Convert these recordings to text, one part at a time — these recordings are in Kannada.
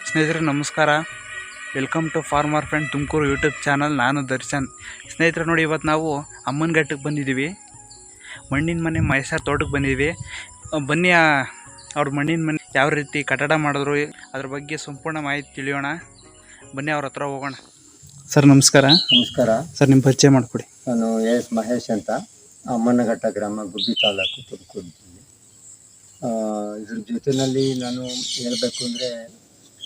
ಸ್ನೇಹಿತರೆ ನಮಸ್ಕಾರ. Welcome to farmer friend Tumakuru YouTube channel. ನಾನು ದರ್ಶನ್. ಸ್ನೇಹಿತರೆ ನೋಡಿ, ಇವತ್ತು ನಾವು ಅಮ್ಮನಘಟ್ಟಕ್ಕೆ ಬಂದಿದ್ದೀವಿ. ಮಣ್ಣಿನ ಮನೆ ಮಹೇಶ ತೋಟಕ್ಕೆ ಬಂದಿದ್ದೀವಿ. ಬನ್ನಿ ಅವ್ರ ಮಣ್ಣಿನ ಮನೆ ಯಾವ ರೀತಿ ಕಟ್ಟಡ ಮಾಡಿದ್ರು ಅದ್ರ ಬಗ್ಗೆ ಸಂಪೂರ್ಣ ಮಾಹಿತಿ ತಿಳಿಯೋಣ. ಬನ್ನಿ ಅವ್ರ ಹತ್ರ ಹೋಗೋಣ. ಸರ್ ನಮಸ್ಕಾರ. ನಮಸ್ಕಾರ ಸರ್, ನಿಮ್ಮ ಪರಿಚಯ ಮಾಡಿಕೊಡಿ. ನಾನು ಎಸ್ ಮಹೇಶ್ ಅಂತ, ಅಮ್ಮನಘಟ್ಟ ಗ್ರಾಮ, ಗುಬ್ಬಿ ತಾಲೂಕು, ತುಮಕೂರು ಜಿಲ್ಲೆ. ಇದ್ರ ಜೊತೆಯಲ್ಲಿ ನಾನು ಹೇಳಬೇಕು ಅಂದರೆ,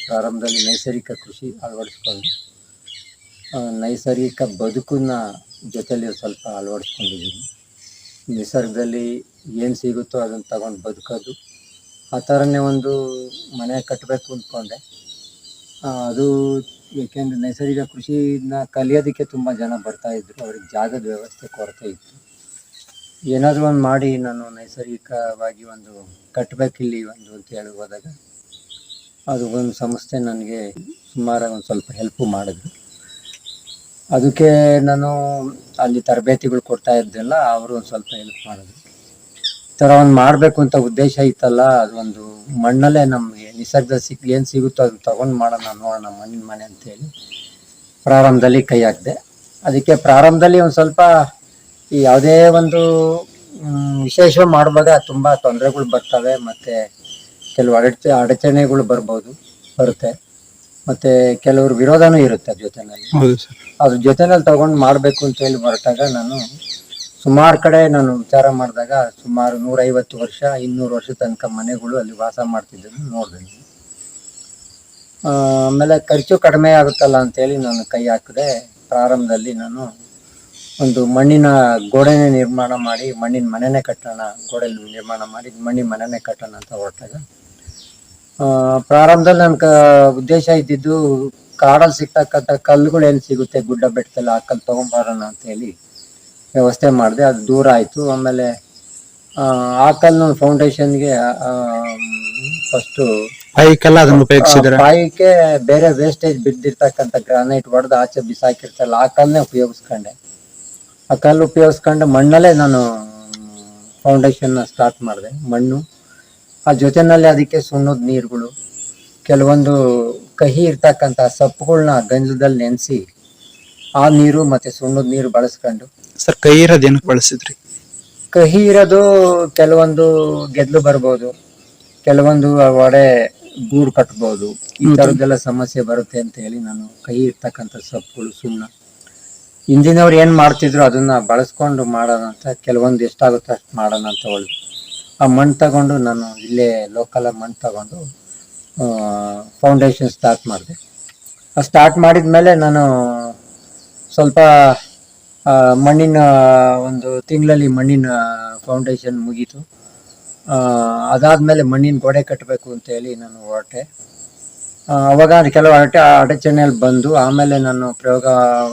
ಪ್ರಾರಂಭದಲ್ಲಿ ನೈಸರ್ಗಿಕ ಕೃಷಿ ಅಳವಡಿಸ್ಕೊಂಡು ನೈಸರ್ಗಿಕ ಬದುಕನ್ನ ಜೊತೆಯಲ್ಲಿ ಸ್ವಲ್ಪ ಅಳವಡಿಸ್ಕೊಂಡಿದ್ದೀನಿ. ನಿಸರ್ಗದಲ್ಲಿ ಏನು ಸಿಗುತ್ತೋ ಅದನ್ನು ತಗೊಂಡು ಬದುಕೋದು, ಆ ಥರನೇ ಒಂದು ಮನೆ ಕಟ್ಟಬೇಕು ಅಂದ್ಕೊಂಡೆ. ಅದು ಏಕೆಂದರೆ ನೈಸರ್ಗಿಕ ಕೃಷಿನ ಕಲಿಯೋದಕ್ಕೆ ತುಂಬ ಜನ ಬರ್ತಾಯಿದ್ರು. ಅವ್ರಿಗೆ ಜಾಗದ ವ್ಯವಸ್ಥೆ ಕೊರತೆ ಇತ್ತು. ಏನಾದರೂ ಒಂದು ಮಾಡಿ ನಾನು ನೈಸರ್ಗಿಕವಾಗಿ ಒಂದು ಕಟ್ಟಬೇಕಿಲ್ಲಿ ಒಂದು ಅಂತ ಹೇಳಿ ಹೋದಾಗ, ಅದು ಒಂದು ಸಂಸ್ಥೆ ನನಗೆ ಸುಮಾರಾಗಿ ಒಂದು ಸ್ವಲ್ಪ ಹೆಲ್ಪು ಮಾಡಿದ್ರು. ಅದಕ್ಕೆ ನಾನು ಅಲ್ಲಿ ತರಬೇತಿಗಳು ಕೊಡ್ತಾ ಇದ್ದೆಲ್ಲ ಅವರು ಒಂದು ಸ್ವಲ್ಪ ಹೆಲ್ಪ್ ಮಾಡಿದ್ರು. ಈ ಥರ ಒಂದು ಮಾಡಬೇಕು ಅಂತ ಉದ್ದೇಶ ಇತ್ತಲ್ಲ, ಅದೊಂದು ಮಣ್ಣಲ್ಲೇ ನಮಗೆ ನಿಸರ್ಗದ ಏನು ಸಿಗುತ್ತೋ ಅದು ತೊಗೊಂಡು ಮಾಡೋಣ, ನೋಡೋಣ ಮಣ್ಣಿನ ಮನೆ ಅಂತೇಳಿ ಪ್ರಾರಂಭದಲ್ಲಿ ಕೈ ಹಾಕಿದೆ. ಅದಕ್ಕೆ ಪ್ರಾರಂಭದಲ್ಲಿ ಒಂದು ಸ್ವಲ್ಪ ಈ ಯಾವುದೇ ಒಂದು ವಿಶೇಷ ಮಾಡುವಾಗ ತುಂಬ ತೊಂದರೆಗಳು ಬರ್ತವೆ, ಮತ್ತು ಕೆಲವು ಅಡಚಣೆಗಳು ಬರುತ್ತೆ, ಮತ್ತು ಕೆಲವರು ವಿರೋಧನೂ ಇರುತ್ತೆ ಜೊತೆಯಲ್ಲಿ. ಅದ್ರ ಜೊತೆಯಲ್ಲಿ ತಗೊಂಡು ಮಾಡಬೇಕು ಅಂತೇಳಿ ಹೊರಟಾಗ, ನಾನು ಸುಮಾರು ಕಡೆ ನಾನು ವಿಚಾರ ಮಾಡಿದಾಗ ಸುಮಾರು 150 ವರ್ಷ 200 ವರ್ಷ ತನಕ ಮನೆಗಳು ಅಲ್ಲಿ ವಾಸ ಮಾಡ್ತಿದ್ದನ್ನು ನೋಡಿದೆ. ಆಮೇಲೆ ಖರ್ಚು ಕಡಿಮೆ ಆಗುತ್ತಲ್ಲ ಅಂತೇಳಿ ನಾನು ಕೈ ಹಾಕಿದೆ. ಪ್ರಾರಂಭದಲ್ಲಿ ನಾನು ಒಂದು ಮಣ್ಣಿನ ಗೋಡೆನೇ ನಿರ್ಮಾಣ ಮಾಡಿ, ಮಣ್ಣಿನ ಮನೆನೇ ಕಟ್ಟೋಣ, ಗೋಡೆ ನಿರ್ಮಾಣ ಮಾಡಿ ಮಣ್ಣಿನ ಮನೆನೇ ಕಟ್ಟೋಣ ಅಂತ ಹೊರಟಾಗ, ಪ್ರಾರಂಭದಲ್ಲಿ ನನ್ನ ಉದ್ದೇಶ ಇದ್ದಿದ್ದು ಕಾಡಲ್ಲಿ ಸಿಗ್ತಕ್ಕಂಥ ಕಲ್ಲುಗಳು ಏನು ಸಿಗುತ್ತೆ ಗುಡ್ಡ ಬೆಟ್ಟದಲ್ಲಿ, ಆ ಕಲ್ಲು ತೊಗೊಂಬರೋಣ ಅಂತೇಳಿ ವ್ಯವಸ್ಥೆ ಮಾಡಿದೆ. ಅದು ದೂರ ಆಯಿತು. ಆಮೇಲೆ ಆ ಕಲ್ಲು ಫೌಂಡೇಶನ್ಗೆ ಫಸ್ಟು ಪಾಯಿಗೆ ಬೇರೆ ವೇಸ್ಟೇಜ್ ಬಿದ್ದಿರ್ತಕ್ಕಂಥ ಗ್ರಾನೈಟ್ ಹೊಡೆದು ಆಚೆ ಬಿಸಾಕಿರ್ತಲ್ಲ, ಆ ಕಲ್ಲನ್ನೇ ಉಪಯೋಗಿಸ್ಕೊಂಡೆ. ಆ ಕಲ್ಲು ಉಪಯೋಗಿಸ್ಕೊಂಡು ಮಣ್ಣಲ್ಲೇ ನಾನು ಫೌಂಡೇಶನ್ನ ಸ್ಟಾರ್ಟ್ ಮಾಡಿದೆ. ಮಣ್ಣು, ಆ ಜೊತೆಯಲ್ಲಿ ಅದಕ್ಕೆ ಸುಣ್ಣದ ನೀರುಗಳು, ಕೆಲವೊಂದು ಕಹಿ ಇರ್ತಕ್ಕಂಥ ಸೊಪ್ಪುಗಳನ್ನ ಗಂಜಲದಲ್ಲಿ ನೆನೆಸಿ ಆ ನೀರು ಮತ್ತು ಸುಣ್ಣದ ನೀರು ಬಳಸ್ಕೊಂಡು. ಸರ್, ಕಹಿ ಇರೋದು ಏನಕ್ಕೆ ಬಳಸಿದ್ರಿ? ಕಹಿ ಇರೋದು ಕೆಲವೊಂದು ಗೆದ್ಲು ಬರ್ಬೋದು, ಕೆಲವೊಂದು ಒಡೆ ಗೂಡು ಕಟ್ಬೋದು, ಈ ಥರದ್ದೆಲ್ಲ ಸಮಸ್ಯೆ ಬರುತ್ತೆ ಅಂತ ಹೇಳಿ ನಾನು ಕಹಿ ಇರ್ತಕ್ಕಂಥ ಸೊಪ್ಪುಗಳು, ಸುಣ್ಣ, ಹಿಂದಿನವ್ರು ಏನು ಮಾಡ್ತಿದ್ರು ಅದನ್ನ ಬಳಸ್ಕೊಂಡು ಮಾಡೋಣ ಅಂತ, ಕೆಲವೊಂದು ಎಷ್ಟಾಗುತ್ತೋ ಅಷ್ಟು ಮಾಡೋಣ ಅಂತ ಹೊಳ್ದು ಆ ಮಣ್ಣು ತಗೊಂಡು ನಾನು ಇಲ್ಲೇ ಲೋಕಲ್ ಮಣ್ಣು ತಗೊಂಡು ಫೌಂಡೇಶನ್ ಸ್ಟಾರ್ಟ್ ಮಾಡಿದೆ. ಸ್ಟಾರ್ಟ್ ಮಾಡಿದ ಮೇಲೆ ನಾನು ಸ್ವಲ್ಪ ಮಣ್ಣಿನ ಒಂದು ತಿಂಗಳಲ್ಲಿ ಮಣ್ಣಿನ ಫೌಂಡೇಶನ್ ಮುಗೀತು. ಅದಾದಮೇಲೆ ಮಣ್ಣಿನ ಗೋಡೆ ಕಟ್ಟಬೇಕು ಅಂತೇಳಿ ನಾನು ಹೊರಟೆ. ಅವಾಗ ಕೆಲವು ಅಡಚಣೆಯಲ್ಲಿ ಬಂದು, ಆಮೇಲೆ ನಾನು ಪ್ರಯೋಗ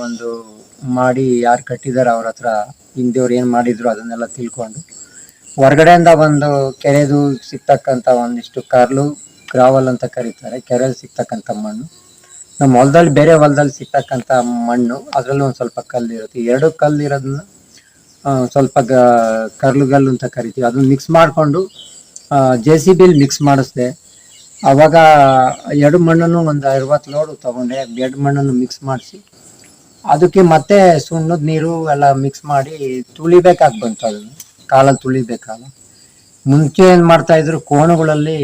ಒಂದು ಮಾಡಿ ಯಾರು ಕಟ್ಟಿದ್ದಾರೆ ಅವ್ರ ಹತ್ರ ಹಿಂದೆಯವ್ರು ಏನು ಮಾಡಿದ್ರು ಅದನ್ನೆಲ್ಲ ತಿಳ್ಕೊಂಡು, ಹೊರಗಡೆಯಿಂದ ಒಂದು ಕೆರೆದು ಸಿಗ್ತಕ್ಕಂಥ ಒಂದಿಷ್ಟು ಕರ್ಲು, ಗ್ರಾವಲ್ ಅಂತ ಕರೀತಾರೆ, ಕೆರೆಯಲ್ಲಿ ಸಿಗ್ತಕ್ಕಂಥ ಮಣ್ಣು, ನಮ್ಮ ಹೊಲದಲ್ಲಿ ಬೇರೆ ಹೊಲದಲ್ಲಿ ಸಿಗ್ತಕ್ಕಂಥ ಮಣ್ಣು, ಅದರಲ್ಲೂ ಒಂದು ಸ್ವಲ್ಪ ಕಲ್ಲು ಇರುತ್ತೆ. 2 ಕಲ್ಲು ಇರೋದನ್ನ ಸ್ವಲ್ಪ ಕರ್ಲುಗಲ್ಲು ಅಂತ ಕರಿತೀವಿ, ಅದನ್ನ ಮಿಕ್ಸ್ ಮಾಡಿಕೊಂಡು JCB ಮಿಕ್ಸ್ ಮಾಡಿಸ್ದೆ. ಅವಾಗ 2 ಮಣ್ಣನ್ನು ಒಂದು 60 ಲೋಡು ತೊಗೊಂಡೆ. 2 ಮಣ್ಣನ್ನು ಮಿಕ್ಸ್ ಮಾಡಿಸಿ ಅದಕ್ಕೆ ಮತ್ತೆ ಸುಣ್ಣದ ನೀರು ಎಲ್ಲ ಮಿಕ್ಸ್ ಮಾಡಿ ತುಳಿಬೇಕಾಗಿ ಬಂತು. ಅದನ್ನು ಕಾಲಲ್ಲಿ ತುಳಿಬೇಕಲ್ಲ. ಮುಂಚೆ ಏನು ಮಾಡ್ತಾಯಿದ್ರು, ಕೋಣಗಳಲ್ಲಿ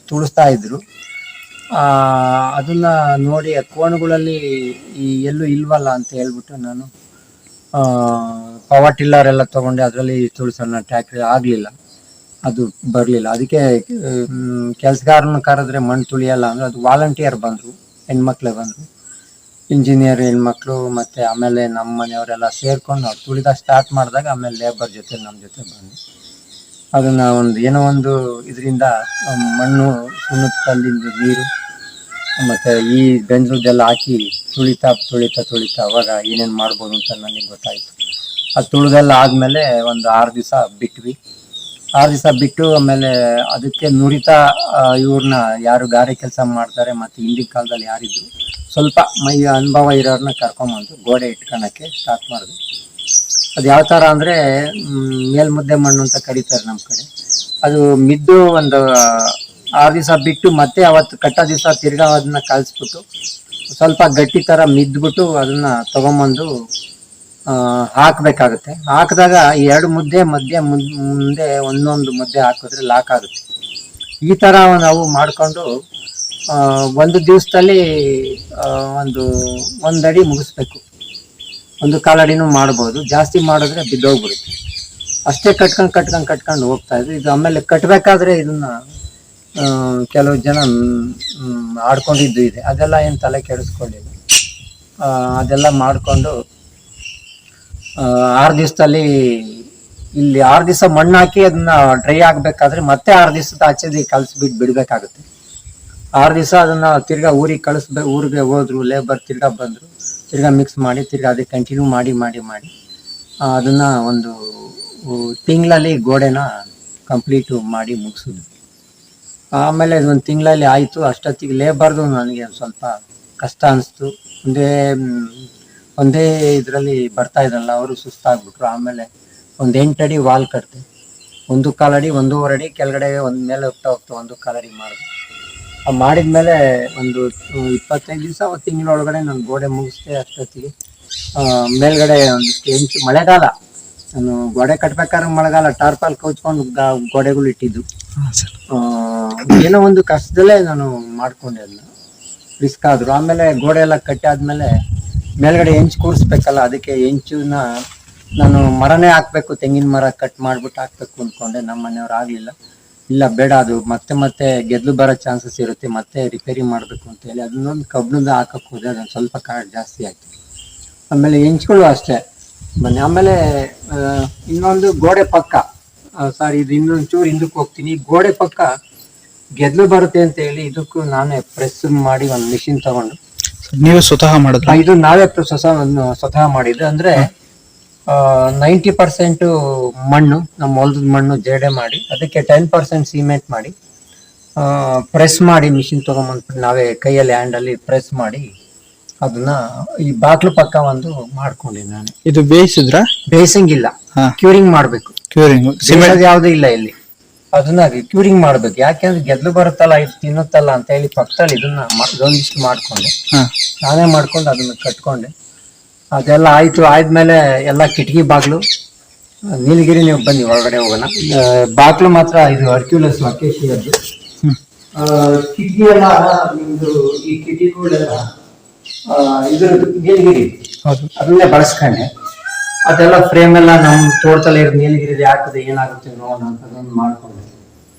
ತುಳಿಸ್ತಾ ಇದ್ರು. ಅದನ್ನು ನೋಡಿ ಆ ಕೋಣಗಳಲ್ಲಿ ಎಲ್ಲೂ ಇಲ್ವಲ್ಲ ಅಂತ ಹೇಳ್ಬಿಟ್ಟು ನಾನು ಪವರ್ ಟಿಲ್ಲರ್ ಎಲ್ಲ ತೊಗೊಂಡೆ. ಅದರಲ್ಲಿ ತುಳಿಸೋಣ ಟ್ಯಾಕ್ಟ್ರಿ ಆಗಲಿಲ್ಲ, ಅದು ಬರಲಿಲ್ಲ. ಅದಕ್ಕೆ ಕೆಲಸಗಾರನ ಕರೆದ್ರೆ ಮಣ್ಣು ತುಳಿಯಲ್ಲ ಅಂದರೆ, ಅದು ವಾಲಂಟಿಯರ್ ಬಂದರು, ಹೆಣ್ಮಕ್ಳೇ ಬಂದರು, ಇಂಜಿನಿಯರ್ ಹೆಣ್ಮಕ್ಳು, ಮತ್ತು ಆಮೇಲೆ ನಮ್ಮ ಮನೆಯವರೆಲ್ಲ ಸೇರ್ಕೊಂಡು ನಾವು ತುಳಿದ ಸ್ಟಾರ್ಟ್ ಮಾಡಿದಾಗ, ಆಮೇಲೆ ಲೇಬರ್ ಜೊತೆ ನಮ್ಮ ಜೊತೆ ಬಂದು ಅದನ್ನು ಒಂದು ಏನೋ ಒಂದು ಇದರಿಂದ ಮಣ್ಣು, ಸುಣ್ಣದ ಕಲ್ಲಿಂದ ನೀರು ಮತ್ತು ಈ ಗಂಜಲದೆಲ್ಲ ಹಾಕಿ ತುಳಿತಾ ಅವಾಗ ಏನೇನು ಮಾಡ್ಬೋದು ಅಂತ ನನಗೆ ಗೊತ್ತಾಯಿತು. ಅದು ತುಳಿದೆಲ್ಲ ಆದಮೇಲೆ ಒಂದು 6 ದಿವಸ ಬಿಟ್ವಿ. 6 ದಿವಸ ಬಿಟ್ಟು ಆಮೇಲೆ ಅದಕ್ಕೆ ನುರಿತಾ ಇವ್ರನ್ನ ಯಾರು ಗಾರೆ ಕೆಲಸ ಮಾಡ್ತಾರೆ ಮತ್ತು ಹಿಂದಿನ ಕಾಲದಲ್ಲಿ ಯಾರಿದ್ರು ಸ್ವಲ್ಪ ಮೈ ಅನುಭವ ಇರೋರನ್ನ ಕರ್ಕೊಂಬಂದು ಗೋಡೆ ಇಟ್ಕೊಳಕ್ಕೆ ಸ್ಟಾರ್ಟ್ ಮಾಡಿದೆ. ಅದು ಯಾವ ಥರ ಅಂದರೆ, ಮೇಲ್ಮುದ್ದೆ ಮಣ್ಣು ಅಂತ ಕರೀತಾರೆ ನಮ್ಮ ಕಡೆ. ಅದು ಮಿದ್ದು ಒಂದು 6 ದಿವಸ ಬಿಟ್ಟು ಮತ್ತೆ ಅವತ್ತು ಕಟ್ಟೋ ದಿವಸ ತಿರ್ಗಾ ಅದನ್ನ ಕಲಿಸ್ಬಿಟ್ಟು ಸ್ವಲ್ಪ ಗಟ್ಟಿ ಥರ ಮಿದ್ಬಿಟ್ಟು ಅದನ್ನ ತಗೊಂಬಂದು ಹಾಕಬೇಕಾಗುತ್ತೆ. ಹಾಕಿದಾಗ 2 ಮುದ್ದೆ ಮುಂದೆ ಒಂದೊಂದು ಮುದ್ದೆ ಹಾಕಿದ್ರೆ ಲಾಕ್ ಆಗುತ್ತೆ. ಈ ಥರ ನಾವು ಮಾಡಿಕೊಂಡು ಒಂದು ದಿವಸದಲ್ಲಿ ಒಂದು ಅಡಿ ಮುಗಿಸ್ಬೇಕು. 1/4 ಅಡಿನೂ ಮಾಡ್ಬೋದು, ಜಾಸ್ತಿ ಮಾಡಿದ್ರೆ ಬಿದ್ದೋಗ್ಬಿಡುತ್ತೆ. ಅಷ್ಟೇ ಕಟ್ಕೊಂಡು ಹೋಗ್ತಾ ಇದ್ವಿ. ಇದು ಆಮೇಲೆ ಕಟ್ಟಬೇಕಾದ್ರೆ ಇದನ್ನ ಕೆಲವು ಜನ ಆಡ್ಕೊಂಡಿದ್ದು ಇದೆ, ಅದೆಲ್ಲ ಏನು ತಲೆ ಕೆಡಿಸ್ಕೊಳ್ಳಿಲ್ಲ. ಅದೆಲ್ಲ ಮಾಡಿಕೊಂಡು 6 ದಿವಸದಲ್ಲಿ ಇಲ್ಲಿ 6 ದಿವಸ ಮಣ್ಣು ಹಾಕಿ ಅದನ್ನ ಡ್ರೈ ಆಗ್ಬೇಕಾದ್ರೆ ಮತ್ತೆ 6 ದಿವಸದ ಆಚೆದಿ ಕಲಿಸ್ಬಿಟ್ಟು ಬಿಡ್ಬೇಕಾಗುತ್ತೆ. 6 ದಿವಸ ಅದನ್ನ ತಿರ್ಗಾ ಊರಿಗೆ ಹೋದ್ರು ಲೇಬರ್, ತಿರ್ಗಾ ಬಂದ್ರು, ತಿರ್ಗಾ ಮಿಕ್ಸ್ ಮಾಡಿ ತಿರ್ಗಾ ಅದಕ್ಕೆ ಕಂಟಿನ್ಯೂ ಮಾಡಿ ಅದನ್ನ ಒಂದು ತಿಂಗಳಲ್ಲಿ ಗೋಡೆನ ಕಂಪ್ಲೀಟ್ ಮಾಡಿ ಮುಗಿಸಿದ್ರು. ಆಮೇಲೆ ಒಂದು ತಿಂಗಳಲ್ಲಿ ಆಯಿತು. ಅಷ್ಟೊತ್ತಿಗೆ ಲೇಬರ್ದು ನನಗೆ ಸ್ವಲ್ಪ ಕಷ್ಟ ಅನಿಸ್ತು. ಒಂದೇ ಇದರಲ್ಲಿ ಬರ್ತಾ ಇದ್ರಲ್ಲ, ಅವರು ಸುಸ್ತಾಗ್ಬಿಟ್ರು. ಆಮೇಲೆ ಒಂದು 8 ಅಡಿ ವಾಲ್ ಕಟ್ತೆ, 1/4 ಅಡಿ 1.5 ಅಡಿ ಕೆಳಗಡೆ ಮೇಲೆ ಹೋಗ್ತಾ 1/4 ಅಡಿ ಮಾಡಿದೆ. ಮಾಡಿದ್ಮೇಲೆ ಒಂದು 25 ದಿವಸ ತಿಂಗಳೊಳಗಡೆ ನಾನು ಗೋಡೆ ಮುಗಿಸ್ದೆ. ಅಷ್ಟೊತ್ತಿಗೆ ಮೇಲ್ಗಡೆ ಒಂದಿಷ್ಟು ಹೆಂಚು, ಮಳೆಗಾಲ, ನಾನು ಗೋಡೆ ಕಟ್ಬೇಕಾದ್ರೆ ಮಳೆಗಾಲ ಟಾರ್ಪಲ್ ಕೌಚ್ಕೊಂಡು ಗೋಡೆಗಳು ಇಟ್ಟಿದ್ದು. ಏನೋ ಒಂದು ಕಷ್ಟದಲ್ಲೇ ನಾನು ಮಾಡ್ಕೊಂಡೆ, ಅದನ್ನ ರಿಸ್ಕ್ ಆದ್ರು. ಆಮೇಲೆ ಗೋಡೆ ಎಲ್ಲ ಕಟ್ಟಾದ್ಮೇಲೆ ಮೇಲ್ಗಡೆ ಹೆಂಚು ಕೂರಿಸ್ಬೇಕಲ್ಲ, ಅದಕ್ಕೆ ಹೆಂಚುನ ನಾನು ಮರನೇ ಹಾಕ್ಬೇಕು, ತೆಂಗಿನ ಮರ ಕಟ್ ಮಾಡ್ಬಿಟ್ಟು ಹಾಕ್ಬೇಕು ಅಂದ್ಕೊಂಡೆ. ನಮ್ಮ ಮನೆಯವ್ರು ಆಗ್ಲಿಲ್ಲ, ಇಲ್ಲ ಬೇಡ, ಅದು ಮತ್ತೆ ಗೆದ್ಲು ಬರೋ ಚಾನ್ಸಸ್ ಇರುತ್ತೆ, ಮತ್ತೆ ರಿಪೇರಿ ಮಾಡಬೇಕು ಅಂತ ಹೇಳಿ ಅದನ್ನೊಂದು ಕಬ್ಬಿಣದ ಹಾಕಕ್ಕೆ ಹೋದೆ. ಅದೊಂದು ಸ್ವಲ್ಪ ಕಾಟ್ ಜಾಸ್ತಿ ಆಯ್ತು. ಆಮೇಲೆ ಹೆಂಚ್ಗಳು ಅಷ್ಟೇ ಬನ್ನಿ. ಆಮೇಲೆ ಇನ್ನೊಂದು ಗೋಡೆ ಪಕ್ಕ, ಇದು ಇನ್ನೊಂದು ಚೂರು ಹಿಂದಕ್ಕೆ ಹೋಗ್ತೀನಿ. ಗೋಡೆ ಪಕ್ಕ ಗೆದ್ಲು ಬರುತ್ತೆ ಅಂತ ಹೇಳಿ ಇದಕ್ಕೂ ನಾನೇ ಪ್ರೆಸ್ ಮಾಡಿ ಒಂದು ಮಿಷಿನ್ ತಗೊಂಡು. ನೀವು ಸ್ವತಃ ಮಾಡಿದ್ರೆ? ಇದು ನಾವೇ ಸ್ವತಃ ಮಾಡಿದ್ದು. ಅಂದ್ರೆ 90% ಮಣ್ಣು, ನಮ್ಮ ಹೊಲದ ಮಣ್ಣು ಜೇಡೆ ಮಾಡಿ ಅದಕ್ಕೆ 10% ಸಿಮೆಂಟ್ ಮಾಡಿ ಪ್ರೆಸ್ ಮಾಡಿ ಮಿಷಿನ್ ತಗೊಂಡ್ಬಂದ್ಬಿಟ್ಟು ನಾವೇ ಕೈಯಲ್ಲಿ ಹ್ಯಾಂಡಲ್ಲಿ ಪ್ರೆಸ್ ಮಾಡಿ ಅದನ್ನ ಈ ಬಾಕ್ಲು ಪಕ್ಕ ಒಂದು ಮಾಡ್ಕೊಂಡಿದ್ದೆ ನಾನು. ಇದು ಬೇಯಿಸಿದ್ರ? ಬೇಯಿಸಂಗ್ ಇಲ್ಲ, ಕ್ಯೂರಿಂಗ್ ಮಾಡ್ಬೇಕು. ಸಿಮೆಂಟ್ ಯಾವ್ದು ಇಲ್ಲ ಇಲ್ಲಿ, ಅದನ್ನ ಕ್ಯೂರಿಂಗ್ ಮಾಡ್ಬೇಕು. ಯಾಕೆಂದ್ರೆ ಗೆದ್ಲು ಬರುತ್ತಲ್ಲ, ಇದು ತಿನ್ನುತ್ತಲ್ಲ ಅಂತ ಹೇಳಿ ಪಕ್ಕದಲ್ಲಿ ಇದನ್ನ ಒಂದಿಷ್ಟು ಮಾಡ್ಕೊಂಡೆ, ನಾನೇ ಮಾಡ್ಕೊಂಡು ಅದನ್ನ ಕಟ್ಕೊಂಡೆ. ಅದೆಲ್ಲ ಆಯ್ತು. ಆದ್ಮೇಲೆ ಎಲ್ಲ ಕಿಟಕಿ ಬಾಗ್ಲು, ನೀಲಗಿರಿ, ನೀವು ಬನ್ನಿ ಒಳಗಡೆ ಹೋಗೋಣ. ಬಾಗ್ಲು ಮಾತ್ರ ಇದು ಅರ್ಕ್ಯುಲಸ್ ಅಕೇಶಿಯದ್ದು. ಕಿಟಕಿ ಎಲ್ಲ ನಿಮ್ದು ಈ ಕಿಟಕಿಗಳೆಲ್ಲ ಇದ್ರದ್ದು ನೀಲಗಿರಿ, ಅದನ್ನೇ ಬಳಸ್ಕೊಂಡೆ. ಅದೆಲ್ಲ ಫ್ರೇಮ್ ಎಲ್ಲ ನಮ್ ತೋಟದಲ್ಲಿ ಇರೋ ನೀಲಗಿರಿ ಹಾಕಿದ್ರೆ ಏನಾಗುತ್ತೆ ನೋಡೋಣ ಅಂತ ಅದೊಂದು ಮಾಡ್ಕೊಂಡೆ.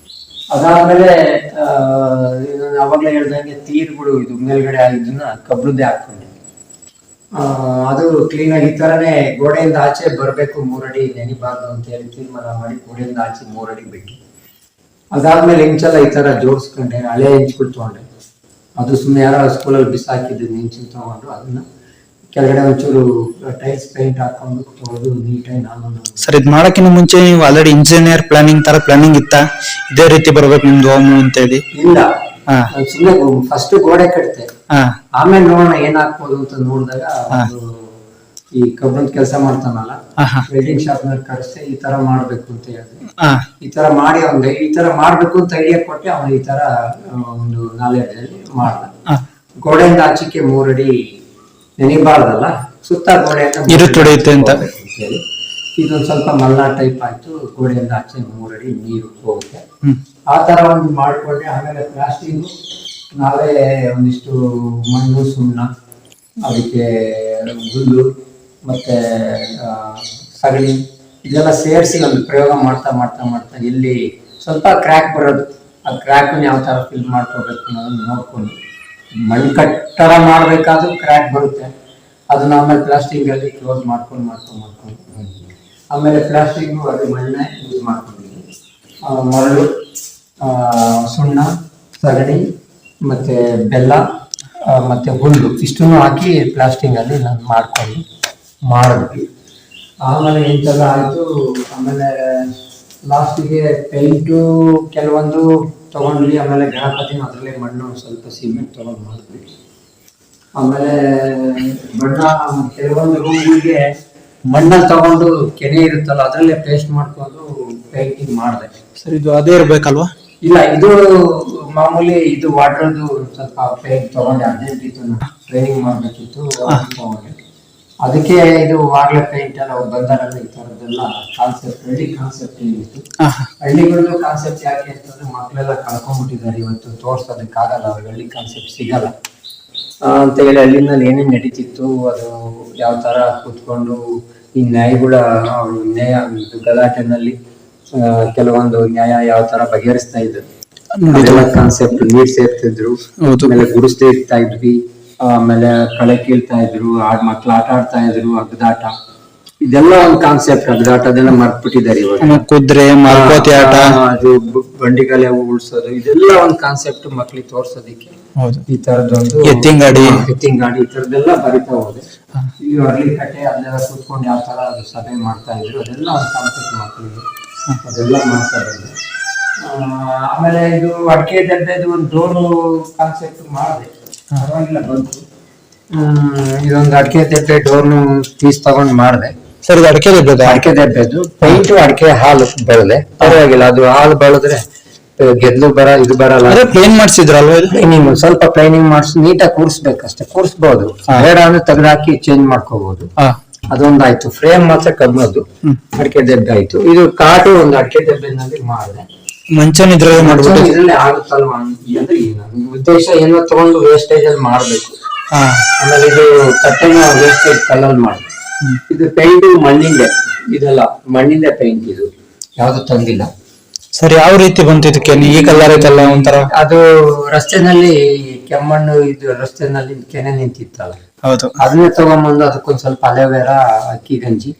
ಅದಾದ್ಮೇಲೆ ಅವಾಗಲೇ ಹೇಳ್ದಂಗೆ ತೀರ್ಗಳು, ಇದು ಮೇಲ್ಗಡೆ ಇದನ್ನ ಕಬ್ಬಿಣದ್ದೇ ಹಾಕೊಂಡೆ. ಅದು ಕ್ಲೀನ್ ಆಗಿ ಈ ತರನೇ ಗೋಡೆಯಿಂದ ಆಚೆ ಬರ್ಬೇಕು, 3 ಅಡಿ ನೆನಿಬಾರ್ದು ಅಂತ ಹೇಳಿ ತೀರ್ಮಾನ ಮಾಡಿ ಗೋಡೆಯಿಂದ ಆಚೆ 3 ಅಡಿ ಬಿಟ್ಟು, ಅದಾದ್ಮೇಲೆ ಹೆಂಚೆಲ್ಲ ಈ ತರ ಜೋಡಿಸ್ಕೊಂಡೆ. ಹಳೆ ಹೆಂಚ್ಗಳು ತಗೊಂಡೆ, ಅದು ಸುಮ್ಮನೆ ಯಾರೋ ಸ್ಕೂಲಲ್ಲಿ ಬಿಸಾಕಿದ್ದು ಹೆಂಚಿನ ತಗೊಂಡು ಅದನ್ನ ಕೆಳಗಡೆ ಒಂಚೂರು ಟೈಲ್ಸ್ ಪೇಂಟ್ ಹಾಕೊಂಡು ತೊಳೆದು ನೀಟಾಗಿ ನಾನು. ಸರ್, ಇದು ಮಾಡಕ್ಕಿಂತ ಮುಂಚೆ ನೀವು ಆಲ್ರೆಡಿ ಇಂಜಿನಿಯರ್ ಪ್ಲಾನಿಂಗ್ ಇತ್ತ ಇದೇ ರೀತಿ ಬರ್ಬೇಕು ನಿಮ್ದು ಹೋಮು ಅಂತ ಹೇಳಿ? ಇಲ್ಲ, ಸುಮ್ಮನೆ ಫಸ್ಟ್ ಗೋಡೆ ಕಟ್ತೆ, ಆಮೇಲೆ ನೋಡೋಣ ಏನ್ ಹಾಕ್ಬೋದು ಅಂತ ನೋಡಿದಾಗ ಈ ಕಬ್ಬಿಣದ ಕೆಲಸ ಮಾಡ್ತಾನಲ್ಲ, ವೆಲ್ಡಿಂಗ್ ಶಾಪ್ ನಲ್ಲಿ ಕರೆಸ್ತೆ, ಈ ತರ ಮಾಡ್ಬೇಕು ಅಂತ ಹೇಳಿದೆ. ಈ ತರ ಮಾಡಿ ಅವ್ನಿಗೆ ಈ ತರ ಮಾಡ್ಬೇಕು ಅಂತ ಐಡಿಯಾ ಕೊಟ್ಟೆ. ಅವನು ಈ ತರ ಒಂದು ನಾಲೆಡ್ಜಲ್ಲಿ ಮಾಡ್ದ. ಗೋಡೆಯಿಂದ ಆಚೆಗೆ 3 ಅಡಿ ನೆನಿಬಾರ್ದಲ್ಲ, ಸುತ್ತ ಗೋಡೆಯಿಂದ ಅಂತ ಹೇಳಿ ಇದೊಂದು ಸ್ವಲ್ಪ ಮಲ್ನಾಡ್ ಟೈಪ್ ಆಯ್ತು. ಗೋಡೆಯಿಂದ ಆಚೆ 3 ಅಡಿ ನೀರು ಹೋಗುತ್ತೆ, ಆ ತರ ಒಂದು ಮಾಡ್ಕೊಂಡೆ. ಆಮೇಲೆ ಪ್ಲಾಸ್ಟಿಕ್ ನಾವೇ ಒಂದಿಷ್ಟು ಮಣ್ಣು, ಸುಣ್ಣ, ಅದಕ್ಕೆ ಹುಲ್ಲು ಮತ್ತೆ ಸಗಣಿ ಇದೆಲ್ಲ ಸೇರಿಸಿ ಒಂದು ಪ್ರಯೋಗ ಮಾಡ್ತಾ ಎಲ್ಲಿ ಸ್ವಲ್ಪ ಕ್ರ್ಯಾಕ್ ಬರೋದು, ಆ ಕ್ರ್ಯಾಕ್ನ ಯಾವ ತರ ಫಿಲ್ ಮಾಡ್ಕೋಬೇಕು ಅನ್ನೋದನ್ನ ನೋಡ್ಕೊಂಡು, ಮಣ್ಣು ಕಟ್ಟಡ ಮಾಡ್ಬೇಕಾದ್ರೂ ಕ್ರ್ಯಾಕ್ ಬರುತ್ತೆ, ಅದನ್ನ ಆಮೇಲೆ ಪ್ಲಾಸ್ಟಿಕ್ ಅಲ್ಲಿ ಕ್ಲೋಸ್ ಮಾಡ್ಕೊಂಡು ಆಮೇಲೆ ಪ್ಲಾಸ್ಟಿಕ್ ಅದು ಮಣ್ಣೆ ಯೂಸ್ ಮಾಡ್ಕೊಂಡಿದ್ವಿ. ಮರಳು, ಸುಣ್ಣ, ಸಗಣಿ ಮತ್ತೆ ಬೆಲ್ಲ ಮತ್ತೆ ಹುಲ್ಲು ಇಷ್ಟನ್ನು ಹಾಕಿ ಪ್ಲಾಸ್ಟಿಕ್ ಅಲ್ಲಿ ನಾನು ಮಾಡಿದ್ವಿ. ಆಮೇಲೆ ಇಂತೆಲ್ಲ ಆಯ್ತು. ಆಮೇಲೆ ಲಾಸ್ಟಿಗೆ ಪೇಂಟು ಕೆಲವೊಂದು ತಗೊಂಡ್ವಿ. ಆಮೇಲೆ ಗಣಪತಿನ ಅದರಲ್ಲೇ ಮಣ್ಣು ಸ್ವಲ್ಪ ಸಿಮೆಂಟ್ ತಗೊಂಡು ಮಾಡಿದ್ವಿ. ಆಮೇಲೆ ಬಣ್ಣ ಕೆಲವೊಂದು ರೂಮ್ಗಳಿಗೆ ಮಣ್ಣಲ್ಲಿ ತಗೊಂಡು ಕೆನೆ ಇರುತ್ತಲ್ಲ ಅದರಲ್ಲೇ ಪೇಸ್ಟ್ ಮಾಡ್ಕೊಂಡು ಪೇಂಟಿಂಗ್ ಮಾಡಿದೆ. ಸರ್, ಇದು ಅದೇ ಇರ್ಬೇಕಲ್ವಾ? ಇಲ್ಲ, ಇದು ಮಾಮೂಲಿ ಇದು ವಾಟರ್ದು ಸ್ವಲ್ಪ ಪೇಂಟ್ ತಗೊಂಡೆ, ಅರ್ಜೆಂಟ್ ಇತ್ತು, ಟ್ರೈನಿಂಗ್ ಮಾಡ್ಬೇಕಿತ್ತು, ತಗೊಂಡೆ. ಅದಕ್ಕೆ ಇದು ಆಗ್ಲೇ ಪೇಂಟ್ ಎಲ್ಲ ಬಂದಾರಲ್ಲ ಈ ತರದ್ದೆಲ್ಲ ಕಾನ್ಸೆಪ್ಟ್, ಹಳ್ಳಿ ಕಾನ್ಸೆಪ್ಟ್ ಏನಿತ್ತು. ಹಳ್ಳಿಗಳದ್ದು ಕಾನ್ಸೆಪ್ಟ್ ಯಾಕೆ ಅಂತಂದ್ರೆ ಮಕ್ಕಳೆಲ್ಲ ಕಳ್ಕೊಂಡ್ಬಿಟ್ಟಿದ್ದಾರೆ, ಇವತ್ತು ತೋರ್ಸೋದಕ್ಕಾಗಲ್ಲ, ಅವ್ರಿಗೆ ಹಳ್ಳಿ ಕಾನ್ಸೆಪ್ಟ್ ಸಿಗಲ್ಲ ಅಂತ ಹೇಳಿ ಹಳ್ಳಿನಲ್ಲಿ ಏನೇನ್ ನಡೀತಿತ್ತು, ಅದು ಯಾವ ತರ ಕೂತ್ಕೊಂಡು ಈ ನ್ಯಾಯಗಳ ನ್ಯಾಯ ಗಲಾಟೆನಲ್ಲಿ ಕೆಲವೊಂದು ನ್ಯಾಯ ಯಾವ ತರ ಬಗೆಹರಿಸ್ತಾ ಇದ್ರು, ಅದೆಲ್ಲ ಕಾನ್ಸೆಪ್ಟ್. ನೀರ್ ಸೇರ್ತಿದ್ರು, ಆಮೇಲೆ ಗುಡಿಸ್ತಾ ಇರ್ತಾ ಇದ್ವಿ, ಆಮೇಲೆ ಕಳೆ ಕೀಳ್ತಾ ಇದ್ರು, ಮಕ್ಳು ಆಟ ಆಡ್ತಾ ಇದ್ರು, ಅಗ್ದಾಟ, ಇದೆಲ್ಲ ಒಂದು ಕಾನ್ಸೆಪ್ಟ್. ಅಗ್ದಾಟದೆಲ್ಲ ಮರ್ತ್ಬಿಟ್ಟಿದ್ದಾರೆ ಇವಾಗ. ಕುದ್ರೆ ಮಾಲ್ಕೋತಿ ಆಟ, ಅದು ಬಂಡಿಗಲೆ ಉಳ್ಸೋದು, ಇದೆಲ್ಲ ಒಂದು ಕಾನ್ಸೆಪ್ಟ್ ಮಕ್ಳಿಗೆ ತೋರ್ಸೋದಿಕ್ಕೆ ಈ ತರದೊಂದು ಎತ್ತಿಂಗಾಡಿ ಈ ತರದೆಲ್ಲ ಬರಿತಾ ಹೋದೆ. ಈ ಅರ್ಲಿ ಕಟ್ಟೆ ಅಲ್ಲೆಲ್ಲ ಕೂತ್ಕೊಂಡು ಯಾವ ತರ ಅದು ಸಭೆ ಮಾಡ್ತಾ ಇದ್ರು, ಅದೆಲ್ಲ ಒಂದು ಕಾನ್ಸೆಪ್ಟ್ ಮಕ್ಳಿಗೆ, ಅದೆಲ್ಲ ಮಾಡ್ತಾ ಬಂದೆ. ಆಮೇಲೆ ಇದು ಅಡಿಕೆ ದಡ್ಡೆದು ಒಂದು ಡೋರು ಕಾನ್ಸೆಪ್ಟ್ ಮಾಡಿದೆ, ಪರವಾಗಿಲ್ಲ ಬಂತು. ಇದೊಂದು ಅಡಿಕೆ ದಡ್ಡೆ ಡೋರ್ನು ಪೀಸ್ ತಗೊಂಡ್ ಮಾಡಿದೆ. ಸರ್, ಅಡಿಕೆ ದೆಬ್ಬೆದು ಪೈಂಟು ಅಡಿಕೆ ಹಾಲು ಬೆಳೆದೆ, ಪರವಾಗಿಲ್ಲ. ಅದು ಹಾಲು ಬೆಳೆದ್ರೆ ಗೆದ್ಲು ಇದು ಬರಲ್ಲ. ಪ್ಲೇನ್ ಮಾಡಿಸಿದ್ರಲ್ವ? ಪ್ಲೈನಿಂಗ್ ಸ್ವಲ್ಪ ಪ್ಲೈನಿಂಗ್ ಮಾಡಿಸಿ ನೀಟಾಗಿ ಕೂರಿಸ್ಬೇಕಷ್ಟೇ, ಕೂರಿಸ್ಬೋದು. ಬೇಡ ಅಂದ್ರೆ ತೆಗೆದಾಕಿ ಚೇಂಜ್ ಮಾಡ್ಕೋಬಹುದು. ಅದೊಂದಾಯ್ತು. ಫ್ರೇಮ್ ಮಾತ್ರ ಕಬ್ಬಿಣದ್ದು ಅಡಿಕೆ ದೆಬ್ಬೆ ಆಯ್ತು. ಇದು ಕಾಟು ಒಂದು ಅಡಿಕೆ ದೆಬ್ಬೆನಲ್ಲಿ ಮಾಡಿದೆ. ಮಂಚನ್ ಇದ್ರಲ್ಲಿ ಆಗುತ್ತಲ್ವಾ ಅಂದ್ರೆ ನನ್ಗೆ ಉದ್ದೇಶ ಏನೋ ತಗೊಂಡು ವೇಸ್ಟೇಜ್ ಅಲ್ಲಿ ಮಾಡ್ಬೇಕು. ಆಮೇಲೆ ಇದು ಕಟ್ಟೆನ ವೇಸ್ಟೇಜ್ ಕಲ್ಲಲ್ಲಿ ಮಾಡಿದೆ. ಇದು ಪೇಂಟ್ ಮಣ್ಣಿಂದೆ, ಇದೆಲ್ಲ ಮಣ್ಣಿಂದೆ ಪೇಂಟ್, ಇದು ಯಾವ್ದು ತಂದಿಲ್ಲ. ಸರ್, ಯಾವ ರೀತಿ ಬಂತು ಇದಕ್ಕೆ? ಈ ಕಲರ್ ಐತಲ್ಲ ಒಂಥರ. ಅದು ರಸ್ತೆನಲ್ಲಿ ಕೆಮ್ಮಣ್ಣು, ಇದು ರಸ್ತೆನಲ್ಲಿ ಕೆನೆ ನಿಂತಿತ್ತಲ್ಲ, ಹೌದು, ಅದನ್ನೇ ತಗೊಂಡ್ಬಂದು ಅದಕ್ಕೊಂದ್ ಸ್ವಲ್ಪ ಅಲೆವೇರಾ, ಅಕ್ಕಿ ಗಂಜಿ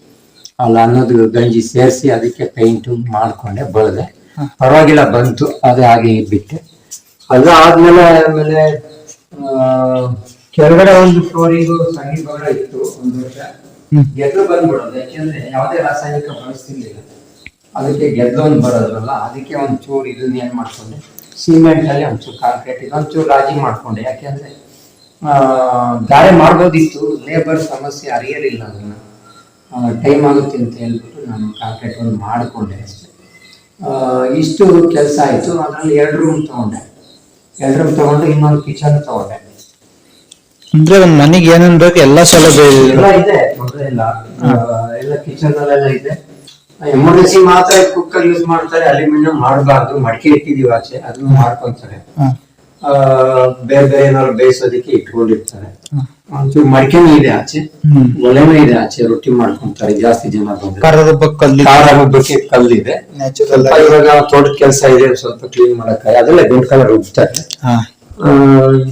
ಅಲ್ಲ ಅನ್ನೋದು ಗಂಜಿ ಸೇರಿಸಿ ಅದಕ್ಕೆ ಪೇಂಟ್ ಮಾಡ್ಕೊಂಡೆ, ಬೆಳೆದೆ. ಪರವಾಗಿಲ್ಲ ಬಂತು. ಅದೇ ಹಾಗೆ ಬಿಟ್ಟೆ. ಅದು ಆದ್ಮೇಲೆ ಆಮೇಲೆ ಕೆಳಗಡೆ ಒಂದು ಫ್ಲೋರಿಂಗು ಸಂಗೀತ ಬಗಳ ಇತ್ತು, ಒಂದು ವರ್ಷ ಗೆದ್ದು ಬಂದ್ಬಿಡೋದು. ಯಾಕೆಂದ್ರೆ ಯಾವುದೇ ರಾಸಾಯನಿಕ ಬಳಸ್ತಿರ್ಲಿಲ್ಲ, ಅದಕ್ಕೆ ಗೆದ್ದು ಒಂದು ಬರೋದ್ರಲ್ಲ, ಅದಕ್ಕೆ ಒಂಚೂರು ಇದನ್ನ ಏನ್ ಮಾಡ್ಕೊಂಡೆ, ಸಿಮೆಂಟ್ ಅಲ್ಲಿ ಒಂಚೂರು ಕಾಂಕ್ರೀಟ್ ಇದೊಂಚೂರು ರಾಜಿ ಮಾಡ್ಕೊಂಡೆ. ಯಾಕೆಂದ್ರೆ ಗಾರೆ ಮಾಡ್ಬೋದಿತ್ತು, ಲೇಬರ್ ಸಮಸ್ಯೆ ಅರಿಯಲಿಲ್ಲ, ಅದನ್ನ ಟೈಮ್ ಆಗುತ್ತೆ ಅಂತ ಹೇಳ್ಬಿಟ್ಟು ನಾನು ಕಾಂಕ್ರೀಟ್ ಒಂದು ಮಾಡ್ಕೊಂಡೆ ಅಷ್ಟೇ. ಇಷ್ಟು ಕೆಲಸ ಆಯ್ತು. ಅದ್ರಲ್ಲಿ 2 ರೂಮ್ ತಗೊಂಡೆ. 2 ರೂಮ್ ತಗೊಂಡು ಇನ್ನೊಂದು ಕಿಚನ್ ತಗೊಂಡೆ. ಅಂದ್ರೆ ಒಂದ್ ಮನೆಗೆ ಏನೇನ್ ಬೇಕು ಎಲ್ಲ ಸೌಲಭ್ಯ ಎಲ್ಲ ಇದೆ, ತೊಂದ್ರೆ ಇಲ್ಲ. ಎಲ್ಲ ಕಿಚನ್ ಅಲ್ಲೆಲ್ಲ ಇದೆ. ಎಮರ್ಜೆನ್ಸಿ ಮಾತ್ರ ಕುಕ್ಕರ್ ಯೂಸ್ ಮಾಡ್ತಾರೆ, ಅಲ್ಯೂಮಿನಿಯಂ ಮಾಡಬಾರ್ದು, ಮಡಿಕೆ ಇಟ್ಟಿದೀವಿ ಆಚೆ, ಅದನ್ನು ಮಾಡ್ಕೊಂತಾರೆ. ಬೇರೆ ಬೇರೆ ಏನಾದ್ರು ಬೇಯಿಸೋದಕ್ಕೆ ಇಟ್ಕೊಂಡಿರ್ತಾರೆ. ಒಂಚೂರು ಮಡಿಕೆನೂ ಇದೆ ಆಚೆ, ಒಲೆನೂ ಇದೆ ಆಚೆ, ರೊಟ್ಟಿ ಮಾಡ್ಕೊಂತಾರೆ ಜಾಸ್ತಿ ಜನ ಬಂದ್ರೆ. ಖಾರ ರುಬ್ಬಕ್ಕೆ ಕಲ್ಲಿದೆ. ಇವಾಗ ತೋಟದ ಕೆಲಸ ಇದೆ, ಸ್ವಲ್ಪ ಕ್ಲೀನ್ ಮಾಡಕ್ಕೆ ಅದೆಲ್ಲ ಗಂಟು ಕಲರ್ ರುಬ್ತಾರೆ.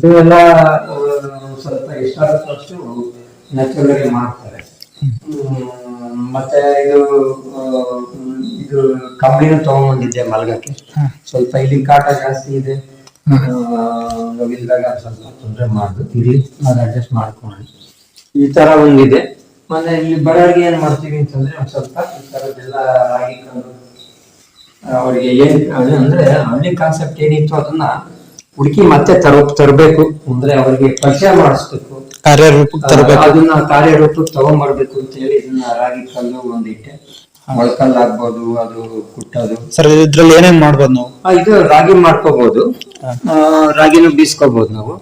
ಇದೆಲ್ಲ ಸ್ವಲ್ಪ ಎಷ್ಟಾಗುತ್ತಷ್ಟು ನ್ಯಾಚುರಲ್ ಆಗಿ ಮಾಡ್ತಾರೆ. ಮತ್ತೆ ಇದು ಕಂಬಳಿನೂ ತಗೊಂಡ್ಬಂದಿದ್ದೆ ಮಲ್ಗಕ್ಕೆ. ಸ್ವಲ್ಪ ಇಲ್ಲಿ ಕಾಟ ಜಾಸ್ತಿ ಇದೆ, ಇಲ್ದಾಗ ಸ್ವಲ್ಪ ತೊಂದರೆ ಮಾಡುದು, ಇಲ್ಲಿ ಅದು ಅಡ್ಜಸ್ಟ್ ಮಾಡ್ಕೊಂಡು ಈ ತರ ಒಂದಿದೆ. ಮತ್ತೆ ಇಲ್ಲಿ ಬರೋರಿಗೆ ಏನ್ ಮಾಡ್ತೀವಿ ಅಂತಂದ್ರೆ ಒಂದ್ ಸ್ವಲ್ಪ ಈ ತರದ್ದೆಲ್ಲ ರಾಗಿ ಕಂಡು ಅವ್ರಿಗೆ ಏನ್ ಅಂದ್ರೆ ಹಳ್ಳಿ ಕಾನ್ಸೆಪ್ಟ್ ಏನಿತ್ತು ಅದನ್ನ ಹುಡುಕಿ ಮತ್ತೆ ತರಬೇಕು ಅಂದ್ರೆ ಅವ್ರಿಗೆ ಪರಿಚಯ ಮಾಡಿಸ್ಬೇಕು, ಅದನ್ನ ಕಾರ್ಯರೂಪಕ್ಕೆ ತಗೊಂಡ್ಬರ್ಬೇಕು ಅಂತ ಹೇಳಿ ಇದನ್ನ ರಾಗಿ ಕಲ್ಲು ಒಂದಿಟ್ಟೆ. ಮೊಳಕಲ್ಲು ಆಗ್ಬೋದು, ಅದು ಕುಟ್ಟೋದು. ಸರ್, ಇದ್ರಲ್ಲಿ ಏನೇನ್ ಮಾಡ್ಬೋದು ನಾವು? ಇದು ರಾಗಿ ಮಾಡ್ಕೋಬಹುದು, ರಾಗಿನೂ ಬೀಸ್ಕೋಬಹುದು ನಾವು.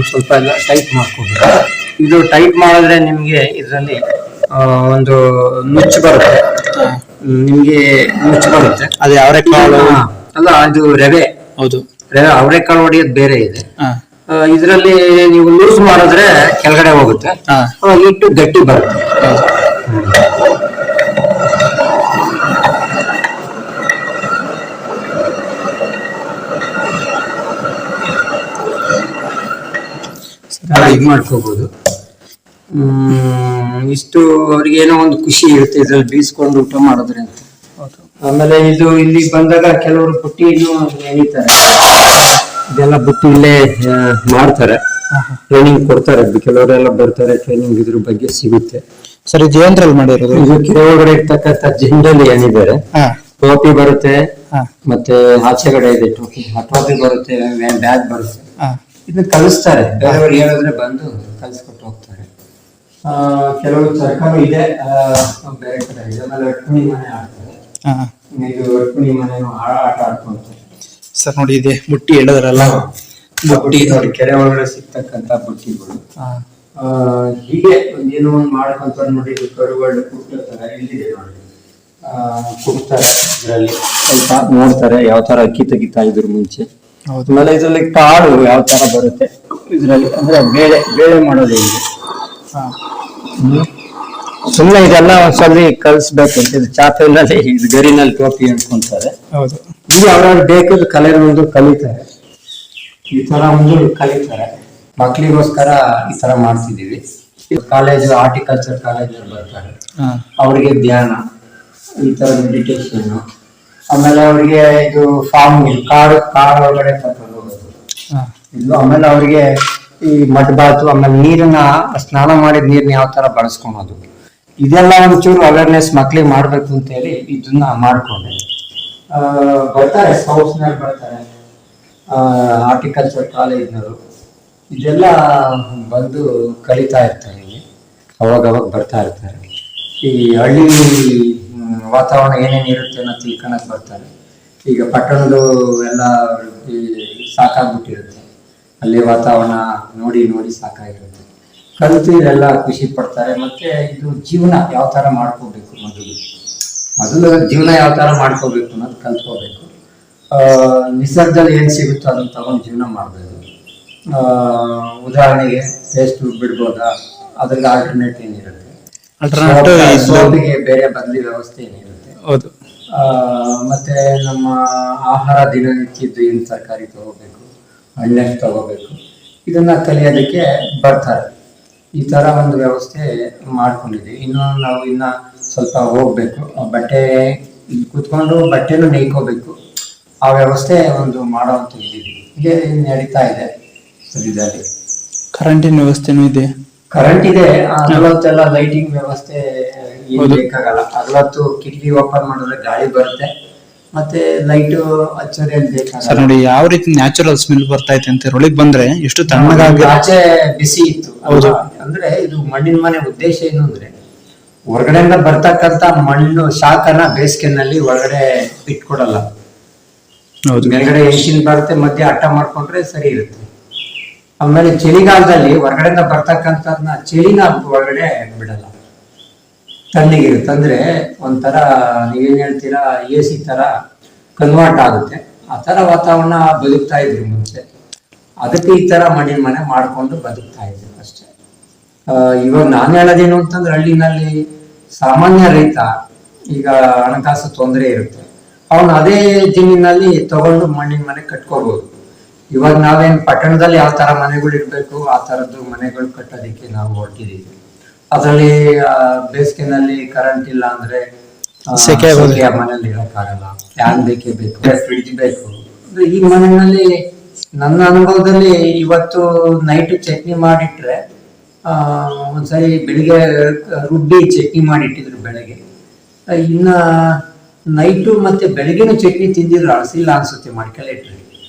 ಸ್ವಲ್ಪ ಎಲ್ಲ ಟೈಟ್ ಮಾಡ್ಕೋಬಹುದು. ಇದು ಟೈಟ್ ಮಾಡಿದ್ರೆ ನಿಮ್ಗೆ ಇದರಲ್ಲಿ ಒಂದು ನುಚ್ಚು ಬರುತ್ತೆ, ಅದು ಅವರೆಕಾಳು ಅಲ್ಲ, ಅದು ರವೆ. ಹೌದು, ರವೆ ಅವರೆಕಾಳು ಹೊಡಿಯೋದು ಬೇರೆ ಇದೆ. ಇದರಲ್ಲಿ ನೀವು ಲೂಸ್ ಮಾಡಿದ್ರೆ ಕೆಳಗಡೆ ಹೋಗುತ್ತೆ, ಇಟ್ಟು ಗಟ್ಟಿ ಬರುತ್ತೆ. ಇದು ಮಾಡ್ಕೋಬಹುದು. ಇಷ್ಟು ಅವ್ರಿಗೆ ಏನೋ ಒಂದು ಖುಷಿ ಇರುತ್ತೆ ಇದ್ರಲ್ಲಿ ಬೀಸ್ಕೊಂಡು ಊಟ ಮಾಡೋದ್ರಿಂದ. ಆಮೇಲೆ ಇದು ಇಲ್ಲಿ ಬಂದಾಗ ಕೆಲವರು ಬುಟ್ಟಿಯನ್ನು ಎಣಿತಾರೆ, ಇದೆಲ್ಲ ಬುಟ್ಟಿ ಇಲ್ಲೇ ಮಾಡ್ತಾರೆ, ಟ್ರೈನಿಂಗ್ ಕೊಡ್ತಾರೆ. ಕೆಲವರೆಲ್ಲ ಬರ್ತಾರೆ, ಟ್ರೈನಿಂಗ್ ಇದ್ರ ಬಗ್ಗೆ ಸಿಗುತ್ತೆ. ಸರ್, ಇದು ಏನ್ರಲ್ಲಿ ಮಾಡಿರೋದು? ಇದು ಕೆರೆ ಒಳಗಡೆ ಇರ್ತಕ್ಕಂಥ ಜಿಂಡಲ್ಲಿ ಏನಿದ್ದಾರೆ, ಟೋಪಿ ಬರುತ್ತೆ, ಮತ್ತೆ ಆಚೆಗಡೆ ಇದೆ ಟೋಪಿ, ಆ ಟೋಪಿ ಬರುತ್ತೆ, ಬ್ಯಾಗ್ ಬರುತ್ತೆ. ಇದನ್ನ ಕಲಿಸ್ತಾರೆ, ಬೇರೆಯವ್ರು ಹೇಳಿದ್ರೆ ಬಂದು ಕಲಿಸ್ಕೊಟ್ಟು ಹೋಗ್ತಾರೆ. ಕೆಲವು ಸರ್ಕಾರ ಇದೆ, ಬೇರೆ ಕಡೆ ಇದೆ. ಆಮೇಲೆ ಅಟ್ಕುಣಿ ಮನೆ ಆಡ್ತಾರೆ. ಇದು ಅಟ್ಕುಣಿ ಮನೆ ಆಟ ಆಡ್ಕೊಂತಾರೆ. ಸರ್ ನೋಡಿ ಇದೆ ಬುಟ್ಟಿ ಹೇಳಿದ್ರಲ್ಲ, ಬುಟ್ಟಿ ನೋಡಿ ಕೆರೆ ಒಳಗಡೆ ಸಿಗ್ತಕ್ಕಂತ ಬುಟ್ಟಿಗಳು. ಹಾ ಹೀಗೆ ಏನೋ ಒಂದು ಮಾಡ್ಕೊಂತಾರೆ ನೋಡಿ. ಇದು ಕರುಗಳು ಕುಟ್ತಾರೆ, ಇಲ್ಲಿದೆ ನೋಡಿ, ಕುಟ್ತಾರೆ. ಇದರಲ್ಲಿ ಸ್ವಲ್ಪ ನೋಡ್ತಾರೆ ಯಾವ ತರ ಅಕ್ಕಿ ತೆಗಿತಾ ಇದ್ರು ಮುಂಚೆ. ಹೌದು. ಆಮೇಲೆ ಇದ್ರಲ್ಲಿ ಕಾಳು ಯಾವ ತರ ಬರುತ್ತೆ ಇದ್ರಲ್ಲಿ, ಅಂದ್ರೆ ಬೇಳೆ ಬೇಳೆ ಮಾಡೋದು ಹೆಂಗೆ. ಹಾ ಸುಮ್ಮನೆ ಇದೆಲ್ಲ ಒಂದ್ಸಲಿ ಕಲಿಸ್ಬೇಕು ಅಂತ. ಇದು ಚಾಪೆನಲ್ಲಿ ಇದು ಗರಿನಲ್ಲಿ ಟೋಪಿ ಅಂದ್ಕೊಂತಾರೆ. ಹೌದು. ಇಲ್ಲಿ ಅವ್ರವ್ರು ಬೇಕಾದ ಕಲೆ ಒಂದು ಕಲಿತಾರೆ, ಈ ತರ ಒಂದು ಕಲಿತಾರೆ. ಮಕ್ಳಿಗೋಸ್ಕರ ಈ ತರ ಮಾಡ್ತಿದೀವಿ. ಕಾಲೇಜ್ ಹಾರ್ಟಿಕಲ್ಚರ್ ಕಾಲೇಜ್ ಬರ್ತಾರೆ, ಹಾ ಅವ್ರಿಗೆ ಧ್ಯಾನ, ಈ ತರ ಮೆಡಿಟೇಷನ್. ಆಮೇಲೆ ಅವ್ರಿಗೆ ಇದು ಫಾರ್ಮಿಂಗ್, ಕಾಡು ಒಳಗಡೆ ಕರ್ಕೊಂಡು ಹೋಗೋದು ಹಾ ಇದು. ಆಮೇಲೆ ಅವ್ರಿಗೆ ಈ ಮಡ್ ಬಾತು, ಆಮೇಲೆ ನೀರನ್ನ ಸ್ನಾನ ಮಾಡಿದ ನೀರ್ನ ಯಾವ ತರ ಬಳಸ್ಕೊಳೋದು, ಇದೆಲ್ಲ ಒಂಚೂರು ಅವೇರ್ನೆಸ್ ಮಕ್ಳಿಗೆ ಮಾಡ್ಬೇಕು ಅಂತ ಹೇಳಿ ಇದನ್ನ ಮಾಡ್ಕೊಂಡೆ. ಬರ್ತಾರೆ ಸ್ಕೌಟ್ಸ್ನಲ್ಲಿ ಬರ್ತಾರೆ, ಹಾರ್ಟಿಕಲ್ಚರ್ ಕಾಲೇಜ್ನವರು ಇದೆಲ್ಲ ಬಂದು ಕಲಿತಾ ಇರ್ತಾರೆ. ಇಲ್ಲಿ ಅವಾಗ ಬರ್ತಾ ಇರ್ತಾರೆ. ಈ ಹಳ್ಳಿ ವಾತಾವರಣ ಏನೇನಿರುತ್ತೆ ಅನ್ನೋ ತಿಳ್ಕೊಳಕ್ ಬರ್ತಾರೆ. ಈಗ ಪಟ್ಟಣದ್ದು ಎಲ್ಲ ಸಾಕಾಗ್ಬಿಟ್ಟಿರುತ್ತೆ, ಅಲ್ಲಿ ವಾತಾವರಣ ನೋಡಿ ನೋಡಿ ಸಾಕಾಗಿರುತ್ತೆ. ಕಲಿತು ಇದೆಲ್ಲ ಖುಷಿ ಪಡ್ತಾರೆ. ಮತ್ತೆ ಇದು ಜೀವನ ಯಾವ ತರ ಮಾಡ್ಕೋಬೇಕು, ಮೊದಲು ಜೀವನ ಯಾವ ತರ ಮಾಡ್ಕೋಬೇಕು ಅನ್ನೋದು ಕಲ್ತ್ಕೋಬೇಕು. ನಿಸರ್ಗದಲ್ಲಿ ಏನ್ ಸಿಗುತ್ತೋ ಅದನ್ನ ತಗೊಂಡು ಜೀವನ ಮಾಡ್ಬೇಕು. ಉದಾಹರಣೆಗೆ ಪೇಸ್ಟ್ ಬಿಡ್ಬೋದಾ, ಅದ್ರಿಗೆ ಆಲ್ಟರ್ನೇಟ್ ಏನಿರುತ್ತೆ, ಸೋಪಿಗೆ ಬೇರೆ ಬದಲಿ ವ್ಯವಸ್ಥೆ ಏನಿರುತ್ತೆ. ಹೌದು. ಮತ್ತೆ ನಮ್ಮ ಆಹಾರ ದಿನನಿತ್ಯದ್ದು ಏನು ತರಕಾರಿ ತಗೋಬೇಕು, ಹಣ್ಣೆಷ್ಟು ತಗೋಬೇಕು, ಇದನ್ನ ಕಲಿಯೋದಕ್ಕೆ ಬರ್ತಾರೆ. ಈ ತರ ಒಂದು ವ್ಯವಸ್ಥೆ ಮಾಡ್ಕೊಂಡಿದ್ವಿ. ಇನ್ನು ನಾವು ಇನ್ನ ಸ್ವಲ್ಪ ಹೋಗ್ಬೇಕು. ಬಟ್ಟೆ ಇಲ್ಲಿ ಕೂತ್ಕೊಂಡು ಬಟ್ಟೆನೂ ನೇಯ್ಕೋಬೇಕು, ಆ ವ್ಯವಸ್ಥೆ ಒಂದು ಮಾಡೋಂತ ಇದ್ದೀವಿ. ಹೀಗೆ ನಡೀತಾ ಇದೆ ಸದ್ಯದಲ್ಲಿ. ಕರೆಂಟಿನ ವ್ಯವಸ್ಥೆನೂ ಇದೆ. ಕರೆಂಟ್ ಇದೆ, ಹಗಲೊತ್ತೆಲ್ಲ ಲೈಟಿಂಗ್ ವ್ಯವಸ್ಥೆ ಏನು ಬೇಕಾಗಲ್ಲ. ಹಗಲೊತ್ತು ಕಿಟಕಿ ಓಪನ್ ಮಾಡಿದ್ರೆ ಗಾಳಿ ಬರುತ್ತೆ, ಮತ್ತೆ ಲೈಟ್ ಹಚ್ಚೋದೇ ಸರ್ ಬೇಕಾಗಲ್ಲ. ನೋಡಿ ಯಾವ ರೀತಿ ನ್ಯಾಚುರಲ್ ಸ್ಮೆಲ್ ಬರ್ತಾ ಐತೆ ಅಂತ ಒಳಗೆ ಬಂದ್ರೆ ಎಷ್ಟು ತಣ್ಣಗಾಗಿ. ಆಚೆ ಬಿಸಿ ಇತ್ತು. ಹೌದು. ಅಂದ್ರೆ ಇದು ಮಣ್ಣಿನ ಮನೆ ಉದ್ದೇಶ ಏನು ಅಂದ್ರೆ, ಹೊರಗಡೆಯಿಂದ ಬರ್ತಕ್ಕಂತ ಮಣ್ಣು ಶಾಖನ ಬೇಸಿಗೆನಲ್ಲಿ ಒಳಗಡೆ ಬಿಟ್ಕೊಡಲ್ಲ. ಹೌದು. ಮೇಲ್ಗಡೆ ಎಂಚಿನ ಬರುತ್ತೆ, ಮಧ್ಯೆ ಅಟ್ಟ ಮಾಡ್ಕೊಂಡ್ರೆ ಸರಿ ಇರುತ್ತೆ. ಆಮೇಲೆ ಚಳಿಗಾಲದಲ್ಲಿ ಹೊರಗಡೆಯಿಂದ ಬರ್ತಕ್ಕಂಥದ್ನ ಚಳಿನ ಒಳಗಡೆ ಬಿಡಲ್ಲ, ತಣ್ಣಗಿರುತ್ತೆ. ಅಂದ್ರೆ ಒಂಥರ ನೀವೇನ್ ಹೇಳ್ತೀರಾ, AC ತರ ಕನ್ವರ್ಟ್ ಆಗುತ್ತೆ. ಆ ತರ ವಾತಾವರಣ ಬದುಕ್ತಾ ಇದ್ರು ಮುಂಚೆ. ಅದಕ್ಕೆ ಈ ತರ ಮಣ್ಣಿನ ಮನೆ ಮಾಡ್ಕೊಂಡು ಬದುಕ್ತಾ ಇದ್ರು ಅಷ್ಟೇ. ಇವಾಗ ನಾನು ಹೇಳೋದೇನು ಅಂತಂದ್ರೆ, ಹಳ್ಳಿನಲ್ಲಿ ಸಾಮಾನ್ಯ ರೈತ ಈಗ ಹಣಕಾಸು ತೊಂದರೆ ಇರುತ್ತೆ, ಅವನು ಅದೇ ಜಮೀನಲ್ಲಿ ತಗೊಂಡು ಮಣ್ಣಿನ ಮನೆ ಕಟ್ಕೋಬಹುದು. ಇವಾಗ ನಾವೇನ್ ಪಟ್ಟಣದಲ್ಲಿ ಯಾವ ತರ ಮನೆಗಳು ಇರ್ಬೇಕು ಆ ತರದ್ದು ಮನೆಗಳು ಕಟ್ಟೋದಿಕ್ಕೆ ನಾವು ಹೊರಟಿದೀವಿ. ಅದರಲ್ಲಿ ಬೇಸಿಗೆನಲ್ಲಿ ಕರೆಂಟ್ ಇಲ್ಲ ಅಂದ್ರೆ ಸೆಕೆ ಮನೇಲಿ ಇರಕ್ಕಾಗಲ್ಲ, ಫ್ಯಾನ್ ಬೇಕೇ ಬೇಕು, ಫ್ರಿಡ್ಜ್ ಬೇಕು. ಅಂದ್ರೆ ಈ ಮನೆಯಲ್ಲಿ ನನ್ನ ಅನುಭವದಲ್ಲಿ ಇವತ್ತು ನೈಟ್ ಚಟ್ನಿ ಮಾಡಿಟ್ರೆ ಒಂದ್ಸರಿ ಬೆಳಿಗ್ಗೆ ರುಬ್ಬಿ ಚಟ್ನಿ ಮಾಡಿಟ್ಟಿದ್ರು ಬೆಳಗ್ಗೆ, ಇನ್ನ ನೈಟು ಮತ್ತೆ ಬೆಳಗ್ಗೆನೂ ಚಟ್ನಿ ತಿಂದಿದ್ರು. ಅಳಸಿಲ್ಲ ಅನ್ಸುತ್ತೆ, ಮಾಡ್ಕೆಲ್ಲ ಇಟ್ರಿ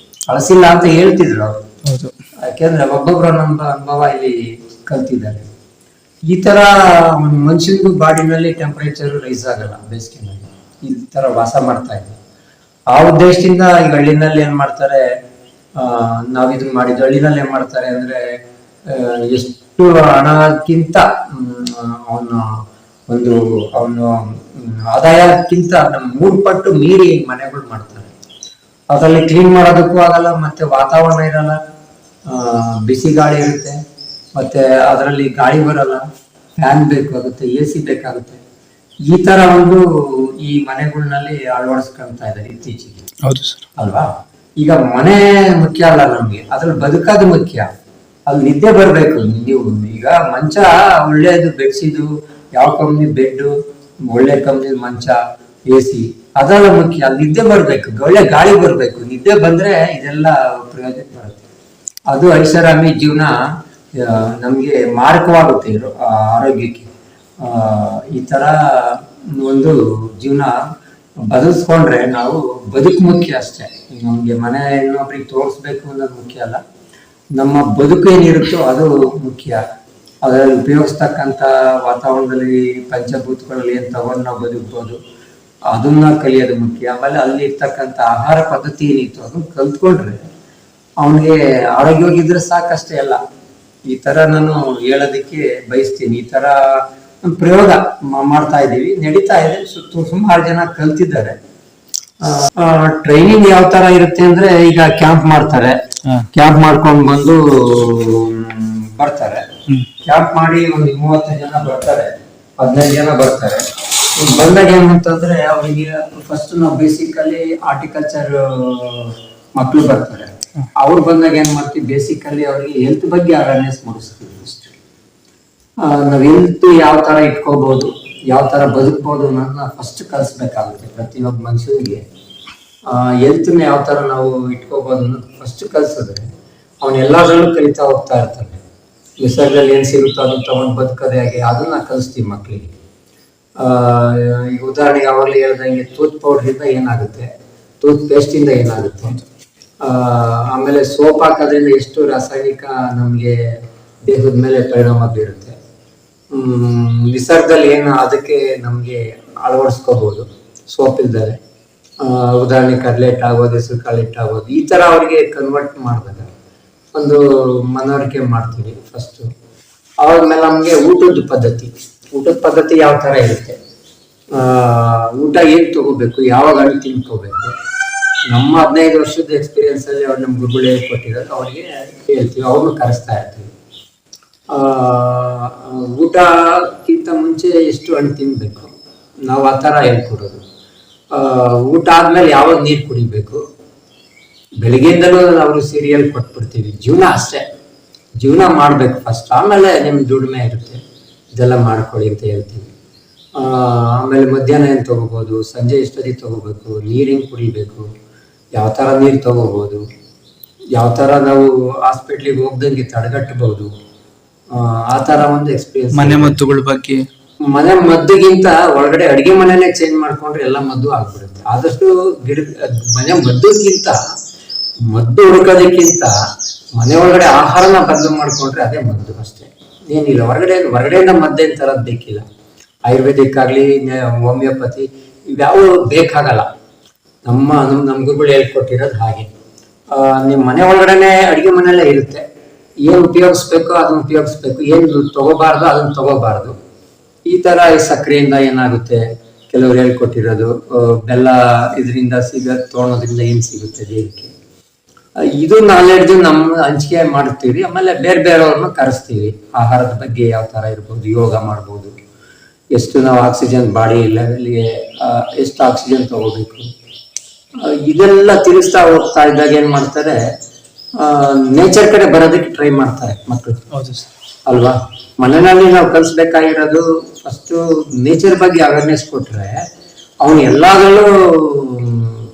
ಅಳಸಿಲ್ಲ ಅಂತ ಹೇಳ್ತಿದ್ರು ಅವರು. ಹೌದು. ಯಾಕೆಂದ್ರೆ ಒಬ್ಬೊಬ್ರು ಅನುಭವ ಇಲ್ಲಿ ಕಲ್ತಿದ್ದಾರೆ. ಈ ತರ ಒಂದು ಮನುಷ್ಯನಿಗೂ ಬಾಡಿನಲ್ಲಿ ಟೆಂಪರೇಚರ್ ರೈಸ್ ಆಗಲ್ಲ ಬೇಸಿಗೆನಲ್ಲಿ, ಈ ತರ ವಾಸ ಮಾಡ್ತಾ ಇದ್ದಾರೆ. ಆ ಉದ್ದೇಶದಿಂದ ಈಗ ಹಳ್ಳಿನಲ್ಲಿ ಏನ್ ಮಾಡ್ತಾರೆ, ನಾವಿದನ್ನ ಮಾಡಿದ್ದು ಹಳ್ಳಿನಲ್ಲಿ ಏನ್ ಮಾಡ್ತಾರೆ ಅಂದ್ರೆ, ಎಷ್ಟು ಹಣಕ್ಕಿಂತ ಅವನು ಆದಾಯಕ್ಕಿಂತ 3 ಪಟ್ಟು ಮೀರಿ ಮನೆಗಳು ಮಾಡ್ತಾರೆ. ಅದರಲ್ಲಿ ಕ್ಲೀನ್ ಮಾಡೋದಕ್ಕೂ ಆಗಲ್ಲ, ಮತ್ತೆ ವಾತಾವರಣ ಇರಲ್ಲ, ಬಿಸಿ ಗಾಳಿ ಇರುತ್ತೆ, ಮತ್ತೆ ಅದರಲ್ಲಿ ಗಾಳಿ ಬರಲ್ಲ, ಫ್ಯಾನ್ ಬೇಕಾಗುತ್ತೆ, AC ಬೇಕಾಗುತ್ತೆ. ಈ ತರ ಒಂದು ಈ ಮನೆಗಳಲ್ಲಿ ಅಳವಡಿಸ್ಕೊಂತ ಇದ್ದಾರೆ ಇತ್ತೀಚೆಗೆ. ಹೌದು ಸರ್. ಅಲ್ವಾ? ಈಗ ಮನೆ ಮುಖ್ಯ ಅಲ್ಲ ನಮ್ಗೆ, ಅದ್ರಲ್ಲಿ ಬದುಕೋದು ಮುಖ್ಯ. ಅಲ್ಲಿ ನಿದ್ದೆ ಬರ್ಬೇಕು. ನೀವು ಈಗ ಮಂಚ ಒಳ್ಳೇದು, ಬೆಡ್ಸಿದು ಯಾವ ಕಂಪ್ನಿ ಬೆಡ್, ಒಳ್ಳೆ ಕಂಪ್ನಿ ಮಂಚ, AC ಅದೆಲ್ಲ ಮುಖ್ಯ. ಅಲ್ಲಿ ನಿದ್ದೆ ಬರ್ಬೇಕು, ಒಳ್ಳೆ ಗಾಳಿ ಬರ್ಬೇಕು. ನಿದ್ದೆ ಬಂದ್ರೆ ಇದೆಲ್ಲ ಪ್ರಯೋಜನ ಬರುತ್ತೆ. ಅದು ಐಷಾರಾಮಿ ಜೀವನ ನಮ್ಗೆ ಮಾರಕವಾಗುತ್ತೆ ಆರೋಗ್ಯಕ್ಕೆ. ಈ ತರ ಒಂದು ಜೀವನ ಬದಲಿಸ್ಕೊಂಡ್ರೆ ನಾವು ಬದುಕು ಮುಖ್ಯ ಅಷ್ಟೇ. ನಮ್ಗೆ ಮನೆ ಇನ್ನೊಬ್ರಿಗೆ ತೋರಿಸ್ಬೇಕು ಅನ್ನೋದು ಮುಖ್ಯ ಅಲ್ಲ, ನಮ್ಮ ಬದುಕು ಏನಿರುತ್ತೋ ಅದು ಮುಖ್ಯ. ಅದರಲ್ಲಿ ಉಪಯೋಗಿಸ್ತಕ್ಕಂಥ ವಾತಾವರಣದಲ್ಲಿ ಪಂಚಭೂತಗಳಲ್ಲಿ ಏನ್ ತಗೊಂಡು ನಾವು ಬದುಕ್ಬೋದು, ಅದನ್ನ ಕಲಿಯೋದು ಮುಖ್ಯ. ಆಮೇಲೆ ಅಲ್ಲಿ ಇರ್ತಕ್ಕಂಥ ಆಹಾರ ಪದ್ಧತಿ ಏನಿತ್ತು ಅದನ್ನ ಕಲ್ತ್ಕೊಂಡ್ರೆ ಅವನಿಗೆ ಆರೋಗ್ಯವಾಗಿದ್ರೆ ಸಾಕಷ್ಟೇ ಅಲ್ಲ. ಈ ತರ ನಾನು ಹೇಳೋದಕ್ಕೆ ಬಯಸ್ತೀನಿ. ಈ ತರ ಪ್ರಯೋಗ ಮಾಡ್ತಾ ಇದ್ದೀವಿ, ನಡೀತಾ ಇದೆ, ಸುಮಾರು ಜನ ಕಲ್ತಿದ್ದಾರೆ. ಟ್ರೈನಿಂಗ್ ಯಾವ ತರ ಇರುತ್ತೆ ಅಂದ್ರೆ, ಈಗ ಕ್ಯಾಂಪ್ ಮಾಡ್ತಾರೆ, ಕ್ಯಾಂಪ್ ಮಾಡ್ಕೊಂಡು ಬಂದು ಬರ್ತಾರೆ. ಕ್ಯಾಂಪ್ ಮಾಡಿ ಒಂದು 30 ಜನ ಬರ್ತಾರೆ, 15 ಜನ ಬರ್ತಾರೆ. ಬಂದಾಗ ಏನಂತಂದ್ರೆ ಅವರಿಗೆ ಫಸ್ಟ್ ನಾವು ಬೇಸಿಕಲಿ ಹಾರ್ಟಿಕಲ್ಚರ್ ಮಕ್ಕಳು ಬರ್ತಾರೆ. ಅವ್ರು ಬಂದಾಗ ಏನ್ ಮಾಡ್ತೀವಿ, ಬೇಸಿಕಲಿ ಅವರಿಗೆ ಹೆಲ್ತ್ ಬಗ್ಗೆ ಅವೇರ್ನೆಸ್ ಮೂಡಿಸ್ತೀವಿ. ನಾವ್ ಹೆಲ್ತ್ ಯಾವ ತರ ಇಟ್ಕೋಬಹುದು, ಯಾವ ತರ ಬದುಕ್ಬೋದು ಅನ್ನೋದನ್ನ ಫಸ್ಟ್ ಕಲಿಸ್ಬೇಕಾಗುತ್ತೆ. ಪ್ರತಿಯೊಬ್ಬ ಮನುಷ್ಯನಿಗೆ ಹೆಲ್ತ್ನ ಯಾವ ತರ ನಾವು ಇಟ್ಕೋಬಹುದು ಅನ್ನೋದು ಫಸ್ಟ್ ಕಲ್ಸಿದ್ರೆ ಅವನ್ ಎಲ್ಲಾದ್ರಲ್ಲೂ ಕಲಿತಾ ಹೋಗ್ತಾ ಇರ್ತಾನೆ. ನಿಸರ್ಗದಲ್ಲಿ ಏನ್ ಸಿಗುತ್ತೋ ಅದನ್ನ ತಗೊಂಡ್ ಬದುಕೋದೇ ಹಾಗೆ ಅದನ್ನ ಕಲಿಸ್ತೀವಿ ಮಕ್ಳಿಗೆ. ಈಗ ಉದಾಹರಣೆಗೆ ಯಾವಾಗಲೇ ಹೇಳ್ದಂಗೆ ಟೂತ್ ಪೌಡರ್ ಇಂದ ಏನಾಗುತ್ತೆ, ಟೂತ್ ಪೇಸ್ಟ್ ಇಂದ ಏನಾಗುತ್ತೆ, ಆಮೇಲೆ ಸೋಪ್ ಹಾಕೋದ್ರಿಂದ ಎಷ್ಟು ರಾಸಾಯನಿಕ ನಮ್ಗೆ ದೇಹದ ಮೇಲೆ ಪರಿಣಾಮ ಬೀರುತ್ತೆ. ನಿಸರ್ಗದಲ್ಲಿ ಏನು ಅದಕ್ಕೆ ನಮ್ಗೆ ಅಳವಡಿಸ್ಕೋಬಹುದು ಸೋಪ್ ಇಲ್ದರೆ. ಉದಾಹರಣೆ ಕಡಲೆ ಹಿಟ್ಟಾಗೋದು, ಹೆಸರು ಕಾಳು ಹಿಟ್ಟಾಗೋದು, ಈ ತರ ಅವ್ರಿಗೆ ಕನ್ವರ್ಟ್ ಮಾಡಿದಾಗ ಒಂದು ಮನವರಿಕೆ ಮಾಡ್ತೀವಿ ಫಸ್ಟ್. ಆದ್ಮೇಲೆ ನಮ್ಗೆ ಊಟದ ಪದ್ಧತಿ ಯಾವ ತರ ಇರುತ್ತೆ, ಊಟ ಏನ್ ತಗೋಬೇಕು, ಯಾವಾಗ ಹಣ್ಣು ತಿನ್ಕೋಬೇಕು. ನಮ್ಮ 15 ವರ್ಷದ ಎಕ್ಸ್ಪೀರಿಯನ್ಸ್ ಅಲ್ಲಿ ಅವ್ರು ನಮ್ ಗುರುಗಳು ಹೇಳ್ಕೊಟ್ಟಿರೋದು ಅವ್ರಿಗೆ ಹೇಳ್ತೀವಿ, ಅವ್ರನ್ನ ಕರೆಸ್ತಾ ಇರ್ತೀವಿ. ಊಟಕ್ಕಿಂತ ಮುಂಚೆ ಎಷ್ಟು ಹಣ್ಣು ತಿನ್ಬೇಕು ನಾವು ಆ ತರ ಹೇಳ್ಕೊಡೋದು. ಊಟ ಆದ್ಮೇಲೆ ಯಾವಾಗ ನೀರು ಕುಡಿಬೇಕು, ಬೆಳಿಗ್ಗೆಯಿಂದಲೂ ನಾವು ಸೀರಿಯಲ್ ಕೊಟ್ಬಿಡ್ತೀವಿ. ಜೀವನ ಅಷ್ಟೇ, ಜೀವನ ಮಾಡ್ಬೇಕು ಫಸ್ಟ್, ಆಮೇಲೆ ನಿಮ್ ದುಡಿಮೆ ಇರುತ್ತೆ, ಇದೆಲ್ಲ ಮಾಡ್ಕೊಳ್ಳಿ ಅಂತ ಹೇಳ್ತೀವಿ. ಆಮೇಲೆ ಮಧ್ಯಾಹ್ನ ಏನ್ ತಗೋಬಹುದು, ಸಂಜೆ ಎಷ್ಟೊತ್ತಿಗೆ ತಗೋಬೇಕು, ನೀರ್ ಹೆಂಗ್ ಕುಡಿಬೇಕು, ಯಾವ ತರ ನೀರು ತಗೋಬಹುದು, ಯಾವ ತರ ನಾವು ಹಾಸ್ಪಿಟ್ಲಿಗೆ ಹೋಗ್ದಂಗೆ ತಡೆಗಟ್ಟಬಹುದು, ಆ ತರ ಒಂದು ಎಕ್ಸ್ಪೀರಿಯನ್ಸ್. ಮನೆ ಮದ್ದುಗಳ ಬಗ್ಗೆ, ಮನೆ ಮದ್ದುಗಿಂತ ಒಳಗಡೆ ಅಡಿಗೆ ಮನೆಯಲ್ಲೇ ಚೇಂಜ್ ಮಾಡ್ಕೊಂಡ್ರೆ ಎಲ್ಲ ಮದ್ದು ಆಗ್ಬಿಡುತ್ತೆ. ಆದಷ್ಟು ಮನೆ ಮದ್ದುಗಿಂತ, ಮದ್ದು ಹುಡುಕೋದಕ್ಕಿಂತ ಮನೆ ಒಳಗಡೆ ಆಹಾರನ ಬದಲು ಮಾಡ್ಕೊಂಡ್ರೆ ಅದೇ ಮದ್ದು ಅಷ್ಟೇ, ಏನಿಲ್ಲ. ಹೊರಗಡೆಯಿಂದ ಮದ್ದೇನ್ ತರದ್ ಬೇಕಿಲ್ಲ. ಆಯುರ್ವೇದಿಕ್ ಆಗ್ಲಿ, ಹೋಮಿಯೋಪತಿ ಇವ್ಯಾವ ಬೇಕಾಗಲ್ಲ. ನಮ್ಮ ಗುರುಗಳು ಹೇಳ್ಕೊಟ್ಟಿರೋದು ಹಾಗೆ. ನಿಮ್ ಮನೆ ಒಳಗಡೆನೆ ಅಡಿಗೆ ಮನೆಯಲ್ಲೇ ಇರುತ್ತೆ. ಏನ್ ಉಪಯೋಗಿಸ್ಬೇಕು ಅದನ್ನ ಉಪಯೋಗಿಸ್ಬೇಕು, ಏನ್ ತಗೋಬಾರ್ದು ಅದನ್ನ ತಗೋಬಾರ್ದು. ಈ ತರ ಸಕ್ಕರೆಯಿಂದ ಏನಾಗುತ್ತೆ, ಕೆಲವರು ಹೇಳ್ಕೊಟ್ಟಿರೋದು ಬೆಲ್ಲ ಇದರಿಂದ ತೊಗೊಳೋದ್ರಿಂದ ಏನ್ ಸಿಗುತ್ತೆ ದೇಹಕ್ಕೆ, ಇದು ನಾಲೆಡ್ಜ್ ನಮ್ಮ ಹಂಚಿಕೆ ಮಾಡ್ತೀವಿ. ಆಮೇಲೆ ಬೇರೆಯವ್ರನ್ನ ಕರೆಸ್ತೀವಿ. ಆಹಾರದ ಬಗ್ಗೆ ಯಾವ ತರ ಇರ್ಬೋದು, ಯೋಗ ಮಾಡ್ಬೋದು, ಎಷ್ಟು ನಾವು ಆಕ್ಸಿಜನ್ ಬಾಡಿ ಲೆವೆಲ್ಗೆ ಎಷ್ಟು ಆಕ್ಸಿಜನ್ ತಗೋಬೇಕು, ಇದೆಲ್ಲ ತಿಳಿಸ್ತಾ ಹೋಗ್ತಾ ಇದ್ದಾಗ ಏನ್ ಮಾಡ್ತಾರೆ, ನೇಚರ್ ಕಡೆ ಬರೋದಕ್ಕೆ ಟ್ರೈ ಮಾಡ್ತಾರೆ ಮಕ್ಕಳು. ಅಲ್ವಾ? ಮನೆಯಲ್ಲಿ ನಾವು ಕಲಿಸ್ಬೇಕಾಗಿರೋದು ಫಸ್ಟ್ ನೇಚರ್ ಬಗ್ಗೆ ಅವೇರ್ನೆಸ್ ಕೊಟ್ರೆ ಅವನು ಎಲ್ಲಾದ್ರಲ್ಲೂ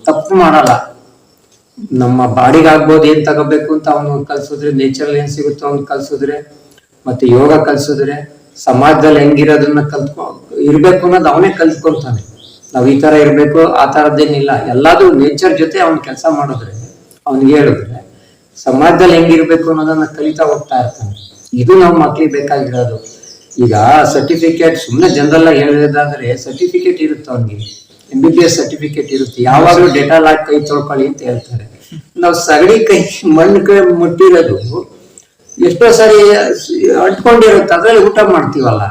ತಪ್ಪು ಮಾಡಲ್ಲ. ನಮ್ಮ ಬಾಡಿಗಾಗ್ಬೋದು ಏನ್ ತಗೋಬೇಕು ಅಂತ ಅವನು ಕಲ್ಸಿದ್ರೆ, ನೇಚರ್ ಏನ್ ಸಿಗುತ್ತೋ ಅವ್ನು ಕಲ್ಸಿದ್ರೆ, ಮತ್ತೆ ಯೋಗ ಕಲ್ಸಿದ್ರೆ, ಸಮಾಜದಲ್ಲಿ ಹೆಂಗಿರೋದನ್ನ ಇರ್ಬೇಕು ಅನ್ನೋದು ಅವನೇ ಕಲ್ತ್ಕೊಂತಾನೆ. ನಾವ್ ಈ ತರ ಇರ್ಬೇಕು ಆ ತರದ್ದೇನಿಲ್ಲ, ಎಲ್ಲಾದ್ರೂ ನೇಚರ್ ಜೊತೆ ಅವ್ನ್ ಕೆಲಸ ಮಾಡಿದ್ರೆ, ಅವ್ನಿಗೆ ಹೇಳಿದ್ರೆ ಸಮಾಜದಲ್ಲಿ ಹೆಂಗಿರ್ಬೇಕು ಅನ್ನೋದನ್ನ ಕಲಿತಾ ಹೋಗ್ತಾ ಇರ್ತಾನೆ. ಇದು ನಮ್ಮ ಮಕ್ಳಿಗೆ ಬೇಕಾಗಿರೋದು. ಈಗ ಸರ್ಟಿಫಿಕೇಟ್ ಸುಮ್ಮನೆ ಜನರಲ್ ಆಗಿ ಹೇಳೋದಾದ್ರೆ ಸರ್ಟಿಫಿಕೇಟ್ ಇರುತ್ತೆ, ಅವ್ನಿಗೆ MBBS ಸರ್ಟಿಫಿಕೇಟ್ ಇರುತ್ತೆ, ಯಾವಾಗ್ಲೂ ಡೆಟಾಲ್ ಹಾಕಿ ಕೈ ತೊಳ್ಕೊಳ್ಳಿ ಅಂತ ಹೇಳ್ತಾರೆ. ನಾವು ಸಗಡಿ ಕೈ ಮಣ್ಣು ಕೈ ಮುಟ್ಟಿರೋದು ಎಷ್ಟೋ ಸಾರಿ ಅಂಟ್ಕೊಂಡಿರುತ್ತೆ, ಅದ್ರಲ್ಲಿ ಊಟ ಮಾಡ್ತೀವಲ್ಲ,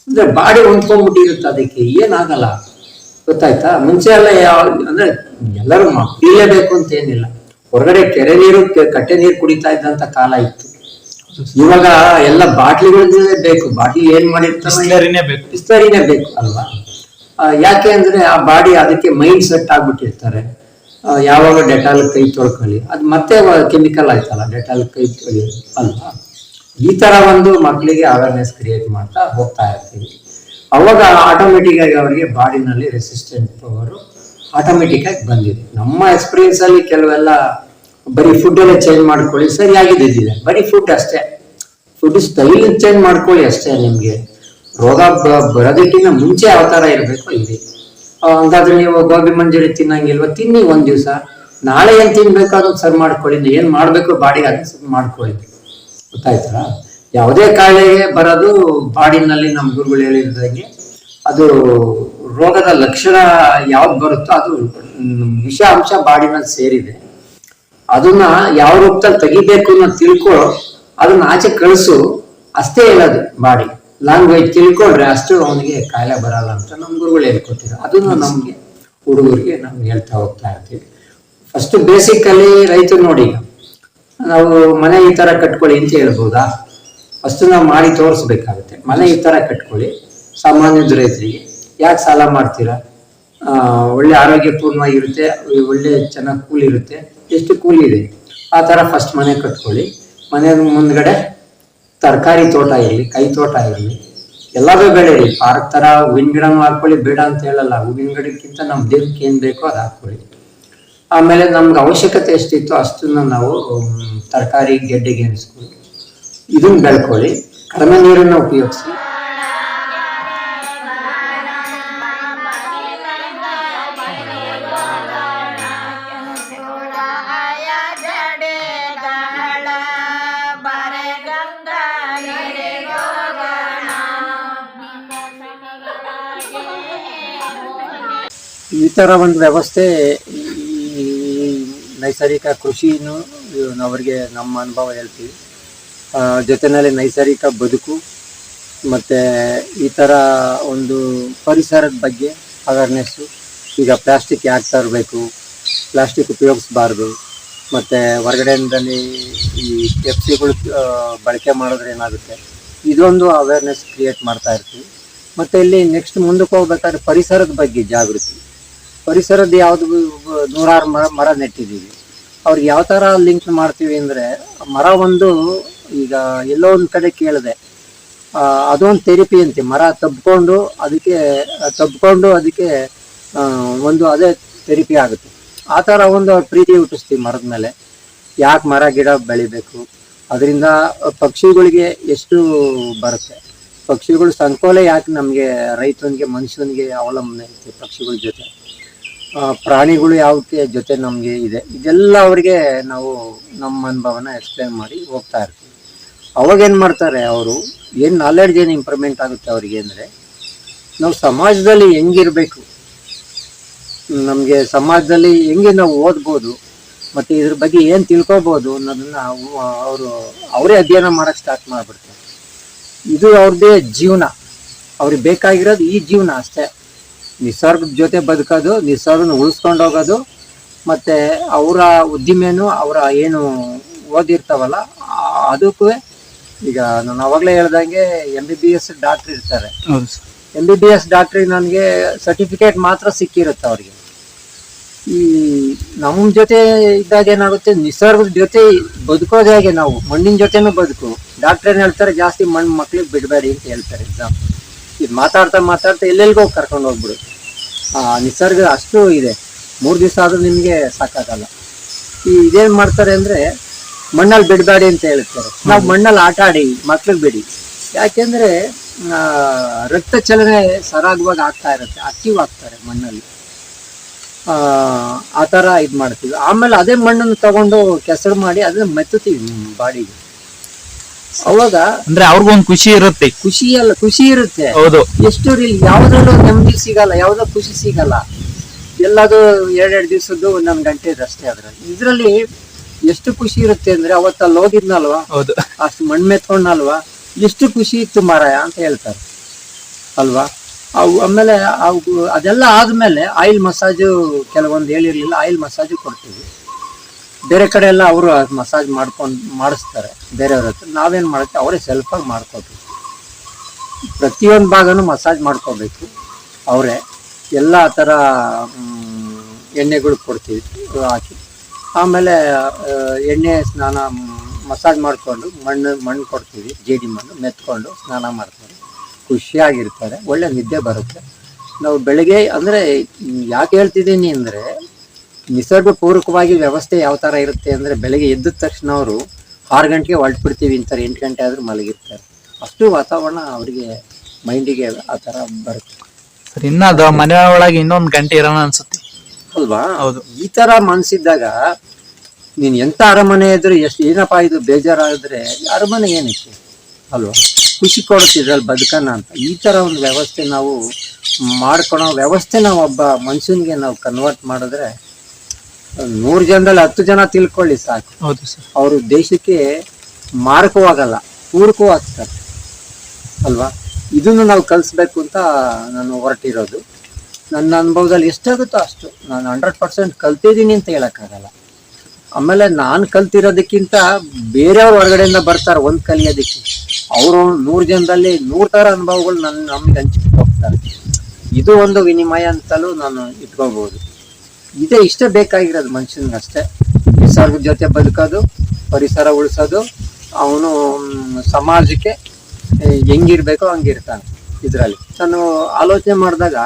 ಅಂದ್ರೆ ಬಾಡಿ ಹೊಂದ್ಕೊಂಡ್ಬಿಟ್ಟಿರುತ್ತೆ, ಅದಕ್ಕೆ ಏನಾಗಲ್ಲ. ಗೊತ್ತಾಯ್ತಾ? ಮುಂಚೆ ಎಲ್ಲ ಅಂದ್ರೆ ಎಲ್ಲರೂ ಕುಡಿಲೇಬೇಕು ಅಂತ ಏನಿಲ್ಲ, ಹೊರಗಡೆ ಕೆರೆ ನೀರು ಕಟ್ಟೆ ನೀರು ಕುಡಿತಾ ಇದ್ದಂತ ಕಾಲ ಇತ್ತು. ಇವಾಗ ಎಲ್ಲ ಬಾಟ್ಲಿಗಳೇ ಬೇಕು. ಬಾಟ್ಲಿ ಏನ್ ಮಾಡಿರ್ತಾರೆ, ಬಿಸ್ಲರಿನೇ ಬೇಕು ಅಲ್ವಾ? ಯಾಕೆ ಅಂದ್ರೆ ಆ ಬಾಡಿ ಅದಕ್ಕೆ ಮೈಂಡ್ ಸೆಟ್ ಆಗ್ಬಿಟ್ಟಿರ್ತಾರೆ. ಯಾವಾಗ ಡೆಟಾಲ್ ಕೈ ತೊಳ್ಕೊಳ್ಳಿ, ಅದು ಮತ್ತೆ ಕೆಮಿಕಲ್ ಆಯ್ತಲ್ಲ, ಡೆಟಾಲ್ ಕೈ ತೊಳೆಯೋದು ಅಲ್ವಾ? ಈ ತರ ಒಂದು ಮಕ್ಕಳಿಗೆ ಅವೇರ್ನೆಸ್ ಕ್ರಿಯೇಟ್ ಮಾಡ್ತಾ ಹೋಗ್ತಾ ಇರ್ತೀವಿ. ಅವಾಗ ಆಟೋಮೆಟಿಕ್ ಆಗಿ ಅವರಿಗೆ ಬಾಡಿನಲ್ಲಿ ರೆಸಿಸ್ಟೆಂಟ್ ಪವರ್ ಆಟೋಮೆಟಿಕ್ ಆಗಿ ಬಂದಿದೆ. ನಮ್ಮ ಎಕ್ಸ್ಪೀರಿಯನ್ಸ್ ಅಲ್ಲಿ ಕೆಲವೆಲ್ಲ ಬರೀ ಫುಡ್ ಎಲ್ಲ ಚೇಂಜ್ ಮಾಡ್ಕೊಳ್ಳಿ, ಸರಿಯಾಗಿದ್ದಿದೆ. ಬರೀ ಫುಡ್ ಅಷ್ಟೇ, ಫುಡ್ ಸ್ಟೈಲ್ ಚೇಂಜ್ ಮಾಡ್ಕೊಳ್ಳಿ ಅಷ್ಟೇ. ನಿಮ್ಗೆ ರೋಗ ಬರೋದಕ್ಕಿಂತ ಮುಂಚೆ ಯಾವ ತರ ಇರಬೇಕು ಇದೆ. ಹಂಗಾದ್ರೆ ನೀವು ಗೋಬಿ ಮಂಜೂರಿ ತಿನ್ನಂಗಿಲ್ವಾ, ತಿನ್ನಿ ಒಂದ್ ದಿವ್ಸ, ನಾಳೆ ಏನ್ ತಿನ್ಬೇಕು ಅದನ್ನ ಸರಿ ಮಾಡ್ಕೊಳ್ಳಿ, ಏನ್ ಮಾಡ್ಬೇಕು ಬಾಡಿಗೆ ಅದನ್ನ ಸರಿ ಮಾಡ್ಕೊಳ್ಳಿ. ಗೊತ್ತಾಯ್ತಾ? ಯಾವುದೇ ಕಾಯಿಲೆಗೆ ಬರೋದು ಬಾಡಿನಲ್ಲಿ ನಮ್ಮ ಗುರುಗಳು ಹೇಳಿದಂಗೆ ಅದು ರೋಗದ ಲಕ್ಷಣ ಯಾವ್ದು ಬರುತ್ತೋ ಅದು ವಿಷ ಅಂಶ ಬಾಡಿನಲ್ಲಿ ಸೇರಿದೆ. ಅದನ್ನ ಯಾವ ರೂಪದಲ್ಲಿ ತೆಗಿಬೇಕು ಅನ್ನೋ ತಿಳ್ಕೊ, ಅದನ್ನ ಆಚೆ ಕಳಿಸು, ಅಷ್ಟೇ ಹೇಳೋದು ಬಾಡಿ ಲ್ಯಾಂಗ್ವೇಜ್ ತಿಳ್ಕೊಂಡ್ರೆ ಅಷ್ಟು ಅವನಿಗೆ ಕಾಯಿಲೆ ಬರಲ್ಲ ಅಂತ ನಮ್ಮ ಗುರುಗಳು ಹೇಳ್ಕೊಟ್ಟಿದ್ರು. ಅದನ್ನು ನಮ್ಗೆ ಹುಡುಗರಿಗೆ ನಾವು ಹೇಳ್ತಾ ಹೋಗ್ತಾ ಇರ್ತೀವಿ. ಫಸ್ಟ್ ಬೇಸಿಕ್ ಅಲ್ಲಿ ರೈತರು ನೋಡಿ, ನಾವು ಮನೆ ಈ ತರ ಕಟ್ಕೊಳ್ಳಿ ಅಂತ ಹೇಳ್ಬೋದಾ? ಫಸ್ಟ್ ನಾವು ಮಾಡಿ ತೋರಿಸ್ಬೇಕಾಗುತ್ತೆ. ಮನೆ ಈ ತರ ಕಟ್ಕೊಳ್ಳಿ, ಸಾಮಾನ್ಯದ ರೈತರಿಗೆ ಯಾಕೆ ಸಾಲ ಮಾಡ್ತೀರಾ? ಒಳ್ಳೆ ಆರೋಗ್ಯಪೂರ್ಣವಾಗಿರುತ್ತೆ, ಒಳ್ಳೆ ಚೆನ್ನಾಗಿ ಕೂಲಿ ಇರುತ್ತೆ. ಎಷ್ಟು ಕೂಲಿ ಇದೆ ಆ ತರ ಫಸ್ಟ್ ಮನೆ ಕಟ್ಕೊಳ್ಳಿ. ಮನೆ ಮುಂದ್ಗಡೆ ತರಕಾರಿ ತೋಟ ಇರಲಿ, ಕೈ ತೋಟ ಇರಲಿ, ಎಲ್ಲದೂ ಬೆಳೀರಿ. ಪಾರ್ಕ್ ತರ ಹೂವಿನ ಗಿಡನೂ ಹಾಕೊಳ್ಳಿ, ಬೇಡ ಅಂತ ಹೇಳಲ್ಲ. ಹೂವಿನ ಗಿಡಕ್ಕಿಂತ ನಮ್ ದೇಹಕ್ಕೆ ಏನ್ ಬೇಕೋ ಅದು ಹಾಕೊಳ್ಳಿ. ಆಮೇಲೆ ನಮ್ಗೆ ಅವಶ್ಯಕತೆ ಎಷ್ಟಿತ್ತು ಅಷ್ಟನ್ನ ನಾವು ತರಕಾರಿ ಗೆಡ್ಡೆಗೆ ಎಣಿಸ್ಕೊಳ್ಳಿ, ಇದನ್ನ ಬೆಳ್ಕೊಳ್ಳಿ. ಕಡಿಮೆ ನೀರನ್ನ ಉಪಯೋಗಿಸಿ. ಈ ತರ ಒಂದು ವ್ಯವಸ್ಥೆ ಈ ನೈಸರ್ಗಿಕ ಕೃಷಿನೂ ಅವರಿಗೆ ನಮ್ಮ ಅನುಭವ ಹೇಳ್ತೀವಿ. ಜೊತೆಯಲ್ಲಿ ನೈಸರ್ಗಿಕ ಬದುಕು ಮತ್ತು ಈ ಥರ ಒಂದು ಪರಿಸರದ ಬಗ್ಗೆ ಅವೇರ್ನೆಸ್ಸು. ಈಗ ಪ್ಲಾಸ್ಟಿಕ್ ಯಾಕೆ ತರಬೇಕು, ಪ್ಲಾಸ್ಟಿಕ್ ಉಪಯೋಗಿಸ್ಬಾರ್ದು, ಮತ್ತು ಹೊರಗಡೆಯಿಂದಲೇ ಈ ಪೆಪ್ಸಿಗಳು ಬಳಕೆ ಮಾಡಿದ್ರೆ ಏನಾಗುತ್ತೆ, ಇದೊಂದು ಅವೇರ್ನೆಸ್ ಕ್ರಿಯೇಟ್ ಮಾಡ್ತಾ ಇರ್ತೀವಿ. ಮತ್ತು ಇಲ್ಲಿ ನೆಕ್ಸ್ಟ್ ಮುಂದಕ್ಕೆ ಹೋಗ್ಬೇಕಾದ್ರೆ ಪರಿಸರದ ಬಗ್ಗೆ ಜಾಗೃತಿ. ಪರಿಸರದ ಯಾವುದು 100 ಮರ ನೆಟ್ಟಿದ್ದೀವಿ, ಅವ್ರಿಗೆ ಯಾವ ಥರ ಲಿಂಕ್ ಮಾಡ್ತೀವಿ ಅಂದರೆ, ಮರ ಒಂದು ಈಗ ಎಲ್ಲೋ ಒಂದು ಕಡೆ ಕೇಳಿದೆ, ಅದೊಂದು ಥೆರಪಿ ಅಂತೆ. ಮರ ತಬ್ಕೊಂಡು ಅದಕ್ಕೆ ಒಂದು ಅದೇ ಥೆರಪಿ ಆಗುತ್ತೆ. ಆ ಥರ ಒಂದು ಪ್ರೀತಿ ಹುಟ್ಟಿಸ್ತೀವಿ ಮರದ ಮೇಲೆ. ಯಾಕೆ ಮರ ಗಿಡ ಬೆಳಿಬೇಕು, ಅದರಿಂದ ಪಕ್ಷಿಗಳಿಗೆ ಎಷ್ಟು ಬರುತ್ತೆ. ಪಕ್ಷಿಗಳು ಸಂಕೋಲೆ ಯಾಕೆ ನಮಗೆ ರೈತನಿಗೆ ಮನುಷ್ಯನಿಗೆ ಅವಲಂಬನೆ ಐತೆ ಪಕ್ಷಿಗಳ ಜೊತೆ. ಪ್ರಾಣಿಗಳು ಯಾವಕ್ಕೆ ಜೊತೆ ನಮಗೆ ಇದೆ, ಇದೆಲ್ಲ ಅವರಿಗೆ ನಾವು ನಮ್ಮ ಅನುಭವನ ಎಕ್ಸ್ಪ್ಲೇನ್ ಮಾಡಿ ಹೋಗ್ತಾ ಇರ್ತೀವಿ. ಅವಾಗೇನು ಮಾಡ್ತಾರೆ ಅವರು, ಏನು ನಾಲೆಡ್ಜ್ ಏನು ಇಂಪ್ರೂವ್ಮೆಂಟ್ ಆಗುತ್ತೆ ಅವರಿಗೆ ಅಂದರೆ, ನಾವು ಸಮಾಜದಲ್ಲಿ ಹೆಂಗಿರಬೇಕು, ನಮಗೆ ಸಮಾಜದಲ್ಲಿ ಹೆಂಗೆ ನಾವು ಓದ್ಬೋದು ಮತ್ತು ಇದ್ರ ಬಗ್ಗೆ ಏನು ತಿಳ್ಕೊಬೋದು ಅನ್ನೋದನ್ನು ಅವರೇ ಅಧ್ಯಯನ ಮಾಡೋಕ್ಕೆ ಸ್ಟಾರ್ಟ್ ಮಾಡಿಬಿಡ್ತಾರೆ. ಇದು ಅವ್ರದ್ದೇ ಜೀವನ, ಅವ್ರಿಗೆ ಬೇಕಾಗಿರೋದು ಈ ಜೀವನ ಅಷ್ಟೇ. ನಿಸರ್ಗದ ಜೊತೆ ಬದುಕೋದು, ನಿಸರ್ಗನ ಉಳಿಸ್ಕೊಂಡು ಹೋಗೋದು, ಮತ್ತು ಅವರ ಉದ್ದಿಮೆನೂ ಅವರ ಏನು ಓದಿರ್ತಾವಲ್ಲ ಅದಕ್ಕೂ. ಈಗ ನಾನು ಅವಾಗಲೇ ಹೇಳ್ದಂಗೆ MBBS ಡಾಕ್ಟ್ರ್ ಇರ್ತಾರೆ. MBBS ಡಾಕ್ಟ್ರಿಗೆ ನನಗೆ ಸರ್ಟಿಫಿಕೇಟ್ ಮಾತ್ರ ಸಿಕ್ಕಿರುತ್ತೆ ಅವ್ರಿಗೆ. ಈ ನಮ್ಮ ಜೊತೆ ಇದ್ದಾಗ ಏನಾಗುತ್ತೆ, ನಿಸರ್ಗದ ಜೊತೆ ಬದುಕೋದು ಹೇಗೆ, ನಾವು ಮಣ್ಣಿನ ಜೊತೆನೂ ಬದುಕು. ಡಾಕ್ಟ್ರ್ ಏನು ಹೇಳ್ತಾರೆ, ಜಾಸ್ತಿ ಮಣ್ಣು ಮಕ್ಳಿಗೆ ಬಿಡಬೇಡಿ ಅಂತ ಹೇಳ್ತಾರೆ. ಎಕ್ಸಾಂಪಲ್ ಇದು ಮಾತಾಡ್ತಾ ಎಲ್ಲೆಲ್ಗೋ ಕರ್ಕೊಂಡು ಹೋಗ್ಬಿಡು. ನಿಸರ್ಗ ಅಷ್ಟು ಇದೆ, 3 ದಿವಸ ಆದರೂ ನಿಮಗೆ ಸಾಕಾಗಲ್ಲ. ಇದೇನು ಮಾಡ್ತಾರೆ ಅಂದರೆ, ಮಣ್ಣಲ್ಲಿ ಬಿಡಬೇಡಿ ಅಂತ ಹೇಳ್ತಾರೆ. ನಾವು ಮಣ್ಣಲ್ಲಿ ಆಟ ಆಡಿ ಮಕ್ಳಿಗೆ ಬಿಡಿ. ಯಾಕೆಂದರೆ ರಕ್ತ ಚಲನೆ ಸರಾಗವಾಗಿ ಆಗ್ತಾ ಇರುತ್ತೆ, ಆಕ್ಟಿವ್ ಆಗ್ತಾರೆ ಮಣ್ಣಲ್ಲಿ. ಆ ಥರ ಇದು ಮಾಡ್ತೀವಿ. ಆಮೇಲೆ ಅದೇ ಮಣ್ಣನ್ನು ತಗೊಂಡು ಕೆಸರು ಮಾಡಿ ಅದನ್ನ ಮೆತ್ತುತ್ತೀವಿ ಬಾಡಿಗೆ. ಅವಾಗ ಅಂದ್ರೆ ಅವ್ರಿಗೊಂದು ಖುಷಿ ಇರುತ್ತೆ. ಖುಷಿ ಇರುತ್ತೆ. ಹೌದು. ಎಷ್ಟು ಯಾವ್ದ್ರಲ್ಲೂ ನೆಮ್ಮದಿ ಸಿಗಲ್ಲ, ಯಾವ್ದೋ ಖುಷಿ ಸಿಗಲ್ಲ. ಎಲ್ಲದು 2 ದಿವಸದ್ದು 1 ಗಂಟೆದು ಅಷ್ಟೇ. ಇದ್ರಲ್ಲಿ ಎಷ್ಟು ಖುಷಿ ಇರುತ್ತೆ ಅಂದ್ರೆ, ಅವತ್ತಲ್ಲಿ ಹೋಗಿದ್ನಲ್ವಾ, ಅಷ್ಟು ಮಣ್ಣು ಮೆತ್ಕೊಂಡಲ್ವಾ, ಎಷ್ಟು ಖುಷಿ ಇತ್ತು ಮಾರಾಯ ಅಂತ ಹೇಳ್ತಾರೆ ಅಲ್ವಾ. ಆಮೇಲೆ ಅದೆಲ್ಲ ಆದ್ಮೇಲೆ ಆಯಿಲ್ ಮಸಾಜು ಕೆಲವೊಂದು ಹೇಳಿರ್ಲಿಲ್ಲ, ಆಯಿಲ್ ಮಸಾಜು ಕೊಡ್ತೀವಿ. ಬೇರೆ ಕಡೆ ಎಲ್ಲ ಅವರು ಮಸಾಜ್ ಮಾಡಿಸ್ತಾರೆ ಬೇರೆಯವ್ರ ಹತ್ರ. ನಾವೇನು ಮಾಡುತ್ತೆ, ಅವರೇ ಸೆಲ್ಫಾಗಿ ಮಾಡ್ಕೋಬೇಕು. ಪ್ರತಿಯೊಂದು ಭಾಗನೂ ಮಸಾಜ್ ಮಾಡ್ಕೋಬೇಕು ಅವರೇ. ಎಲ್ಲ ಥರ ಎಣ್ಣೆಗಳು ಕೊಡ್ತೀವಿ ಹಾಕಿ. ಆಮೇಲೆ ಎಣ್ಣೆ ಸ್ನಾನ ಮಸಾಜ್ ಮಾಡಿಕೊಂಡು ಮಣ್ಣು ಕೊಡ್ತೀವಿ, ಜೇಡಿ ಮಣ್ಣು ಮೆತ್ಕೊಂಡು ಸ್ನಾನ ಮಾಡ್ತಾರೆ. ಖುಷಿಯಾಗಿರ್ತಾರೆ, ಒಳ್ಳೆ ನಿದ್ದೆ ಬರುತ್ತೆ. ನಾವು ಬೆಳಗ್ಗೆ ಅಂದರೆ ಯಾಕೆ ಹೇಳ್ತಿದ್ದೀನಿ ಅಂದರೆ, ನಿಸರ್ಗ ಪೂರ್ವಕವಾಗಿ ವ್ಯವಸ್ಥೆ ಯಾವ ಥರ ಇರುತ್ತೆ ಅಂದರೆ, ಬೆಳಗ್ಗೆ ಎದ್ದ ತಕ್ಷಣ ಅವರು 6 ಗಂಟೆಗೆ ಹೊರಟ್ಬಿಡ್ತೀವಿ ಅಂತಾರೆ, 8 ಗಂಟೆ ಆದರೂ ಮಲಗಿರ್ತಾರೆ. ಅಷ್ಟು ವಾತಾವರಣ ಅವರಿಗೆ ಮೈಂಡಿಗೆ ಆ ಥರ ಬರುತ್ತೆ. ಇನ್ನ ಅದು ಮನೆ ಒಳಗೆ ಇನ್ನೊಂದು ಗಂಟೆ ಇರೋಣ ಅನ್ಸುತ್ತೆ ಅಲ್ವಾ. ಹೌದು. ಈ ಥರ ಮನಸ್ಸಿದ್ದಾಗ ನೀನು ಎಂಥ ಅರಮನೆ ಇದ್ರು, ಎಷ್ಟು ಏನಪ್ಪ ಇದು ಬೇಜಾರಾದ್ರೆ ಅರಮನೆ ಏನಕ್ಕೆ ಅಲ್ವಾ, ಖುಷಿ ಕೊಡುತ್ತೆ ಇದ್ರಲ್ಲಿ ಬದುಕನ ಅಂತ. ಈ ಥರ ಒಂದು ವ್ಯವಸ್ಥೆ ನಾವು ಮಾಡ್ಕೊಳೋ ವ್ಯವಸ್ಥೆ ನಾವು ಒಬ್ಬ ಮನುಷ್ಯನಿಗೆ ನಾವು ಕನ್ವರ್ಟ್ ಮಾಡಿದ್ರೆ 100 ಜನದಲ್ಲಿ 10 ಜನ ತಿಳ್ಕೊಳ್ಳಿ ಸಾಕು. ಹೌದು ಸರ್. ಅವರು ದೇಶಕ್ಕೆ ಮಾರಕವಾಗಲ್ಲ, ಪೂರಕವಾಗ್ತಾರೆ ಅಲ್ವಾ. ಇದನ್ನು ನಾವು ಕಲಿಸ್ಬೇಕು ಅಂತ ನಾನು ಹೊರಟಿರೋದು. ನನ್ನ ಅನುಭವದಲ್ಲಿ ಎಷ್ಟಾಗುತ್ತೋ ಅಷ್ಟು ನಾನು 100% ಕಲ್ತಿದ್ದೀನಿ ಅಂತ ಹೇಳಕ್ಕಾಗಲ್ಲ. ಆಮೇಲೆ ನಾನು ಕಲ್ತಿರೋದಕ್ಕಿಂತ ಬೇರೆಯವ್ರು ಹೊರಗಡೆಯಿಂದ ಬರ್ತಾರೆ ಒಂದು ಕಲಿಯೋದಕ್ಕೆ. ಅವರು 100 ಜನದಲ್ಲಿ 100 ಥರ ಅನುಭವಗಳು ನಮ್ಗೆ ಹಂಚ್ಬಿಟ್ಟು ಹೋಗ್ತಾರೆ. ಇದು ಒಂದು ವಿನಿಮಯ ಅಂತಲೂ ನಾನು ಇಟ್ಕೋಬಹುದು. ಇಷ್ಟೇ ಬೇಕಾಗಿರೋದು ಮನುಷ್ಯನಿಗೆ ಅಷ್ಟೇ. ನಿಸರ್ಗದ ಜೊತೆ ಬದುಕೋದು, ಪರಿಸರ ಉಳಿಸೋದು, ಅವನು ಸಮಾಜಕ್ಕೆ ಹೆಂಗಿರ್ಬೇಕೋ ಹಂಗಿರ್ತಾನೆ. ಇದರಲ್ಲಿ ನಾನು ಆಲೋಚನೆ ಮಾಡಿದಾಗ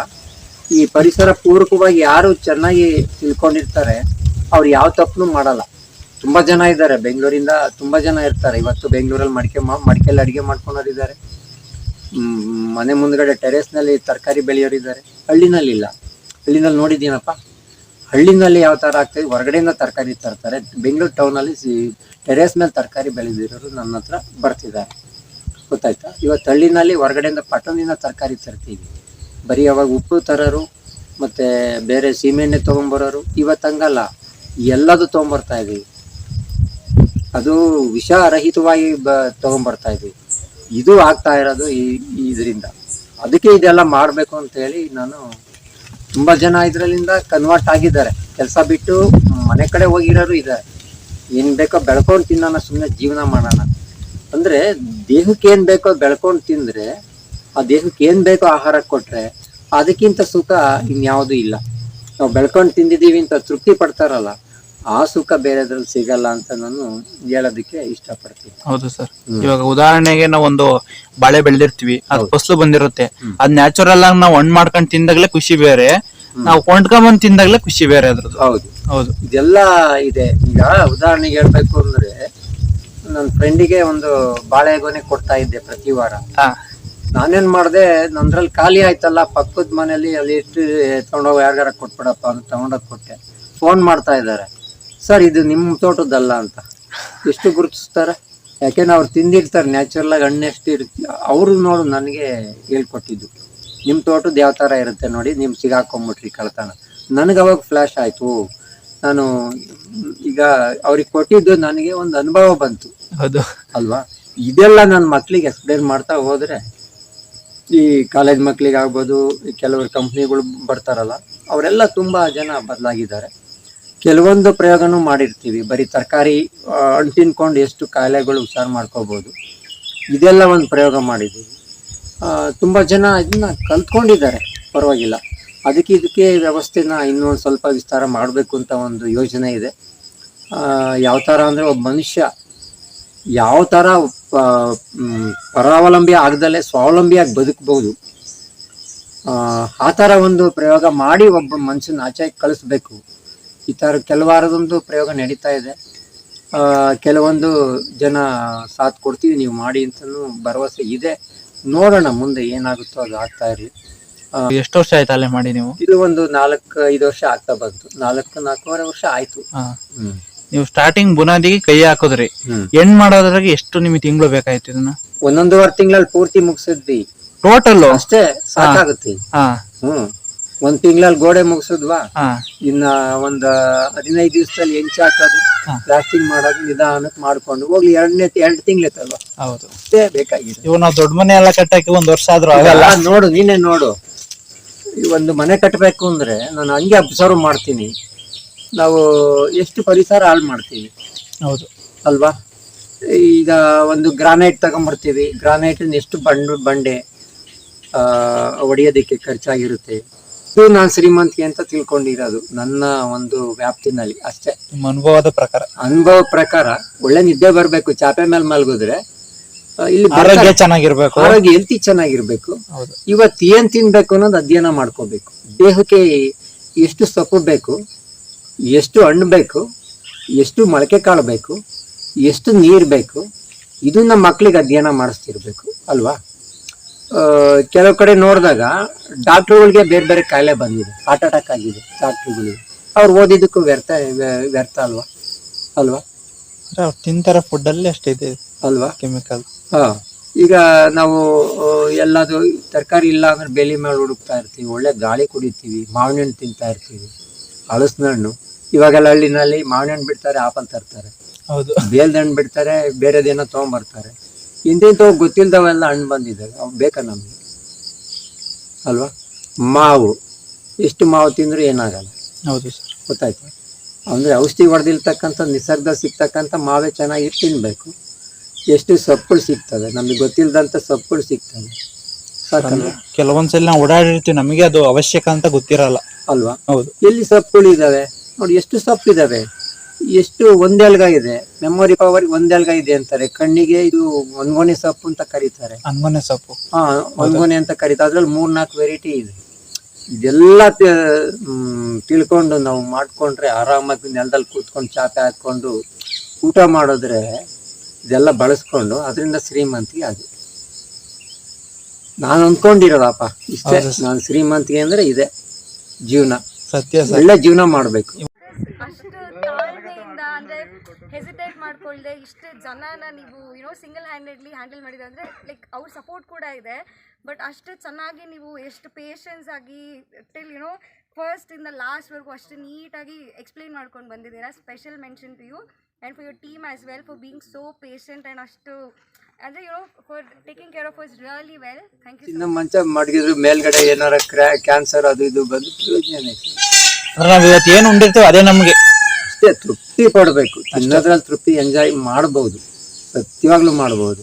ಈ ಪರಿಸರ ಪೂರಕವಾಗಿ ಯಾರು ಚೆನ್ನಾಗಿ ತಿಳ್ಕೊಂಡಿರ್ತಾರೆ ಅವ್ರು ಯಾವ ತಪ್ಪು ಮಾಡಲ್ಲ. ತುಂಬ ಜನ ಇದ್ದಾರೆ, ಬೆಂಗಳೂರಿಂದ ತುಂಬ ಜನ ಇರ್ತಾರೆ. ಇವತ್ತು ಬೆಂಗಳೂರಲ್ಲಿ ಮಡಿಕೆಯಲ್ಲಿ ಅಡುಗೆ ಮಾಡ್ಕೊಳೋರಿದ್ದಾರೆ, ಮನೆ ಮುಂದ್ಗಡೆ ಟೆರೇಸ್ನಲ್ಲಿ ತರಕಾರಿ ಬೆಳೆಯೋರಿದ್ದಾರೆ. ಹಳ್ಳಿನಲ್ಲಿಲ್ಲ. ಹಳ್ಳಿನಲ್ಲಿ ನೋಡಿದ್ದೀನಪ್ಪ, ಹಳ್ಳಿನಲ್ಲಿ ಯಾವ ಥರ ಆಗ್ತದೆ, ಹೊರಗಡೆಯಿಂದ ತರಕಾರಿ ತರ್ತಾರೆ. ಬೆಂಗಳೂರು ಟೌನಲ್ಲಿ ಟೆರೇಸ್ ಮೇಲೆ ತರಕಾರಿ ಬೆಳೆದಿರೋರು ನನ್ನ ಹತ್ರ ಬರ್ತಿದ್ದಾರೆ, ಗೊತ್ತಾಯ್ತಾ. ಇವತ್ತು ಹಳ್ಳಿನಲ್ಲಿ ಹೊರಗಡೆಯಿಂದ ಪಟ್ಟಣದಿಂದ ತರಕಾರಿ ತರ್ತೀವಿ. ಬರೀ ಅವಾಗ ಉಪ್ಪು ತರೋರು ಮತ್ತು ಬೇರೆ ಸೀಮೆಎಣ್ಣೆ ತೊಗೊಂಬರೋರು. ಇವತ್ತು ಹಂಗಲ್ಲ, ಎಲ್ಲದು ತೊಗೊಂಬರ್ತಾ ಇದ್ದೀವಿ. ಅದು ವಿಷರಹಿತವಾಗಿ ತೊಗೊಂಬರ್ತಾ ಇದ್ದೀವಿ. ಇದು ಆಗ್ತಾ ಇರೋದು ಇದರಿಂದ. ಅದಕ್ಕೆ ಇದೆಲ್ಲ ಮಾಡಬೇಕು ಅಂತೇಳಿ ನಾನು ತುಂಬ ಜನ ಇದರಲ್ಲಿಂದ ಕನ್ವರ್ಟ್ ಆಗಿದ್ದಾರೆ. ಕೆಲಸ ಬಿಟ್ಟು ಮನೆ ಕಡೆ ಹೋಗಿರೋರು ಇದ್ದಾರೆ. ಏನು ಬೇಕೋ ಬೆಳ್ಕೊಂಡು ತಿನ್ನೋಣ, ಸುಮ್ಮನೆ ಜೀವನ ಮಾಡೋಣ ಅಂದರೆ ದೇಹಕ್ಕೆ ಏನು ಬೇಕೋ ಬೆಳ್ಕೊಂಡು ತಿಂದರೆ, ಆ ದೇಹಕ್ಕೆ ಏನು ಬೇಕೋ ಆಹಾರ ಕೊಟ್ಟರೆ ಅದಕ್ಕಿಂತ ಸುಖ ಇನ್ಯಾವುದೂ ಇಲ್ಲ. ನಾವು ಬೆಳ್ಕೊಂಡು ತಿಂದಿದ್ದೀವಿ ಅಂತ ತೃಪ್ತಿ ಪಡ್ತಾರಲ್ಲ, ಆ ಸುಖ ಬೇರೆದ್ರಲ್ಲಿ ಸಿಗಲ್ಲ ಅಂತ ನಾನು ಹೇಳೋದಕ್ಕೆ ಇಷ್ಟಪಡ್ತೀನಿ. ಹೌದು ಸರ್. ಇವಾಗ ಉದಾಹರಣೆಗೆ ನಾವು ಒಂದು ಬಾಳೆ ಬೆಳೆದಿರ್ತೀವಿ, ಅದು ಫಸಲು ಬಂದಿರುತ್ತೆ. ಅದ್ ನ್ಯಾಚುರಲ್ ಆಗಿ ನಾವು ಹಣ್ಣು ಮಾಡ್ಕೊಂಡು ತಿಂದಾಗ್ಲೇ ಖುಷಿ ಬೇರೆ, ನಾವು ಕೊಂಡ್ಕೊಂಬಂದ್ ತಿಂದಾಗ್ಲೇ ಖುಷಿ ಬೇರೆ ಅದ್ರದ್ದು. ಹೌದು ಹೌದು, ಇದೆಲ್ಲ ಇದೆ. ಈಗ ಉದಾಹರಣೆಗೆ ಹೇಳ್ಬೇಕು ಅಂದ್ರೆ, ನನ್ನ ಫ್ರೆಂಡಿಗೆ ಒಂದು ಬಾಳೆಗೊನೆ ಕೊಡ್ತಾ ಇದ್ದೆ ಪ್ರತಿ ವಾರ. ನಾನೇನ್ ಮಾಡ್ದೆ, ನಂದ್ರಲ್ಲಿ ಖಾಲಿ ಆಯ್ತಲ್ಲ, ಪಕ್ಕದ ಮನೇಲಿ ಅಲ್ಲಿ ಇಟ್ಟು ತಗೊಂಡೋಗಿ ಯಾರ್ಯಾರ ಕೊಟ್ಬಿಡಪ್ಪ ಅಂತ ತಗೊಂಡೋಗಿ ಕೊಟ್ಟೆ. ಫೋನ್ ಮಾಡ್ತಾ ಇದ್ದಾರೆ, ಸರ್ ಇದು ನಿಮ್ಮ ತೋಟದಲ್ಲ ಅಂತ. ಎಷ್ಟು ಗುರುತಿಸ್ತಾರೆ, ಯಾಕೆಂದ್ರೆ ಅವ್ರು ತಿಂದಿರ್ತಾರೆ ನ್ಯಾಚುರಲ್ ಆಗಿ ಹಣ್ಣು ಎಷ್ಟು ಇರುತ್ತೆ. ಅವರು ನೋಡು ನನಗೆ ಹೇಳ್ಕೊಟ್ಟಿದ್ದು, ನಿಮ್ಮ ತೋಟದ ಯಾವ ಥರ ಇರುತ್ತೆ ನೋಡಿ, ನೀವು ಸಿಗಾಕೊಂಬಿಟ್ರಿ ಕಳ್ತನ. ನನಗೆ ಅವಾಗ ಫ್ಲ್ಯಾಶ್ ಆಯಿತು. ನಾನು ಈಗ ಅವ್ರಿಗೆ ಕೊಟ್ಟಿದ್ದು ನನಗೆ ಒಂದು ಅನುಭವ ಬಂತು. ಹೌದು ಅಲ್ವಾ. ಇದೆಲ್ಲ ನನ್ನ ಮಕ್ಳಿಗೆ ಎಕ್ಸ್ಪ್ಲೇನ್ ಮಾಡ್ತಾ ಹೋದರೆ, ಈ ಕಾಲೇಜ್ ಮಕ್ಳಿಗೆ ಆಗ್ಬೋದು, ಕೆಲವರು ಕಂಪ್ನಿಗಳು ಬರ್ತಾರಲ್ಲ, ಅವರೆಲ್ಲ ತುಂಬ ಜನ ಬದಲಾಗಿದ್ದಾರೆ. ಕೆಲವೊಂದು ಪ್ರಯೋಗನೂ ಮಾಡಿರ್ತೀವಿ. ಬರೀ ತರಕಾರಿ ಹಣ್ಣು ತಿನ್ಕೊಂಡು ಎಷ್ಟು ಕಾಯಿಲೆಗಳು ಹುಷಾರು ಮಾಡ್ಕೋಬೋದು, ಇದೆಲ್ಲ ಒಂದು ಪ್ರಯೋಗ ಮಾಡಿದ್ದೀವಿ. ತುಂಬ ಜನ ಇದನ್ನ ಕಲ್ತ್ಕೊಂಡಿದ್ದಾರೆ, ಪರವಾಗಿಲ್ಲ. ಇದಕ್ಕೆ ವ್ಯವಸ್ಥೆನ ಇನ್ನೊಂದು ಸ್ವಲ್ಪ ವಿಸ್ತಾರ ಮಾಡಬೇಕು ಅಂತ ಒಂದು ಯೋಜನೆ ಇದೆ. ಯಾವ ಥರ ಅಂದರೆ, ಒಬ್ಬ ಮನುಷ್ಯ ಯಾವ ಥರ ಪರಾವಲಂಬಿ ಆಗದಲ್ಲೇ ಸ್ವಾವಲಂಬಿಯಾಗಿ ಬದುಕ್ಬೋದು, ಆ ಥರ ಒಂದು ಪ್ರಯೋಗ ಮಾಡಿ ಒಬ್ಬ ಮನುಷ್ಯನ ಆಚೆ ಕಳಿಸ್ಬೇಕು. ಈ ಥರ ಕೆಲವಾರದೊಂದು ಪ್ರಯೋಗ ನಡೀತಾ ಇದೆ. ಕೆಲವೊಂದು ಜನ ಸಾಥ್ ಕೊಡ್ತೀವಿ ನೀವು ಮಾಡಿ ಅಂತಲೂ ಭರವಸೆ ಇದೆ. ನೋಡೋಣ ಮುಂದೆ ಏನಾಗುತ್ತೋ ಅದು ಆಗ್ತಾ ಇರಲಿ. ಎಷ್ಟು ವರ್ಷ ಆಯ್ತು ಅಲ್ಲೇ ಮಾಡಿ ನೀವು? ಇದು ಒಂದು 4-5 ವರ್ಷ ಆಗ್ತಾ ಬಂತು. 4-4.5 ವರ್ಷ ಆಯ್ತು. ನೀವು ಸ್ಟಾರ್ಟಿಂಗ್ ಬುನಾದಿಗೆ ಕೈ ಹಾಕೋದ್ರಿ, ಎಂಡ್ ಮಾಡೋದ್ರಾಗ ಎಷ್ಟು ನಿಮಗೆ ತಿಂಗಳು ಬೇಕಾಯ್ತು? ಇದನ್ನ 1.5 ತಿಂಗಳಲ್ಲಿ ಪೂರ್ತಿ ಮುಗಿಸಿದ್ವಿ ಟೋಟಲ್ ಅಷ್ಟೇ, ಸಾಕಾಗುತ್ತೆ. 1 ತಿಂಗಳಲ್ಲಿ ಗೋಡೆ ಮುಗಿಸಿದ್ವಾ, ಇನ್ನ ಒಂದ್ 15 ದಿವಸದಲ್ಲಿ ಹೆಂಚ್ ಹಾಕೋದು, ಪ್ಲಾಸ್ಟಿಂಗ್ ಮಾಡೋದು, ನಿಧಾನಕ್ಕೆ ಮಾಡ್ಕೊಂಡು ಹೋಗ್ಲಿ. 2 ತಿಂಗ್ಳೈತಲ್ವಾ, ಹೌದು, ಅಷ್ಟೇ ಬೇಕಾಗಿದೆ. ಇವ್ ನಾವು ದೊಡ್ಡ ಮನೆ ಎಲ್ಲ ಕಟ್ಟಕ್ಕೆ 1 ವರ್ಷ ಆದ್ರೂ ಆಗಲ್ಲ. ನೋಡು, ನೀನೇ ನೋಡು, ಒಂದು ಮನೆ ಕಟ್ಟಬೇಕು ಅಂದ್ರೆ ನಾನು ಹಂಗೆ ಅಬ್ಸರ್ವ್ ಮಾಡ್ತೀನಿ. ನಾವು ಎಷ್ಟು ಪರಿಸರ ಹಾಳು ಮಾಡ್ತೀವಿ. ಹೌದು ಅಲ್ವಾ. ಈಗ ಒಂದು ಗ್ರಾನೈಟ್ ತಗೊಂಡ್ಬರ್ತೀವಿ, ಗ್ರಾನೈಟ್ ಎಷ್ಟು ಬಂಡೆ ಹೊಡೆಯೋದಕ್ಕೆ ಖರ್ಚಾಗಿರುತ್ತೆ. ಇದು ನಾನು ಶ್ರೀಮಂತಿಕೆ ಅಂತ ತಿಳ್ಕೊಂಡಿರೋದು ನನ್ನ ಒಂದು ವ್ಯಾಪ್ತಿನಲ್ಲಿ ಅಷ್ಟೇ. ನಿಮ್ಮ ಅನುಭವ ಪ್ರಕಾರ ಒಳ್ಳೆ ನಿದ್ದೆ ಬರ್ಬೇಕು. ಚಾಪೆ ಮೇಲೆ ಮಲಗಿದ್ರೆ ಇಲ್ಲಿ ಆರೋಗ್ಯ ಚೆನ್ನಾಗಿರ್ಬೇಕು, ಆರೋಗ್ಯ ಹೆಲ್ತಿ ಚೆನ್ನಾಗಿರ್ಬೇಕು. ಇವತ್ತು ಏನ್ ತಿನ್ಬೇಕು ಅನ್ನೋದು ಅಧ್ಯಯನ ಮಾಡ್ಕೋಬೇಕು. ದೇಹಕ್ಕೆ ಎಷ್ಟು ಸೊಪ್ಪು ಬೇಕು, ಎಷ್ಟು ಹಣ್ಣು ಬೇಕು, ಎಷ್ಟು ಮೊಳಕೆ ಕಾಳು ಬೇಕು, ಎಷ್ಟು ನೀರು ಬೇಕು, ಇದನ್ನ ಮಕ್ಳಿಗೆ ಅಧ್ಯಯನ ಮಾಡಿಸ್ತಿರ್ಬೇಕು ಅಲ್ವಾ. ಕೆಲವು ಕಡೆ ನೋಡಿದಾಗ ಡಾಕ್ಟ್ರುಗಳಿಗೆ ಬೇರೆ ಬೇರೆ ಕಾಯಿಲೆ ಬಂದಿದೆ, ಹಾರ್ಟ್ ಅಟ್ಯಾಕ್ ಆಗಿದೆ ಡಾಕ್ಟ್ರುಗಳಿಗೆ. ಅವ್ರು ಓದಿದ್ದಕ್ಕೂ ವ್ಯರ್ಥ ಅಲ್ವಾ. ತಿಂತಾರ ಫುಡ್ ಅಲ್ಲಿ ಅಷ್ಟಿದೆ ಅಲ್ವಾ, ಕೆಮಿಕಲ್. ಈಗ ನಾವು ಎಲ್ಲದು ತರಕಾರಿ ಇಲ್ಲ ಅಂದ್ರೆ ಬೇಲಿ ಮೇಲೆ ಹುಡುಕ್ತಾ ಇರ್ತೀವಿ, ಒಳ್ಳೆ ಗಾಳಿ ಕುಡಿತೀವಿ, ಮಾವಿನ ಹಣ್ಣು ತಿಂತಾ ಇರ್ತೀವಿ, ಹಲಸಿನ ಹಣ್ಣು. ಇವಾಗೆಲ್ಲ ಹಳ್ಳಿನಲ್ಲಿ ಮಾವಿನ ಹಣ್ಣು ಬಿಡ್ತಾರೆ, ಆಪಲ್ ತರ್ತಾರೆ, ಹೌದು. ಬೇಲ್ದ ಹಣ್ಣು ಬಿಡ್ತಾರೆ, ಬೇರೆದೇನೋ ತೊಗೊಂಬರ್ತಾರೆ. ಇಂತಿಂತವ್ ಗೊತ್ತಿಲ್ದವೆಲ್ಲ ಹಣ್ಣು ಬಂದಿದ್ದಾವೆ, ಅವು ಬೇಕಾ ನಮ್ಗೆ ಅಲ್ವಾ? ಮಾವು, ಎಷ್ಟು ಮಾವು ತಿಂದ್ರು ಏನಾಗಲ್ಲ. ಹೌದು ಸರ್. ಗೊತ್ತಾಯ್ತು. ಅಂದ್ರೆ ಔಷಧಿ ಹೊಡೆದಿರ್ತಕ್ಕಂಥ ನಿಸರ್ಗದಲ್ಲಿ ಸಿಗ್ತಕ್ಕಂಥ ಮಾವೇ ಚೆನ್ನಾಗಿ ತಿನ್ಬೇಕು. ಎಷ್ಟು ಸೊಪ್ಪುಗಳು ಸಿಗ್ತವೆ, ನಮಗೆ ಗೊತ್ತಿಲ್ಲದಂಥ ಸೊಪ್ಪುಗಳು ಸಿಗ್ತವೆ, ಸಾಕಲ್ಲ. ಕೆಲವೊಂದ್ಸಲ ನಾವು ಓಡಾಡಿರ್ತೀವಿ, ನಮಗೆ ಅದು ಅವಶ್ಯಕ ಅಂತ ಗೊತ್ತಿರಲ್ಲ ಅಲ್ವಾ? ಹೌದು. ಎಲ್ಲಿ ಸೊಪ್ಪುಗಳು ಇದಾವೆ ನೋಡಿ, ಎಷ್ಟು ಸೊಪ್ಪಿದಾವೆ, ಎಷ್ಟು ಒಂದೆಲ್ಗ ಇದೆ, ಮೆಮೊರಿ ಪವರ್ ಒಂದೆಲ್ಗ ಇದೆ ಅಂತಾರೆ. ಕಣ್ಣಿಗೆ ಇದು ಒಣಗೊನೆ ಸೊಪ್ಪು ಅಂತ ಕರೀತಾರೆ, ಅನ್ಗೊನೆ ಸೊಪ್ಪು. ಒಣಗೊನೆ ಅಂತ ಕರೀತಾರೆ. ಅದ್ರಲ್ಲಿ 3-4 ವೆರೈಟಿ ಇದೆ. ಇದೆಲ್ಲ ತಿಳ್ಕೊಂಡು ನಾವು ಮಾಡ್ಕೊಂಡ್ರೆ ಆರಾಮಾಗಿ ನೆಲದಲ್ಲಿ ಕೂತ್ಕೊಂಡು ಚಾಪೆ ಹಾಕೊಂಡು ಊಟ ಮಾಡಿದ್ರೆ, ಇದೆಲ್ಲ ಬಳಸ್ಕೊಂಡು ಅದರಿಂದ ಶ್ರೀಮಂತಿಗೆ ಅದು ನಾನು ಅಂದ್ಕೊಂಡಿರೋದಪ್ಪ ಇಷ್ಟೇ. ನಾನು ಶ್ರೀಮಂತಿಗೆ ಅಂದ್ರೆ ಇದೆ ಜೀವನ, ಸತ್ಯ ಸರ್. ಒಳ್ಳೆ ಜೀವನ ಮಾಡ್ಬೇಕು. ಅಷ್ಟು ತಾಳ್ಮೆಯಿಂದ ಅಂದರೆ ಹೆಸಿಟೇಟ್ ಮಾಡ್ಕೊಳ್ದೆ ಇಷ್ಟು ಜನನ ನೀವು ಸಿಂಗಲ್ ಹ್ಯಾಂಡೆಡ್ಲಿ ಹ್ಯಾಂಡಲ್ ಮಾಡಿದ್ರೆ ಅಂದರೆ ಲೈಕ್ ಅವ್ರ ಸಪೋರ್ಟ್ ಕೂಡ ಇದೆ. ಬಟ್ ಅಷ್ಟು ಚೆನ್ನಾಗಿ ನೀವು ಎಷ್ಟು ಪೇಷನ್ಸ್ ಆಗಿ ಟಿಲ್ ಫಸ್ಟ್ ಇಂದ ಲಾಸ್ಟ್ವರೆಗೂ ಅಷ್ಟು ನೀಟಾಗಿ ಎಕ್ಸ್ಪ್ಲೇನ್ ಮಾಡ್ಕೊಂಡು ಬಂದಿದ್ದೀರಾ. Special mention to you and for your team as well for being so patient and ಅಷ್ಟು ಅಂದರೆ for taking care of us really well. Thank you. ಇನ್ನು ಮಂಚ ಮಡಗಿದ್ರು ಮೇಲ್ಗಡೆ ಏನಾರ ಕ್ಯಾನ್ಸರ್ ಅದು ಇದು ಬಂದು ಪ್ರಯೋಜನ ಐತೆ. ನಾವು ಇವತ್ತು ಏನು ಉಂಡಿರ್ತೀವಿ ಅದೇ ನಮಗೆ ಅಷ್ಟೇ ತೃಪ್ತಿ ಪಡಬೇಕು. ತಿನ್ನೋದ್ರಲ್ಲಿ ತೃಪ್ತಿ ಎಂಜಾಯ್ ಮಾಡ್ಬೋದು, ಸತ್ಯವಾಗ್ಲೂ ಮಾಡ್ಬೋದು.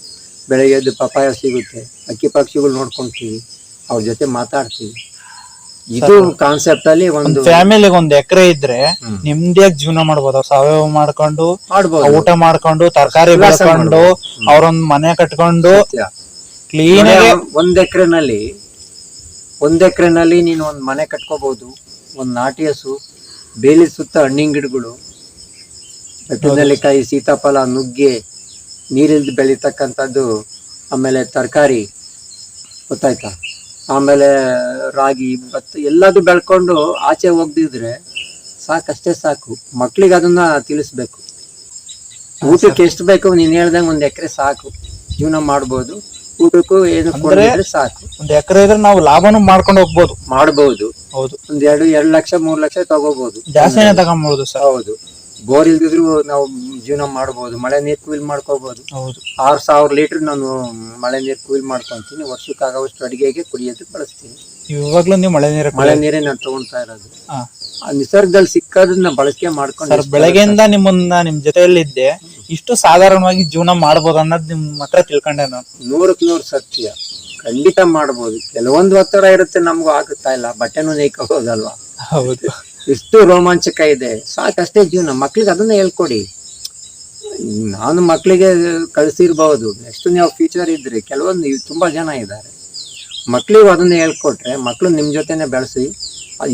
ಬೆಳಗ್ಗೆ ಎದ್ದು ಪಪಾಯ ಸಿಗುತ್ತೆ, ಅಕ್ಕಿ ಪಕ್ಷಿಗಳು ನೋಡ್ಕೊಂತೀವಿ, ಅವ್ರ ಜೊತೆ ಮಾತಾಡ್ತೀವಿ. ಇದು ಕಾನ್ಸೆಪ್ಟ್ ಅಲ್ಲಿ ಒಂದು ಫ್ಯಾಮಿಲಿಗೆ ಒಂದು ಎಕರೆ ಇದ್ರೆ ನಿಮ್ದಿಯಾಗಿ ಜೀವನ ಮಾಡ್ಬೋದು. ಸಾವಯವ ಮಾಡ್ಕೊಂಡು ಊಟ ಮಾಡ್ಕೊಂಡು ತರಕಾರಿ ಬೆಳ್ಕೊಂಡು ಅವ್ರೊಂದ್ ಮನೆ ಕಟ್ಕೊಂಡು ಕ್ಲೀನ್ ಆಗಿ ಒಂದ್ ಎಕರೆನಲ್ಲಿ ನೀನು ಒಂದ್ ಮನೆ ಕಟ್ಕೋಬಹುದು. ಒಂದ್ ನಾಟಿ ಹಸು, ಬೇಲಿ ಸುತ್ತ ಹಣ್ಣಿನ ಗಿಡಗಳು, ಬೆಟ್ಟದನೆಲ್ಲಿಕಾಯಿ, ಸೀತಾಫಲ, ನುಗ್ಗೆ, ನೀರಿಲ್ದು ಬೆಳೀತಕ್ಕಂಥದ್ದು, ಆಮೇಲೆ ತರಕಾರಿ, ಗೊತ್ತಾಯ್ತಾ, ಆಮೇಲೆ ರಾಗಿ, ಭತ್ತ ಎಲ್ಲದು ಬೆಳ್ಕೊಂಡು ಆಚೆ ಹೋಗ್ದಿದ್ರೆ ಸಾಕಷ್ಟೇ ಸಾಕು. ಮಕ್ಳಿಗೆ ಅದನ್ನ ತಿಳಿಸ್ಬೇಕು. ಊಟಕ್ಕೆ ಎಷ್ಟು ಬೇಕು ನೀನ್ ಹೇಳ್ದಂಗೆ ಒಂದ್ ಎಕರೆ ಸಾಕು, ಜೀವನ ಮಾಡ್ಬೋದು. ಊಟಕ್ಕೂ ಏನು ಕೊಡಿದ್ರೆ ಸಾಕು. ಒಂದ್ ಎಕರೆ ಇದ್ರೆ ನಾವು ಲಾಭನೂ ಮಾಡ್ಕೊಂಡು ಹೋಗ್ಬೋದು. ಹೌದು. ಒಂದ್ 2 ಲಕ್ಷ 3 ಲಕ್ಷ ತಗೋಬಹುದು, ಜಾಸ್ತಿನೇ ತಗೊಂಬೋದು ಸರ್. ಹೌದು. ಬೋರ್ ಇಲ್ದಿದ್ರು ನಾವು ಜೀವನ ಮಾಡ್ಬೋದು. ಮಳೆ ನೀರು ಕುಯ್ಲ್ ಮಾಡ್ಕೋಬಹುದು. ಹೌದು. 6000 ಲೀಟರ್ ನಾನು ಮಳೆ ನೀರು ಕುಯ್ಲ್ ಮಾಡ್ಕೊಂತೀನಿ. ವರ್ಷಕ್ಕಾಗವಷ್ಟು ಅಡಿಗೆಗೆ ಕುಡಿಯೋದಕ್ಕೆ ಬಳಸ್ತೀನಿ. ಇವಾಗ್ಲೂ ನೀವು ಮಳೆ ನೀರೇ ನಾನು ತಗೊಂತಾ ಇರೋದು. ಆ ನಿಸರ್ಗದಲ್ಲಿ ಸಿಕ್ಕೋದನ್ನ ಬಳಕೆ ಮಾಡ್ಕೊಂಡು ಬೆಳಗ್ಗೆಯಿಂದ ನಿಮ್ ಜೊತೆಯಲ್ಲಿದ್ದೆ, ಇಷ್ಟು ಸಾಧಾರಣವಾಗಿ ಜೀವನ ಮಾಡ್ಬೋದು ಅನ್ನೋದು ನಿಮ್ ಹತ್ರ ತಿಳ್ಕೊಂಡೆ ನಾನು. 100ಕ್ಕೆ 100 ಸತ್ಯ. ಖಂಡಿತ ಮಾಡ್ಬೋದು. ಕೆಲವೊಂದು ಒತ್ತಡ ಇರುತ್ತೆ, ನಮ್ಗೂ ಆಗುತ್ತಾ ಇಲ್ಲ, ಬಟ್ಟೆನೂ ನೇಯ್ಕೋಬೋದಲ್ವಾ. ಹೌದು. ಎಷ್ಟು ರೋಮಾಂಚಕ ಇದೆ, ಸಾಕಷ್ಟೇ ಜೀವನ. ಮಕ್ಳಿಗೆ ಅದನ್ನ ಹೇಳ್ಕೊಡಿ. ನಾನು ಮಕ್ಳಿಗೆ ಕಳ್ಸಿರ್ಬಹುದು, ನೆಕ್ಸ್ಟ್ ನೀವು ಫ್ಯೂಚರ್ ಇದ್ರೆ ಕೆಲವೊಂದು ತುಂಬಾ ಜನ ಇದ್ದಾರೆ. ಮಕ್ಳಿಗೂ ಅದನ್ನ ಹೇಳ್ಕೊಟ್ರೆ, ಮಕ್ಳು ನಿಮ್ ಜೊತೆನೆ ಬೆಳೆಸಿ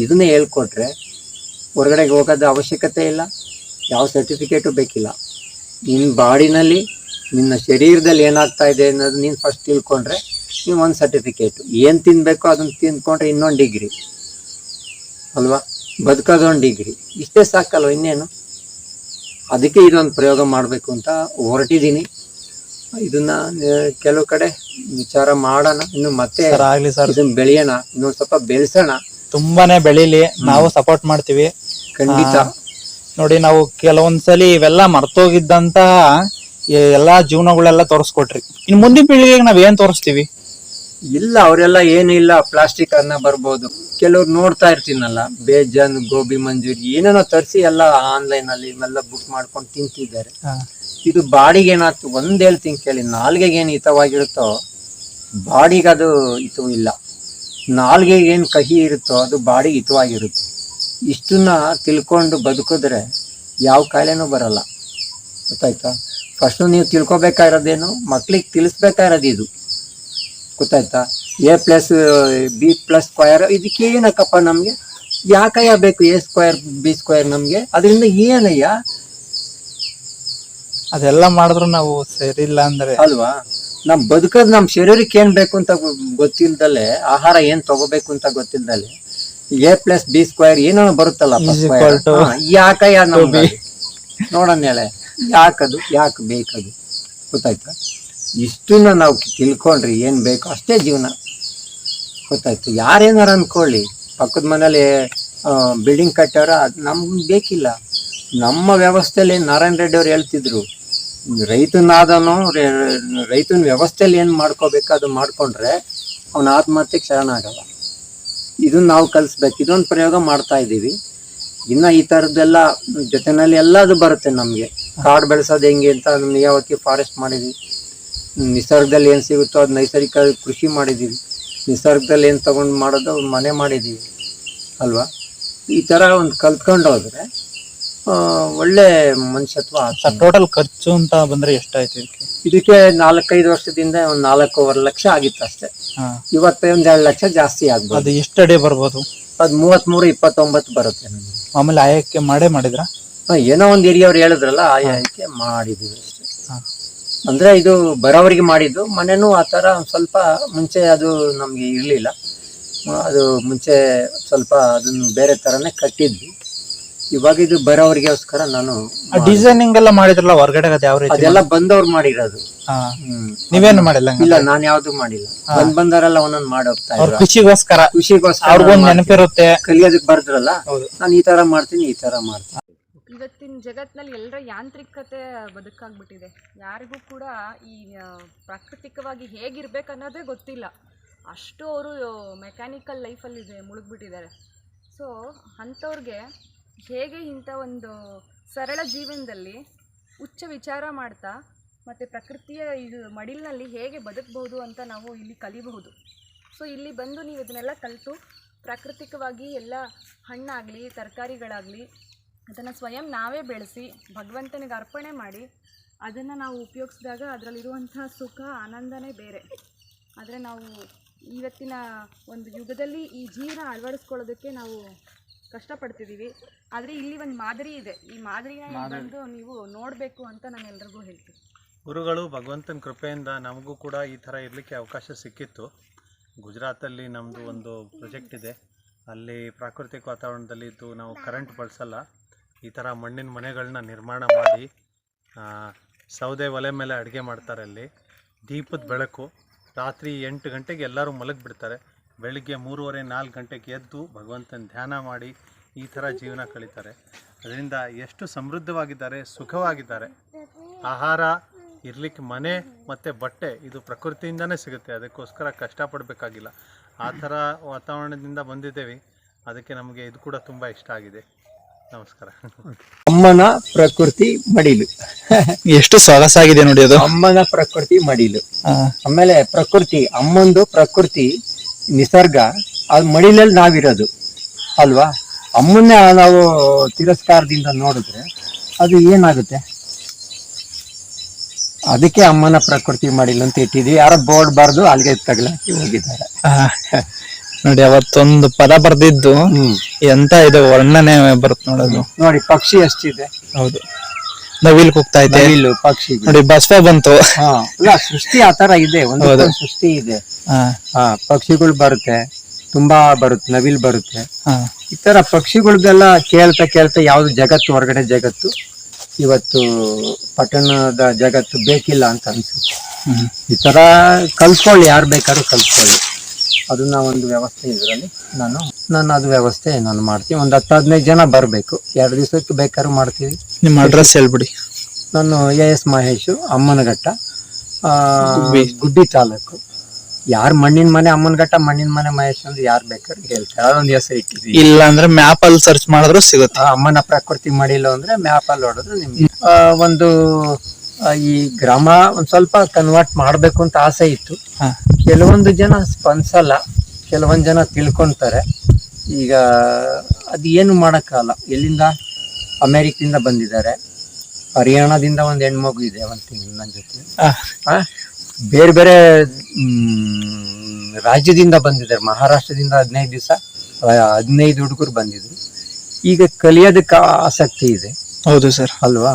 ಇದನ್ನೇ ಹೇಳ್ಕೊಟ್ರೆ ಹೊರಗಡೆಗೆ ಹೋಗೋದ ಅವಶ್ಯಕತೆ ಇಲ್ಲ, ಯಾವ ಸರ್ಟಿಫಿಕೇಟು ಬೇಕಿಲ್ಲ. ನಿನ್ನ ಬಾಡಿನಲ್ಲಿ, ನಿನ್ನ ಶರೀರದಲ್ಲಿ ಏನಾಗ್ತಾ ಇದೆ ಅನ್ನೋದು ನೀನು ಫಸ್ಟ್ ತಿಳ್ಕೊಂಡ್ರೆ ನೀವು ಒಂದು ಸರ್ಟಿಫಿಕೇಟು. ಏನು ತಿನ್ಬೇಕೋ ಅದನ್ನ ತಿಂದ್ಕೊಂಡ್ರೆ ಇನ್ನೊಂದು ಡಿಗ್ರಿ ಅಲ್ವಾ, ಬದುಕೋದೊಂದು ಡಿಗ್ರಿ. ಇಷ್ಟೇ ಸಾಕಲ್ವ, ಇನ್ನೇನು. ಅದಕ್ಕೆ ಇದೊಂದು ಪ್ರಯೋಗ ಮಾಡಬೇಕು ಅಂತ ಹೊರಟಿದ್ದೀನಿ. ಇದನ್ನ ಕೆಲವು ಕಡೆ ವಿಚಾರ ಮಾಡೋಣ, ಇನ್ನು ಮತ್ತೆ ಇದನ್ನ ಬೆಳೆಯೋಣ, ಇನ್ನೊಂದು ಸ್ವಲ್ಪ ಬೆಳೆಸೋಣ. ತುಂಬಾನೇ ಬೆಳೀಲಿ, ನಾವು ಸಪೋರ್ಟ್ ಮಾಡ್ತೀವಿ ಖಂಡಿತ. ನೋಡಿ, ನಾವು ಕೆಲವೊಂದ್ಸಲಿ ಇವೆಲ್ಲ ಮರ್ತೋಗಿದ್ದಂತ ಎಲ್ಲಾ ಜೀವನಗಳೆಲ್ಲ ತೋರಿಸ್ಕೊಟ್ರಿ. ಇನ್ ಮುಂದಿನ ಪೀಳಿಗೆಗೆ ನಾವ್ ಏನ್ ತೋರಿಸ್ತೀವಿ? ಇಲ್ಲ, ಅವರೆಲ್ಲ ಏನು ಇಲ್ಲ, ಪ್ಲಾಸ್ಟಿಕ್ ಅನ್ನ ಬರ್ಬೋದು. ಕೆಲವ್ರು ನೋಡ್ತಾ ಇರ್ತೀನಲ್ಲ, ಬೇಜಾನ್ ಗೋಬಿ ಮಂಚೂರಿ ಏನೇನೋ ತರಿಸಿ ಎಲ್ಲ ಆನ್ಲೈನ್ ಅಲ್ಲಿ ಇವೆಲ್ಲ ಬುಕ್ ಮಾಡ್ಕೊಂಡು ತಿಂತಿದ್ದಾರೆ. ಇದು ಬಾಡಿಗೆ ಏನಾಗ್ತು, ಒಂದ್ ಹೇಳ್ತೀನಿ ಕೇಳಿ, ನಾಲ್ಗೆಗೆ ಏನು ಹಿತವಾಗಿರುತ್ತೋ ಬಾಡಿಗೆ ಅದು ಹಿತವೂ ಇಲ್ಲ. ನಾಲ್ಗೆಗೆ ಏನು ಕಹಿ ಇರುತ್ತೋ ಅದು ಬಾಡಿಗೆ ಹಿತವಾಗಿರುತ್ತೆ. ಇಷ್ಟನ್ನ ತಿಳ್ಕೊಂಡು ಬದುಕಿದ್ರೆ ಯಾವ ಕಾಯಿಲೆನೂ ಬರಲ್ಲ. ಗೊತ್ತಾಯ್ತಾ? ಫಸ್ಟ್ ನೀವು ತಿಳ್ಕೊಬೇಕಾಗಿರೋದೇನು, ಮಕ್ಳಿಗೆ ತಿಳಿಸ್ಬೇಕಾಗಿರೋದು ಇದು. ಗೊತ್ತಾಯ್ತಾ? A+B+² ಇದಕ್ಕೆ ಏನಕ್ಕಪ್ಪ ನಮ್ಗೆ, ಯಾಕಯ್ಯ ಬೇಕು A², B² ನಮ್ಗೆ? ಅದರಿಂದ ಏನಯ್ಯ? ಅದೆಲ್ಲ ಮಾಡಿದ್ರು ನಾವು ಸರಿ ಇಲ್ಲ ಅಂದ್ರೆ ಅಲ್ವಾ? ನಮ್ ಬದುಕದ್ ನಮ್ ಶರೀರಕ್ಕೆ ಏನ್ ಬೇಕು ಅಂತ ಗೊತ್ತಿಲ್ದಲೆ, ಆಹಾರ ಏನ್ ತಗೋಬೇಕು ಅಂತ ಗೊತ್ತಿಲ್ದಲೆ A+B² ಏನೋ ಬರುತ್ತಲ್ಲ, ಯಾಕಯ್ಯ ನಮ್ಗೆ? ನೋಡೋಣ ಹೇಳೆ, ಯಾಕದು, ಯಾಕೆ ಬೇಕದು? ಗೊತ್ತಾಯ್ತಾ? ಇಷ್ಟನ್ನ ನಾವು ತಿಳ್ಕೊಂಡ್ರಿ ಏನು ಬೇಕು ಅಷ್ಟೇ ಜೀವನ. ಗೊತ್ತಾಯ್ತು. ಯಾರೇನಾರು ಅಂದ್ಕೊಳ್ಳಿ, ಪಕ್ಕದ ಮನೇಲಿ ಬಿಲ್ಡಿಂಗ್ ಕಟ್ಟಾರ, ಅದು ನಮ್ಗೆ ಬೇಕಿಲ್ಲ. ನಮ್ಮ ವ್ಯವಸ್ಥೆಯಲ್ಲಿ ನಾರಾಯಣ ರೆಡ್ಡಿ ಅವ್ರು ಹೇಳ್ತಿದ್ರು, ರೈತನ ವ್ಯವಸ್ಥೆಯಲ್ಲಿ ಏನು ಮಾಡ್ಕೋಬೇಕು ಅದು ಮಾಡ್ಕೊಂಡ್ರೆ ಅವನ ಆತ್ಮಹತ್ಯೆಗೆ ಶರಣ ಆಗಲ್ಲ. ಇದನ್ನ ನಾವು ಕಲಿಸ್ಬೇಕು. ಇದೊಂದು ಪ್ರಯೋಗ ಮಾಡ್ತಾ ಇದ್ದೀವಿ. ಇನ್ನು ಈ ಥರದ್ದೆಲ್ಲ ಜೊತೆನಲ್ಲಿ ಎಲ್ಲದು ಬರುತ್ತೆ ನಮಗೆ. ಕಾಡು ಬೆಳೆಸೋದು ಹೆಂಗೆ ಅಂತ ಮಿಯಾವಾಕಿ ಫಾರೆಸ್ಟ್ ಮಾಡಿದ್ವಿ. ನಿಸರ್ಗದಲ್ಲಿ ಏನು ಸಿಗುತ್ತೋ ಅದು ನೈಸರ್ಗಿಕ ಕೃಷಿ ಮಾಡಿದ್ದೀವಿ. ನಿಸರ್ಗದಲ್ಲಿ ಏನು ತೊಗೊಂಡು ಮಾಡೋದು ಮನೆ ಮಾಡಿದ್ದೀವಿ ಅಲ್ವಾ. ಈ ಥರ ಒಂದು ಕಲ್ತ್ಕೊಂಡು ಹೋದರೆ ಒಳ್ಳೆ ಮನುಷ್ಯತ್ವ. ಸರ್ ಟೋಟಲ್ ಖರ್ಚು ಅಂತ ಬಂದ್ರೆ ಎಷ್ಟಾಯ್ತು ಇದಕ್ಕೆ 4-5 ವರ್ಷದಿಂದ ಒಂದು 4.5 ಲಕ್ಷ ಆಗಿತ್ತು ಅಷ್ಟೇ. ಇವತ್ತು ಒಂದು 2 ಲಕ್ಷ ಜಾಸ್ತಿ ಆಗ್ಬೋದು. ಅದು ಎಷ್ಟು ಅಡಿ ಬರ್ಬೋದು? ಅದು 33-29 ಬರುತ್ತೆ ನಮಗೆ. ಆಮೇಲೆ ಆಯಕ್ಕೆ ಮಾಡಿದ್ರ? ಏನೋ ಒಂದು ಹಿರಿಯವ್ರು ಹೇಳಿದ್ರಲ್ಲ, ಆಯಕ್ಕೆ ಮಾಡಿದ್ದೀವಿ ಅಷ್ಟೇ. ಅಂದ್ರೆ ಇದು ಬರೋವರಿಗೆ ಮಾಡಿದ್ದು. ಮನೆನೂ ಆ ಥರ ಸ್ವಲ್ಪ ಮುಂಚೆ ಅದು ನಮ್ಗೆ ಇರಲಿಲ್ಲ. ಅದು ಮುಂಚೆ ಸ್ವಲ್ಪ ಅದನ್ನು ಬೇರೆ ಥರನೇ ಕಟ್ಟಿದ್ವಿ. ಇವಾಗ ಇದು ಬರೋವರಿಗೋಸ್ಕರ ನಾನು ಡಿಸೈನಿಂಗ್ ಎಲ್ಲ ಮಾಡಿದ್ರಲ್ಲ ಹೊರಗಡೆ, ಅದೆಲ್ಲ ಬಂದವ್ರು ಮಾಡಿರೋದು. ನೀವೇನು ಮಾಡಿಲ್ಲ? ಇಲ್ಲ, ನಾನು ಯಾವ್ದು ಮಾಡಿಲ್ಲ. ಬಂದವರೆಲ್ಲ ಒಂದೊಂದು ಮಾಡಿ ಹೋಗ್ತಾ ಇದ್ರು. ಖುಷಿಗೋಸ್ಕರ ನೆನಪಿರುತ್ತೆ. ಕಲಿಯೋದಕ್ಕೆ ಬರ್ದ್ರಲ್ಲ, ನಾನು ಈ ತರ ಮಾಡ್ತೀನಿ, ಈ ತರ ಮಾಡ್ತೀನಿ. ಇವತ್ತಿನ ಜಗತ್ತಿನಲ್ಲಿ ಎಲ್ಲರ ಯಾಂತ್ರಿಕತೆ ಬದುಕಾಗ್ಬಿಟ್ಟಿದೆ. ಯಾರಿಗೂ ಕೂಡ ಈ ಪ್ರಾಕೃತಿಕವಾಗಿ ಹೇಗಿರ್ಬೇಕು ಅನ್ನೋದೇ ಗೊತ್ತಿಲ್ಲ. ಅಷ್ಟು ಅವರು ಮೆಕ್ಯಾನಿಕಲ್ ಲೈಫಲ್ಲಿ ಮುಳುಗ್ಬಿಟ್ಟಿದ್ದಾರೆ. ಸೊ ಅಂಥವ್ರಿಗೆ ಹೇಗೆ ಇಂಥ ಒಂದು ಸರಳ ಜೀವನದಲ್ಲಿ ಉಚ್ಚ ವಿಚಾರ ಮಾಡ್ತಾ ಮತ್ತು ಪ್ರಕೃತಿಯ ಇದು ಮಡಿಲಿನಲ್ಲಿ ಹೇಗೆ ಬದುಕಬಹುದು ಅಂತ ನಾವು ಇಲ್ಲಿ ಕಲಿಬಹುದು. ಸೊ ಇಲ್ಲಿ ಬಂದು ನೀವು ಇದನ್ನೆಲ್ಲ ಕಲಿತು ಪ್ರಾಕೃತಿಕವಾಗಿ ಎಲ್ಲ ಹಣ್ಣಾಗಲಿ ತರಕಾರಿಗಳಾಗಲಿ ಅದನ್ನು ಸ್ವಯಂ ನಾವೇ ಬೆಳೆಸಿ ಭಗವಂತನಿಗೆ ಅರ್ಪಣೆ ಮಾಡಿ ಅದನ್ನು ನಾವು ಉಪಯೋಗಿಸಿದಾಗ ಅದರಲ್ಲಿರುವಂಥ ಸುಖ ಆನಂದನೇ ಬೇರೆ. ಆದರೆ ನಾವು ಇವತ್ತಿನ ಒಂದು ಯುಗದಲ್ಲಿ ಈ ಜೀವನ ಅಳವಡಿಸ್ಕೊಳ್ಳೋದಕ್ಕೆ ನಾವು ಕಷ್ಟಪಡ್ತಿದ್ದೀವಿ. ಆದರೆ ಇಲ್ಲಿ ಒಂದು ಮಾದರಿ ಇದೆ. ಈ ಮಾದರಿನ ಬಂದು ನೀವು ನೋಡಬೇಕು ಅಂತ ನಾನು ಎಲ್ರಿಗೂ ಹೇಳ್ತೀನಿ. ಗುರುಗಳು ಭಗವಂತನ ಕೃಪೆಯಿಂದ ನಮಗೂ ಕೂಡ ಈ ಥರ ಇರಲಿಕ್ಕೆ ಅವಕಾಶ ಸಿಕ್ಕಿತ್ತು. ಗುಜರಾತಲ್ಲಿ ನಮ್ಮದು ಒಂದು ಪ್ರಾಜೆಕ್ಟ್ ಇದೆ. ಅಲ್ಲಿ ಪ್ರಾಕೃತಿಕ ವಾತಾವರಣದಲ್ಲಿ ಇದ್ದು ನಾವು ಕರೆಂಟ್ ಬಳಸಲ್ಲ. ಈ ಥರ ಮಣ್ಣಿನ ಮನೆಗಳನ್ನ ನಿರ್ಮಾಣ ಮಾಡಿ ಸೌದೆ ಒಲೆ ಮೇಲೆ ಅಡುಗೆ ಮಾಡ್ತಾರೆ. ಅಲ್ಲಿ ದೀಪದ ಬೆಳಕು. ರಾತ್ರಿ 8 ಗಂಟೆಗೆ ಎಲ್ಲರೂ ಮಲಗಿಬಿಡ್ತಾರೆ. ಬೆಳಿಗ್ಗೆ 3:30-4 ಗಂಟೆಗೆ ಎದ್ದು ಭಗವಂತನ ಧ್ಯಾನ ಮಾಡಿ ಈ ಥರ ಜೀವನ ಕಳೀತಾರೆ. ಅದರಿಂದ ಎಷ್ಟು ಸಮೃದ್ಧವಾಗಿದ್ದಾರೆ, ಸುಖವಾಗಿದ್ದಾರೆ. ಆಹಾರ ಇರಲಿಕ್ಕೆ ಮನೆ ಮತ್ತು ಬಟ್ಟೆ ಇದು ಪ್ರಕೃತಿಯಿಂದನೇ ಸಿಗುತ್ತೆ. ಅದಕ್ಕೋಸ್ಕರ ಕಷ್ಟಪಡಬೇಕಾಗಿಲ್ಲ. ಆ ಥರ ವಾತಾವರಣದಿಂದ ಬಂದಿದ್ದೇವೆ. ಅದಕ್ಕೆ ನಮಗೆ ಇದು ಕೂಡ ತುಂಬ ಇಷ್ಟ ಆಗಿದೆ. ನಮಸ್ಕಾರ. ಅಮ್ಮನ ಪ್ರಕೃತಿ ಮಡಿಲು ಎಷ್ಟು ಸೊಗಸಾಗಿದೆ ನೋಡಿ. ಅದು ಅಮ್ಮನ ಪ್ರಕೃತಿ ಮಡಿಲು. ಆಮೇಲೆ ಪ್ರಕೃತಿ, ಅಮ್ಮಂದು ಪ್ರಕೃತಿ ನಿಸರ್ಗ, ಅದು ಮಡಿಲಲ್ಲಿ ನಾವಿರೋದು ಅಲ್ವಾ. ಅಮ್ಮನ್ನೇ ನಾವು ತಿರಸ್ಕಾರದಿಂದ ನೋಡಿದ್ರೆ ಅದು ಏನಾಗುತ್ತೆ? ಅದಕ್ಕೆ ಅಮ್ಮನ ಪ್ರಕೃತಿ ಮಡಿಲು ಅಂತ ಇಟ್ಟಿದ್ವಿ. ಯಾರೋ ಬೋರ್ಡ್ ಬರ್ದು ಅಲ್ಲಿಗೆ ತಗಲಾಕಿ ಹೋಗಿದ್ದಾರೆ ನೋಡಿ. ಅವತ್ತೊಂದು ಪದ ಬರ್ದಿದ್ದು ಎಂತ ಇದು ವರ್ಣನೆ ಬರುತ್ತೆ ನೋಡೋದು. ನೋಡಿ ಪಕ್ಷಿ ಎಷ್ಟಿದೆ. ಹೌದು, ನವಿಲ್ ಕೂಗ್ತಾ ಇದೆ. ಪಕ್ಷಿ ನೋಡಿ, ಬಸವ ಬಂತು. ಸೃಷ್ಟಿ ಆತರ ಇದೆ, ಒಂದು ಸೃಷ್ಟಿ ಇದೆ. ಪಕ್ಷಿಗಳು ಬರುತ್ತೆ, ತುಂಬಾ ಬರುತ್ತೆ, ನವಿಲ್ ಬರುತ್ತೆ. ಈ ತರ ಪಕ್ಷಿಗಳ್ದೆಲ್ಲ ಕೇಳ್ತಾ ಕೇಳ್ತಾ ಯಾವ್ದು ಜಗತ್ತು, ಹೊರಗಡೆ ಜಗತ್ತು, ಇವತ್ತು ಪಟ್ಟಣದ ಜಗತ್ತು ಬೇಕಿಲ್ಲ ಅಂತ ಅನ್ಸುತ್ತೆ. ಈ ತರ ಕಲ್ತ್ಕೊಳ್ಳಿ, ಯಾರು ಬೇಕಾದ್ರೂ ಕಲ್ತ್ಕೊಳ್ಳಿ. ಅದನ್ನ ಒಂದು ವ್ಯವಸ್ಥೆ ಇದರಲ್ಲಿ ನಾನು ಅದು ವ್ಯವಸ್ಥೆ ನಾನು ಮಾಡ್ತೀನಿ. ಒಂದು 10-15 ಜನ ಬರಬೇಕು. 2 ದಿವಸಕ್ಕೆ ಬೇಕಾದ್ರೂ ಮಾಡ್ತೀವಿ. ನಿಮ್ಮ ಅಡ್ರೆಸ್ ಹೇಳ್ಬಿಡಿ. ನಾನು AS ಮಹೇಶ್, ಅಮ್ಮನಘಟ್ಟ, ಗುಬ್ಬಿ ತಾಲೂಕು. ಯಾರು ಮಣ್ಣಿನ ಮನೆ ಅಮ್ಮನಘಟ್ಟ, ಮಣ್ಣಿನ ಮನೆ ಮಹೇಶ್ ಅಂದ್ರೆ ಯಾರು ಬೇಕಾದ್ರೂ ಹೇಳ್ತಾರೆ. ಅದೊಂದು ಹೆಸರು ಇಟ್ಟಿದ್ವಿ. ಇಲ್ಲ ಅಂದ್ರೆ ಮ್ಯಾಪ್ ಅಲ್ಲಿ ಸರ್ಚ್ ಮಾಡಿದ್ರು ಸಿಗುತ್ತೆ. ಅಮ್ಮನ ಪ್ರಕೃತಿ ಮಾಡಿಲ್ಲ ಅಂದ್ರೆ ಮ್ಯಾಪ್ ಅಲ್ಲಿ ಹೊಡೆದ್ರೆ ನಿಮ್ಗೆ ಒಂದು ಈ ಗ್ರಾಮ ಒಂದ್ ಸ್ವಲ್ಪ ಕನ್ವರ್ಟ್ ಮಾಡ್ಬೇಕು ಅಂತ ಆಸೆ ಇತ್ತು. ಕೆಲವೊಂದು ಜನ ಸ್ಪಂದಿಸಲ್ಲ, ಕೆಲವೊಂದು ಜನ ತಿಳ್ಕೊಂತಾರೆ. ಈಗ ಅದು ಏನು ಮಾಡಕ್ಕಾಗಲ್ಲ. ಎಲ್ಲಿಂದ? ಅಮೆರಿಕದಿಂದ ಬಂದಿದ್ದಾರೆ, ಹರಿಯಾಣದಿಂದ ಒಂದು ಹೆಣ್ಮಗು ಇದೆ 1 ತಿಂಗಳು ನನ್ನ ಜೊತೆ. ಬೇರೆ ಬೇರೆ ರಾಜ್ಯದಿಂದ ಬಂದಿದ್ದಾರೆ. ಮಹಾರಾಷ್ಟ್ರದಿಂದ 15 ದಿವಸ 15 ಹುಡುಗರು ಬಂದಿದ್ರು. ಈಗ ಕಲಿಯೋದಕ್ಕೆ ಆಸಕ್ತಿ ಇದೆ. ಹೌದು ಸರ್, ಅಲ್ವಾ?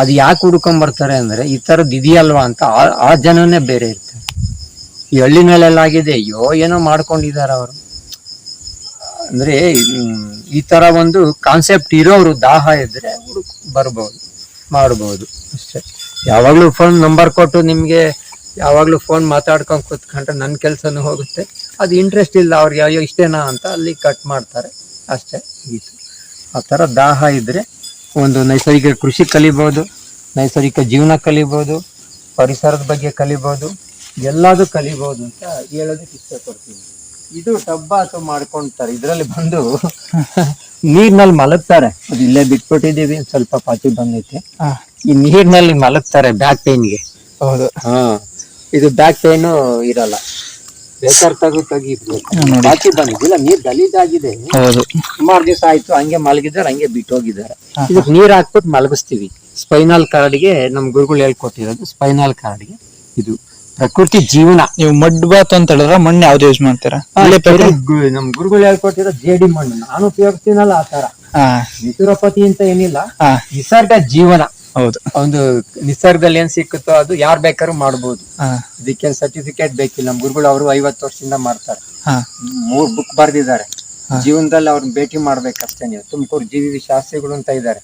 ಅದು ಯಾಕೆ ಹುಡ್ಕೊಂಡ್ ಬರ್ತಾರೆ ಅಂದ್ರೆ ಈ ತರದ್ ಇದೆಯಲ್ವಾ ಅಂತ. ಆ ಜನನೇ ಬೇರೆ ಇರ್ತಾರೆ. ಈ ಹಳ್ಳಿನಲ್ಲೆಲ್ಲ ಆಗಿದೆ, ಅಯ್ಯೋ ಏನೋ ಮಾಡ್ಕೊಂಡಿದಾರ ಅವರು ಅಂದ್ರೆ. ಈ ತರ ಒಂದು ಕಾನ್ಸೆಪ್ಟ್ ಇರೋರು ದಾಹ ಇದ್ರೆ ಬರ್ಬೋದು, ಮಾಡ್ಬೋದು ಅಷ್ಟೇ. ಯಾವಾಗ್ಲೂ ಫೋನ್ ನಂಬರ್ ಕೊಟ್ಟು ನಿಮ್ಗೆ ಯಾವಾಗಲೂ ಫೋನ್ ಮಾತಾಡ್ಕೊಂಡು ಕೂತ್ಕೊಂಡ್ರೆ ನನ್ನ ಕೆಲಸನೂ ಹೋಗುತ್ತೆ. ಅದು ಇಂಟ್ರೆಸ್ಟ್ ಇಲ್ಲ ಅವ್ರಿಗೆ, ಅಯ್ಯೋ ಇಷ್ಟೇನಾ ಅಂತ ಅಲ್ಲಿ ಕಟ್ ಮಾಡ್ತಾರೆ ಅಷ್ಟೇ. ಗೀತು ಆ ಥರ ದಾಹ ಇದ್ದರೆ ಒಂದು ನೈಸರ್ಗಿಕ ಕೃಷಿ ಕಲಿಬೋದು, ನೈಸರ್ಗಿಕ ಜೀವನ ಕಲಿಬೋದು, ಪರಿಸರದ ಬಗ್ಗೆ ಕಲಿಬೋದು, ಎಲ್ಲದೂ ಕಲಿಬೋದು ಅಂತ ಹೇಳೋದಕ್ಕೆ ಇಷ್ಟಪಡ್ತೀನಿ. ಇದು ಟಬ್ಬ ಅಥವಾ ಮಾಡ್ಕೊಳ್ತಾರೆ, ಇದರಲ್ಲಿ ಬಂದು ನೀರ್ನಲ್ಲಿ ಮಲಗ್ತಾರೆ. ಅದು ಇಲ್ಲೇ ಬಿಟ್ಬಿಟ್ಟಿದ್ದೀವಿ, ಸ್ವಲ್ಪ ಪಾಚಿ ಬಂದೈತೆ. ಈ ನೀರ್ನಲ್ಲಿ ಮಲಗ್ತಾರೆ ಬ್ಯಾಕ್ ಪೇನ್ಗೆ. ಹೌದು. ಹಾ, ಇದು ಬ್ಯಾಕ್ ಪೇನು ಇರಲ್ಲ, ಬೇಕಾದ್ರೆ ಪಾಚಿ ಬಂದಿದ್ದಿಲ್ಲ, ನೀರ್ ಗಲೀಜಾಗಿದೆ. ಹೌದು. ಸುಮಾರು ದಿವಸ ಆಯ್ತು ಹಂಗೆ ಮಲಗಿದ್ದಾರೆ, ಹಂಗೆ ಬಿಟ್ಟು ಹೋಗಿದ್ದಾರೆ. ಇದಕ್ಕೆ ನೀರ್ ಹಾಕ್ಬಿಟ್ಟು ಮಲಗಿಸ್ತೀವಿ. ಸ್ಪೈನಲ್ ಕಾರ್ಡ್ಗೆ ನಮ್ ಗುರುಗಳು ಹೇಳ್ಕೊಟ್ಟಿರೋದು, ಸ್ಪೈನಲ್ ಕಾರ್ಡ್ಗೆ ಇದು ಪ್ರಕೃತಿ ಜೀವನ. ನೀವು ಮಡ್ ಬಾತ್ ಅಂತ ಹೇಳಿದ್ರೆ ಮಣ್ಣು ಯಾವ್ದು ಯೂಸ್ ಮಾಡ್ತೀರಾ? ನಮ್ ಗುರುಗಳು ಹೇಳ್ಕೊಟ್ಟಿರೋ ಜೇಡಿ ಮಣ್ಣು ನಾನು ಉಪಯೋಗಿಸ್ತೀನಲ್ಲ ಆ ತರ. ನಿಸರ್ಗಪತಿ ಅಂತ ಏನಿಲ್ಲ, ನಿಸರ್ಗ ಜೀವನ. ಹೌದು. ಒಂದು ನಿಸರ್ಗದಲ್ಲಿ ಏನ್ ಸಿಕ್ಕುತ್ತೋ ಅದು ಯಾರ್ ಬೇಕಾದ್ರೂ ಮಾಡ್ಬೋದು. ಇದಕ್ಕೇನ್ ಸರ್ಟಿಫಿಕೇಟ್ ಬೇಕಿಲ್ಲ. ನಮ್ ಗುರುಗಳು ಅವರು 50 ವರ್ಷದಿಂದ ಮಾಡ್ತಾರೆ. 3 ಬುಕ್ ಬರ್ದಿದ್ದಾರೆ. ಜೀವನದಲ್ಲಿ ಅವ್ರನ್ನ ಭೇಟಿ ಮಾಡ್ಬೇಕಷ್ಟೇ ನೀವು. ತುಮಕೂರು ಜಿ.ವಿ. ಶಾಸ್ತ್ರಿಗಳು ಅಂತ ಇದ್ದಾರೆ.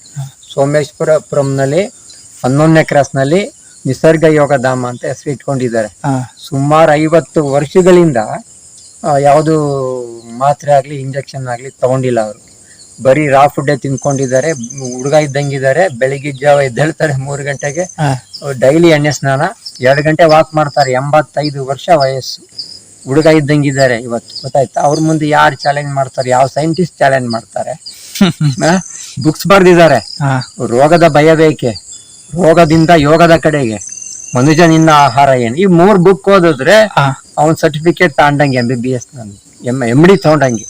ಸೋಮೇಶ್ವರಪುರಂನಲ್ಲಿ 11ನೇ ಕ್ರಾಸ್ನಲ್ಲಿ ನಿಸರ್ಗ ಯೋಗ ಧಾಮ ಅಂತ ಹೆಸರು ಇಟ್ಕೊಂಡಿದ್ದಾರೆ. ಸುಮಾರು 50 ವರ್ಷಗಳಿಂದ ಯಾವುದು ಮಾತ್ರೆ ಆಗ್ಲಿ ಇಂಜೆಕ್ಷನ್ ಆಗ್ಲಿ ತಗೊಂಡಿಲ್ಲ ಅವರು. ಬರೀ ರಾ ಫುಡ್ಡೇ ತಿನ್ಕೊಂಡಿದ್ದಾರೆ. ಹುಡುಗ ಇದ್ದಂಗಿದ್ದಾರೆ. ಬೆಳಿಗ್ಗೆ ಜಾವ ಎದ್ದೇಳ್ತಾರೆ 3 ಗಂಟೆಗೆ, ಡೈಲಿ ಎಣ್ಣೆ ಸ್ನಾನ, 2 ಗಂಟೆ ವಾಕ್ ಮಾಡ್ತಾರೆ. 85 ವರ್ಷ ವಯಸ್ಸು. ಹುಡುಗ ಇದ್ದಂಗಿದ್ದಾರೆ ಇವತ್ತು, ಗೊತ್ತಾಯ್ತಾ? ಅವ್ರ ಮುಂದೆ ಯಾರು ಚಾಲೆಂಜ್ ಮಾಡ್ತಾರೆ? ಯಾವ ಸೈಂಟಿಸ್ಟ್ ಚಾಲೆಂಜ್ ಮಾಡ್ತಾರೆ? ಬುಕ್ಸ್ ಬರ್ದಿದ್ದಾರೆ. ರೋಗದ ಭಯ ಬೇಕೆ, ರೋಗದಿಂದ ಯೋಗದ ಕಡೆಗೆ, ಮನುಜನಿಂದ ಆಹಾರ ಏನು. ಈ 3 ಬುಕ್ ಓದಿದ್ರೆ ಅವನ್ ಸರ್ಟಿಫಿಕೇಟ್ ತಗೊಂಡಂಗೆ, MBBS MD ತಗೊಂಡಂಗೆ.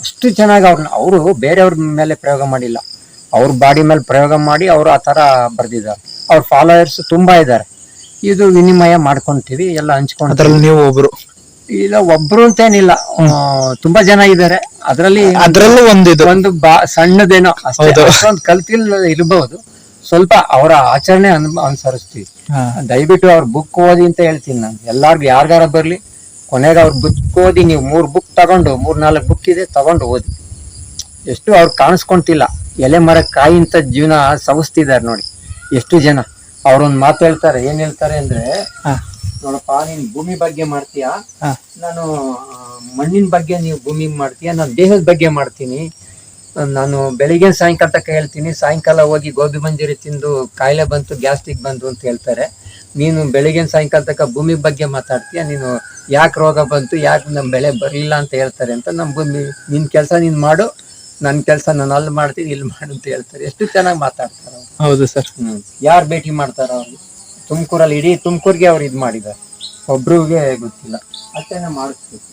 ಅಷ್ಟು ಚೆನ್ನಾಗಿ ಅವರು ಬೇರೆಯವ್ರ ಮೇಲೆ ಪ್ರಯೋಗ ಮಾಡಿಲ್ಲ, ಅವ್ರ ಬಾಡಿ ಮೇಲೆ ಪ್ರಯೋಗ ಮಾಡಿ ಅವರು ಆ ತರ ಬರ್ದಿದ್ದಾರೆ. ಅವ್ರ ಫಾಲೋವರ್ಸ್ ತುಂಬಾ ಇದ್ದಾರೆ. ಇದು ವಿನಿಮಯ ಮಾಡ್ಕೊಂತೀವಿ, ಎಲ್ಲ ಹಂಚ್ಕೊಂಡ್ರೆ. ನೀವು ಒಬ್ರು ಇಲ್ಲ, ಒಬ್ರು ಅಂತೇನಿಲ್ಲ, ತುಂಬಾ ಜನ ಇದ್ದಾರೆ. ಅದ್ರಲ್ಲಿ ಒಂದು ಸಣ್ಣದೇನೋ ಅಷ್ಟೇ, ಅಷ್ಟೊಂದು ಕಲ್ತಿಲ್ಲ ಇರ್ಬಹುದು. ಸ್ವಲ್ಪ ಅವರ ಆಚರಣೆ ಅನುಸರಿಸ್ತೀವಿ. ದಯವಿಟ್ಟು ಅವ್ರ ಬುಕ್ ಓದಿ ಅಂತ ಹೇಳ್ತೀನಿ ನಾನು ಎಲ್ಲಾರ್ಗು, ಯಾರ್ಗಾರ ಬರ್ಲಿ. ಕೊನೆಗೆ ಅವ್ರ ಬುಕ್ ಓದಿ, ನೀವು 3 ಬುಕ್ ತಗೊಂಡು, 3-4 ಬುಕ್ ಇದೆ ತಗೊಂಡು ಓದಿ. ಎಷ್ಟು ಅವ್ರು ಕಾಣಿಸ್ಕೊಂತಿಲ್ಲ, ಎಲೆ ಮರ ಕಾಯಿ ಅಂತ ಜೀವನ ಸವಿಸ್ತಿದ್ದಾರೆ ನೋಡಿ ಎಷ್ಟು ಜನ. ಅವ್ರೊಂದ್ ಮಾತು ಹೇಳ್ತಾರೆ. ಏನ್ ಹೇಳ್ತಾರೆ ಅಂದ್ರೆ, ನೋಡಪ್ಪ ನೀನ್ ಭೂಮಿ ಬಗ್ಗೆ ಮಾಡ್ತೀಯಾ, ನಾನು ಮಣ್ಣಿನ ಬಗ್ಗೆ ನೀವು ಭೂಮಿ ಮಾಡ್ತೀಯ, ನಾನು ದೇಹದ ಬಗ್ಗೆ ಮಾಡ್ತೀನಿ. ನಾನು ಬೆಳಿಗ್ಗೆ ಸಾಯಂಕಾಲ ತನಕ ಹೇಳ್ತೀನಿ, ಸಾಯಂಕಾಲ ಹೋಗಿ ಗೋಬಿ ಮಂಜೂರಿ ತಿಂದು ಕಾಯಿಲೆ ಬಂತು, ಗ್ಯಾಸ್ಟ್ರಿಕ್ ಬಂತು ಅಂತ ಹೇಳ್ತಾರೆ. ನೀನು ಬೆಳಿಗ್ಗೆ ಸಾಯಂಕಾಲ ತನಕ ಭೂಮಿ ಬಗ್ಗೆ ಮಾತಾಡ್ತೀಯ, ನೀನು ಯಾಕೆ ರೋಗ ಬಂತು, ಯಾಕೆ ನಮ್ಮ ಬೆಳೆ ಬರಲಿಲ್ಲ ಅಂತ ಹೇಳ್ತಾರೆ. ಅಂತ ನಮ್ಮ ಭೂಮಿ, ನಿನ್ ಕೆಲಸ ನೀನ್ ಮಾಡು, ನನ್ನ ಕೆಲಸ ನಾನು ಅಲ್ಲಿ ಮಾಡ್ತೀನಿ, ಇಲ್ಲಿ ಮಾಡು ಅಂತ ಹೇಳ್ತಾರೆ. ಎಷ್ಟು ಚೆನ್ನಾಗಿ ಮಾತಾಡ್ತಾರೆ. ಹೌದು ಸರ್. ಯಾರು ಭೇಟಿ ಮಾಡ್ತಾರ ಅವ್ರು? ತುಮಕೂರಲ್ಲಿ ಇಡೀ ತುಮಕೂರಿಗೆ ಅವ್ರು ಇದು ಮಾಡಿದ್ದಾರೆ, ಒಬ್ರಿಗೆ ಗೊತ್ತಿಲ್ಲ. ಅಷ್ಟೇನ ಮಾಡಿಸ್ಬೇಕು.